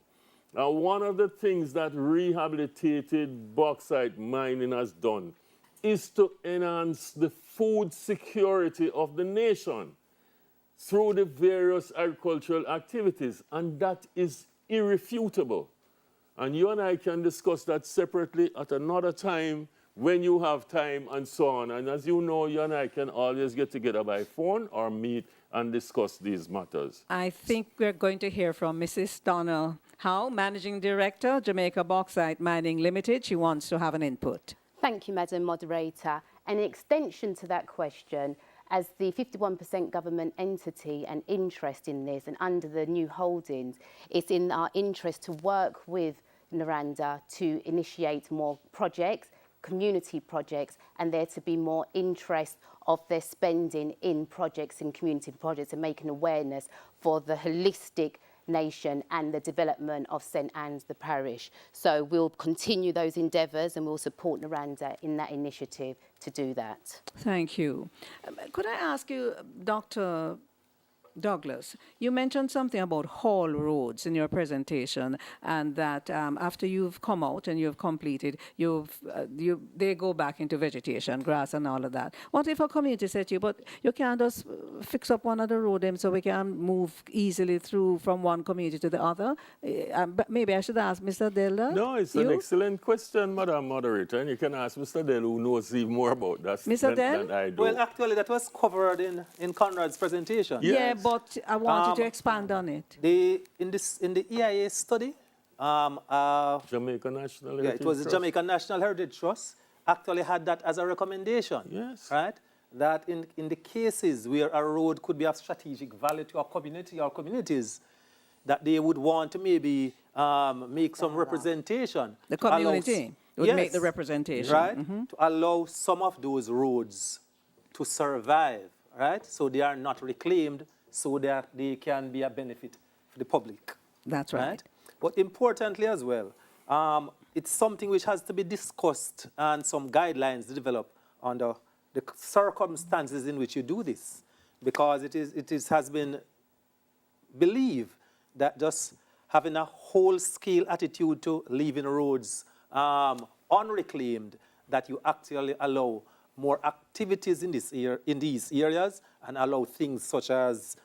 now one of the things that rehabilitated bauxite mining has done is to enhance the food security of the nation through the various agricultural activities, and that is irrefutable. And you and I can discuss that separately at another time when you have time and so on. And as you know, you and I can always get together by phone or meet and discuss these matters. I think we're going to hear from Mrs. Donna Howe, Managing Director, Jamaica Bauxite Mining Limited. She wants to have an input. Thank you, Madam Moderator. And in extension to that question, as the 51% government entity and interest in this and under the new holdings, it's in our interest to work with Noranda to initiate more projects, community projects, and there to be more interest of their spending in projects and community projects and making awareness for the holistic nation and the development of St. Anne's the parish. So we'll continue those endeavours and we'll support Noranda in that initiative to do that. Thank you. Could I ask you, Dr. Douglas, you mentioned something about haul roads in your presentation, and that after you've come out and you've completed, they go back into vegetation, grass and all of that. What if a community said to you, but you can't just fix up one of the road so we can move easily through from one community to the other? But maybe I should ask Mr. Dell. No, it's an excellent question, Madam Moderator, and you can ask Mr. Dell, who knows even more about that than I do. Well, actually, that was covered in Conrad's presentation. Yes. Yeah, but I want you to expand on it. In the EIA study, Jamaica National Heritage it was the Jamaica National Heritage Trust actually had that as a recommendation. Yes. Right? That in the cases where a road could be of strategic value to a community or communities, that they would want to maybe make some representation. The community would make the representation. Right? To allow some of those roads to survive, right? So they are not reclaimed, so that they can be a benefit for the public. That's right. But importantly as well, it's something which has to be discussed and some guidelines developed under the circumstances in which you do this, because has been believed that just having a whole-scale attitude to leaving roads unreclaimed, that you actually allow more activities in these areas and allow things such as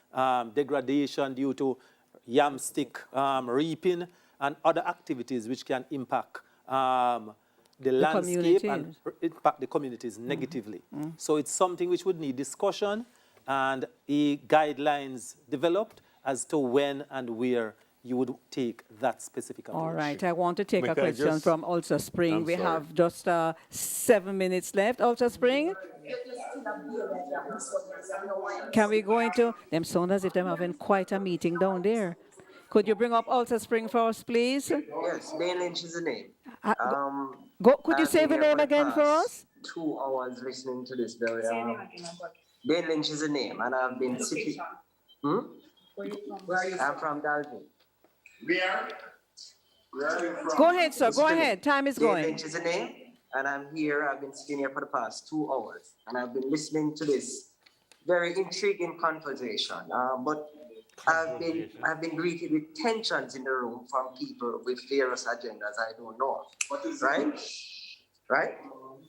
degradation due to yam stick reaping and other activities which can impact the landscape and impact the communities negatively. So it's something which would need discussion and guidelines developed as to when and where you would take that specific approach. All right, I want to take a question from Ulster Spring. We have just 7 minutes left. Ulster Spring? Can we go into, them sound as if they're having quite a meeting down there. Could you bring up Ulster Spring for us, please? Yes, Dane Lynch is the name. Could you say the name again for us? 2 hours listening to this very Dane Lynch is the name, and I've been sitting. I'm from Dalton. Where are you from? Go ahead, sir. Go ahead. Time is going. Dane Lynch is the name, and I'm here. I've been sitting here for the past 2 hours, and I've been listening to this very intriguing conversation. But I've been greeted with tensions in the room from people with various agendas I don't know. Right?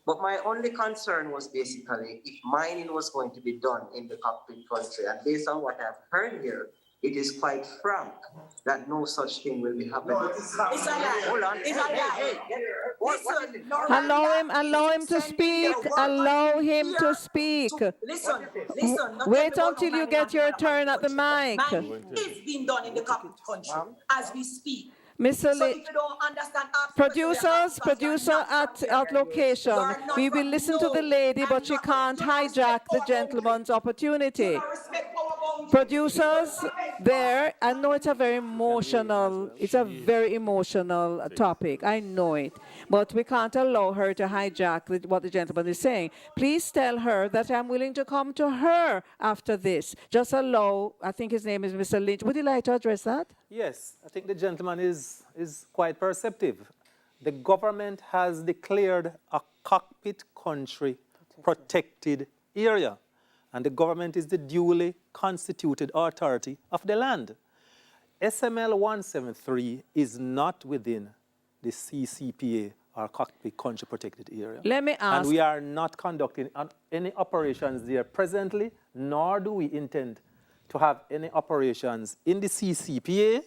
But my only concern was basically if mining was going to be done in the cockpit country, and based on what I've heard here, it is quite frank that no such thing will be happening. No, it's a lie. Hold on. It's a lie. Allow him to speak. Allow him to speak. Listen. Wait until you get your turn at the mic. It's being done in the capital country as we speak. Mr. So if you don't understand, producer at location. We will listen to the lady, but she can't hijack the gentleman's opportunity. Producers there, I know it's a very emotional topic. I know it. But we can't allow her to hijack what the gentleman is saying. Please tell her that I'm willing to come to her after this. Just allow, I think his name is Mr. Lynch. Would you like to address that? Yes, I think the gentleman is quite perceptive. The government has declared a cockpit country protected area, and the government is the duly constituted authority of the land. SML 173 is not within the CCPA or cockpit country protected area. Let me ask. And we are not conducting any operations there presently, nor do we intend to have any operations in the CCPA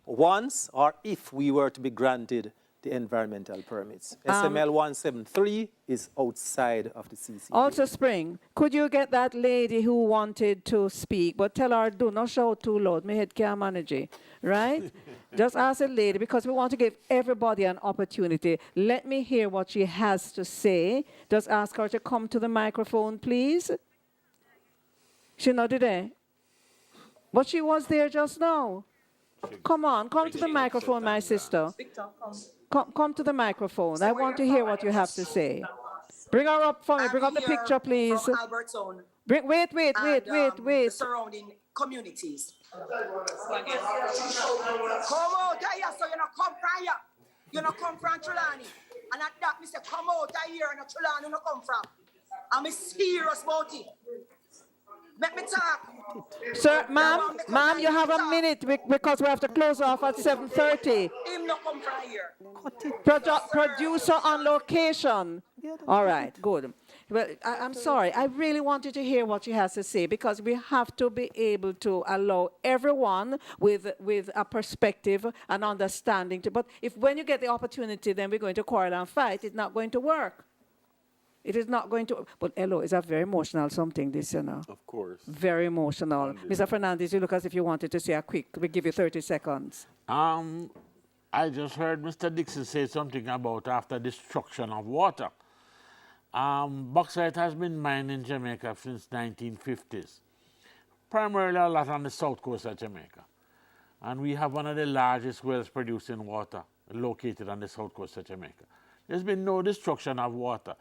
once or if we were to be granted the environmental permits. SML 173 is outside of the CCPA. Also, Spring, could you get that lady who wanted to speak, but tell her, do not shout too loud, my head can't manage it, right? Just ask the lady, because we want to give everybody an opportunity. Let me hear what she has to say. Just ask her to come to the microphone, please. She not there. But she was there just now. Come on, come to the microphone, my sister. Come to the microphone. I want to hear what you have to say. Bring her up for me. Bring up the picture, please. From Albert's own. Wait. The surrounding communities. Come out here, so you not come from here. You not come from Trelawny. And at that, me say, come out here and Trelawny you not come from. I'm serious about it. Let me talk. Sir, ma'am, you have a minute because we have to close off at 7:30. Him not come from here. Producer on location. All right, good. Well, I'm sorry. I really wanted to hear what she has to say because we have to be able to allow everyone with a perspective and understanding. But if when you get the opportunity, then we're going to quarrel and fight, it's not going to work. It is not going to, but Elo, it's a very emotional something, this, you know. Of course. Very emotional. Mr. Fernandez, you look as if you wanted to say a quick, we give you 30 seconds. I just heard Mr. Dixon say something about after destruction of water. Bauxite has been mined in Jamaica since 1950s, primarily a lot on the south coast of Jamaica. And we have one of the largest wells producing water located on the south coast of Jamaica. There's been no destruction of water.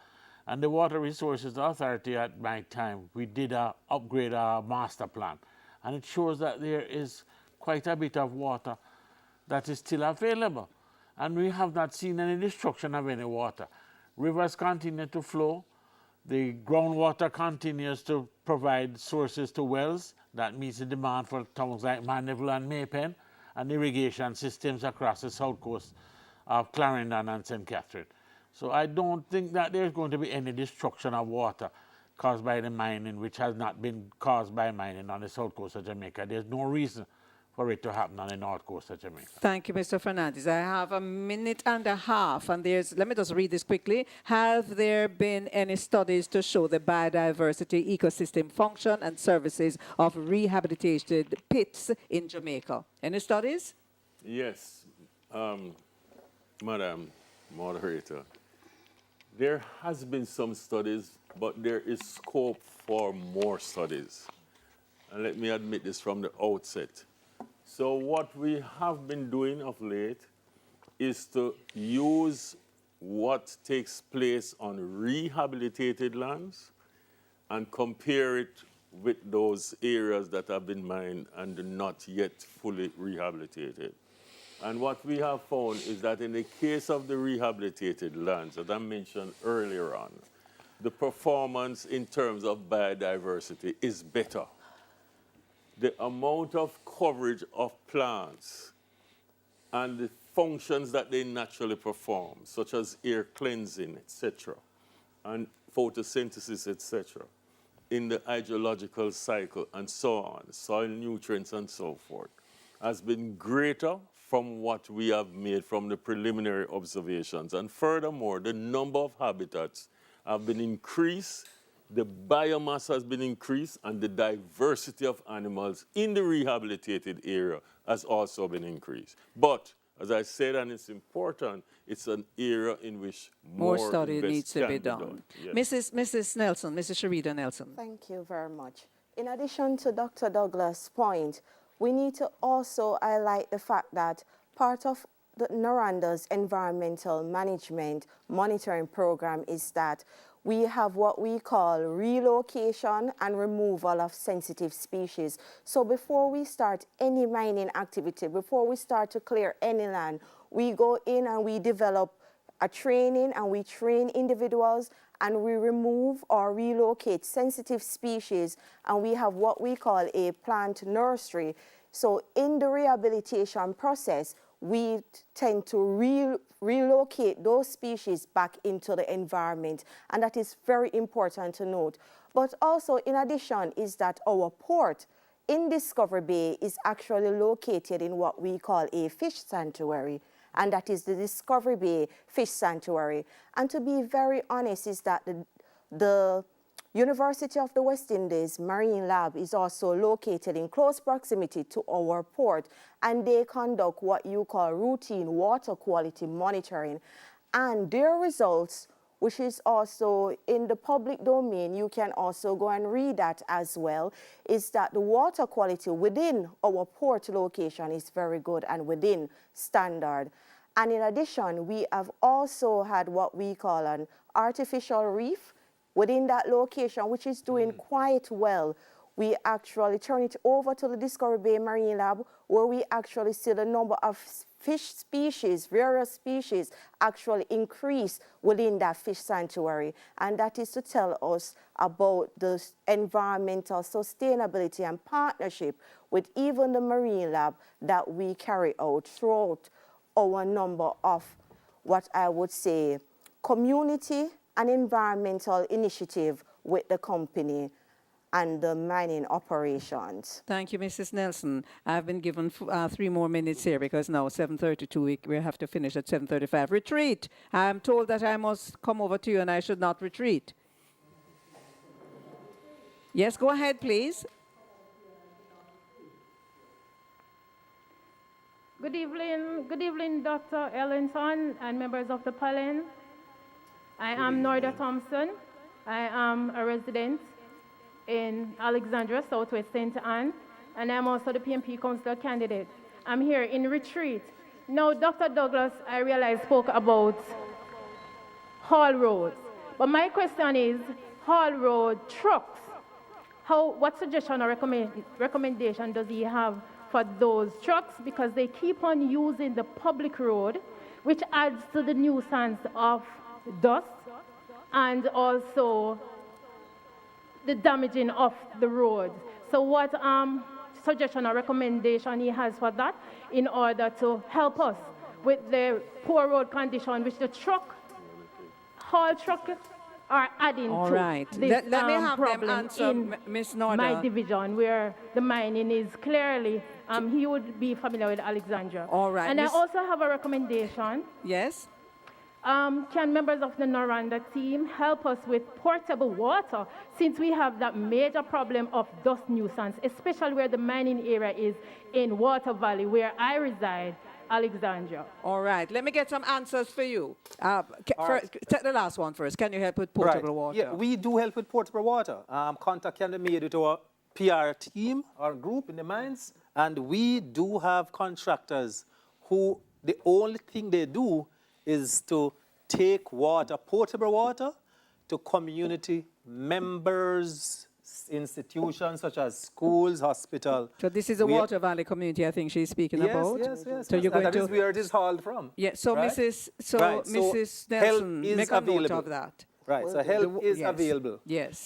And the Water Resources Authority at my time, we did upgrade our master plan. And it shows that there is quite a bit of water that is still available. And we have not seen any destruction of any water. Rivers continue to flow. The groundwater continues to provide sources to wells that meets the demand for towns like Mandeville and Maypen, and irrigation systems across the south coast of Clarendon and St. Catherine. So I don't think that there's going to be any destruction of water caused by the mining, which has not been caused by mining on the south coast of Jamaica. There's no reason for it to happen on the north coast of Jamaica. Thank you, Mr. Fernandez. I have a minute and a half, and let me just read this quickly. Have there been any studies to show the biodiversity, ecosystem function, and services of rehabilitated pits in Jamaica? Any studies? Yes, Madam Moderator. There has been some studies, but there is scope for more studies. And let me admit this from the outset. So what we have been doing of late is to use what takes place on rehabilitated lands and compare it with those areas that have been mined and not yet fully rehabilitated. And what we have found is that in the case of the rehabilitated lands, as I mentioned earlier on, the performance in terms of biodiversity is better. The amount of coverage of plants and the functions that they naturally perform, such as air cleansing, etc., and photosynthesis, etc., in the hydrological cycle and so on, soil nutrients and so forth, has been greater from what we have made from the preliminary observations. And furthermore, the number of habitats have been increased, the biomass has been increased, and the diversity of animals in the rehabilitated area has also been increased. But, as I said, and it's important, it's an area in which more study needs to be done. Yes. Mrs. Nelson, Mrs. Sharida Nelson. Thank you very much. In addition to Dr. Douglas' point, we need to also highlight the fact that part of the Noranda's environmental management monitoring program is that we have what we call relocation and removal of sensitive species. So before we start any mining activity, before we start to clear any land, we go in and we develop a training and we train individuals and we remove or relocate sensitive species, and we have what we call a plant nursery. So in the rehabilitation process, we tend to relocate those species back into the environment, and that is very important to note. But also, in addition, is that our port in Discovery Bay is actually located in what we call a fish sanctuary, and that is the Discovery Bay Fish Sanctuary. And to be very honest, is that the University of the West Indies Marine Lab is also located in close proximity to our port, and they conduct what you call routine water quality monitoring. And their results, which is also in the public domain, you can also go and read that as well, is that the water quality within our port location is very good and within standard. And in addition, we have also had what we call an artificial reef within that location, which is doing quite well. We actually turn it over to the Discovery Bay Marine Lab, where we actually see the number of fish species, various species, actually increase within that fish sanctuary. And that is to tell us about the environmental sustainability and partnership with even the Marine Lab that we carry out throughout our number of, what I would say, community and environmental initiative with the company and the mining operations. Thank you, Mrs. Nelson. I've been given 3 more minutes here because now 7:32, we have to finish at 7:35. Retreat. I'm told that I must come over to you and I should not retreat. Yes, go ahead, please. Good evening, Dr. Ellington and members of the panel. I am Norda Thompson. I am a resident in Alexandria, Southwest St. Anne, and I'm also the PMP councillor candidate. I'm here in retreat. Now, Dr. Douglas, I realize, spoke about haul roads. But my question is, haul road trucks, what suggestion or recommendation does he have for those trucks? Because they keep on using the public road, which adds to the nuisance of dust and also the damaging of the roads. So what suggestion or recommendation he has for that in order to help us with the poor road condition which the haul truck are adding All to right. this Let me have them problem answer, in Ms. Norda. my division where the mining is clearly, he would be familiar with Alexandra. All right. And I also have a recommendation. Yes? Can members of the Noranda team help us with portable water, since we have that major problem of dust nuisance, especially where the mining area is in Water Valley, where I reside, Alexandria. All right. Let me get some answers for you. Take the last one first. Can you help with portable water? Yeah, we do help with portable water. Contact can be made with our PR team or group in the mines, and we do have contractors who the only thing they do is to take water, portable water, to community members, institutions such as schools, hospital. So this is a Water Valley community I think she's speaking about. Yes. So you're going that to... is where it is hauled from. Yeah, so right? Mrs. Nelson, make a note of that. Right, so help is available. Yes.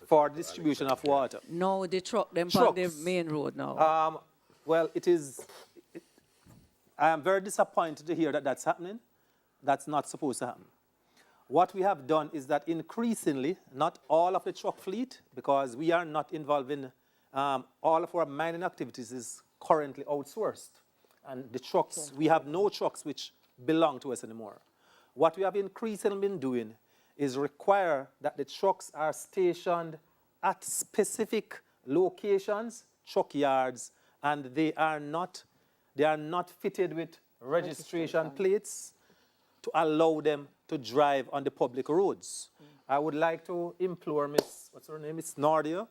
For distribution of water. No, they truck them on the main road now. Well, I am very disappointed to hear that that's happening. That's not supposed to happen. What we have done is that increasingly, not all of the truck fleet, because we are not involved in all of our mining activities is currently outsourced. And the trucks, we have no trucks which belong to us anymore. What we have increasingly been doing is require that the trucks are stationed at specific locations, truck yards, and they are not fitted with registration plates to allow them to drive on the public roads. I would like to implore Miss Nordia,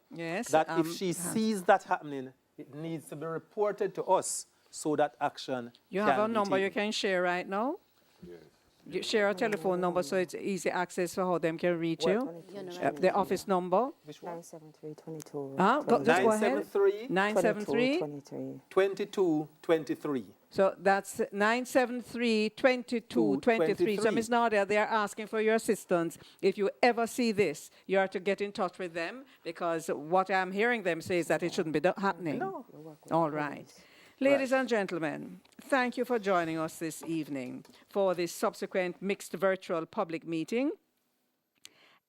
that if she sees that happening, it needs to be reported to us so that action You have a number you can share right now? Yes. You share a telephone number so it's easy access for how them can reach you. The office number. Which one? 973-22. Just go ahead. 973 2223. So that's 973-2223. So Ms. Nadia, they are asking for your assistance. If you ever see this, you are to get in touch with them, because what I'm hearing them say is that it shouldn't be happening. No. All right. Ladies and gentlemen, thank you for joining us this evening for this subsequent mixed virtual public meeting.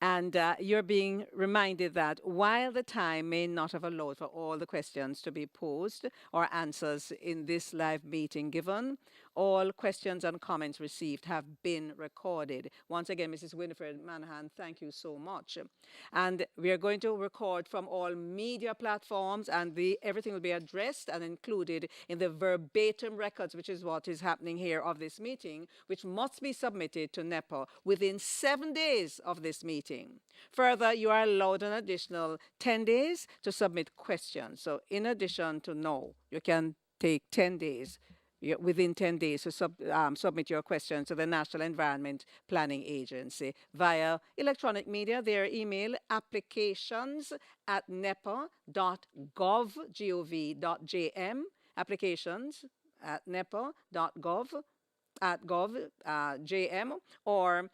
And you're being reminded that while the time may not have allowed for all the questions to be posed or answers in this live meeting given, all questions and comments received have been recorded. Once again, Mrs. Winifred Manahan, thank you so much. And we are going to record from all media platforms, and everything will be addressed and included in the verbatim records, which is what is happening here of this meeting, which must be submitted to NEPA within 7 days of this meeting. Further, you are allowed an additional 10 days to submit questions. So in addition to you can take 10 days, within 10 days to submit your questions to the National Environment Planning Agency via electronic media. Their email, applications@nepa.gov.jm, applications@nepa.gov.jm, or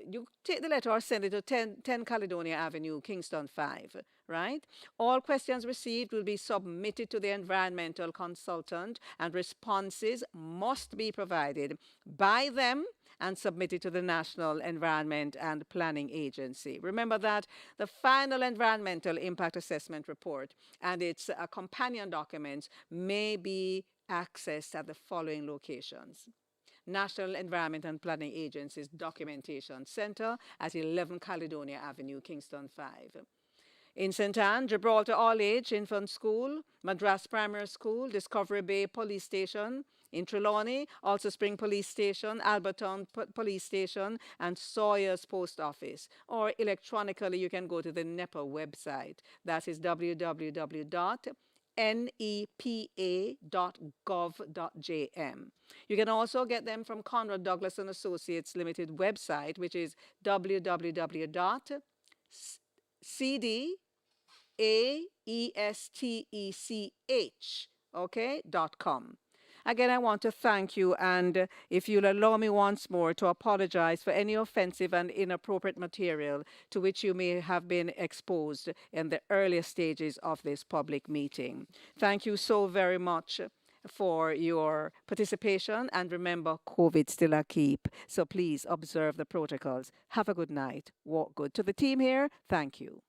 you take the letter or send it to 10 Caledonia Avenue, Kingston 5, right? All questions received will be submitted to the environmental consultant, and responses must be provided by them and submitted to the National Environment and Planning Agency. Remember that the final environmental impact assessment report and its companion documents may be accessed at the following locations: National Environment and Planning Agency's Documentation Center at 11 Caledonia Avenue, Kingston 5. In St. Anne, Gibraltar All-Age Infant School, Madras Primary School, Discovery Bay Police Station. In Trelawny, also Spring Police Station, Alberton Police Station, and Sawyer's Post Office. Or electronically, you can go to the NEPA website. That is www.nepa.gov.jm. You can also get them from Conrad Douglas Associates Limited website, which is www.cdaestech.com. Again, I want to thank you, and if you'll allow me once more to apologize for any offensive and inappropriate material to which you may have been exposed in the earlier stages of this public meeting. Thank you so very much for your participation, and remember, COVID still a keep, so please observe the protocols. Have a good night. Walk good. To the team here, thank you.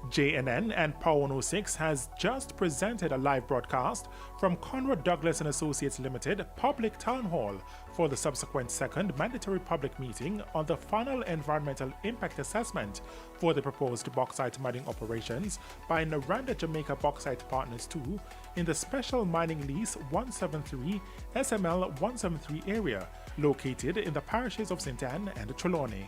JNN and Power 106 has just presented a live broadcast from Conrad Douglas Associates Limited Public Town Hall for the subsequent second mandatory public meeting on the final environmental impact assessment for the proposed bauxite mining operations by Noranda Jamaica Bauxite Partners 2 in the Special Mining Lease 173 SML 173 area located in the parishes of St. Anne and Trelawny.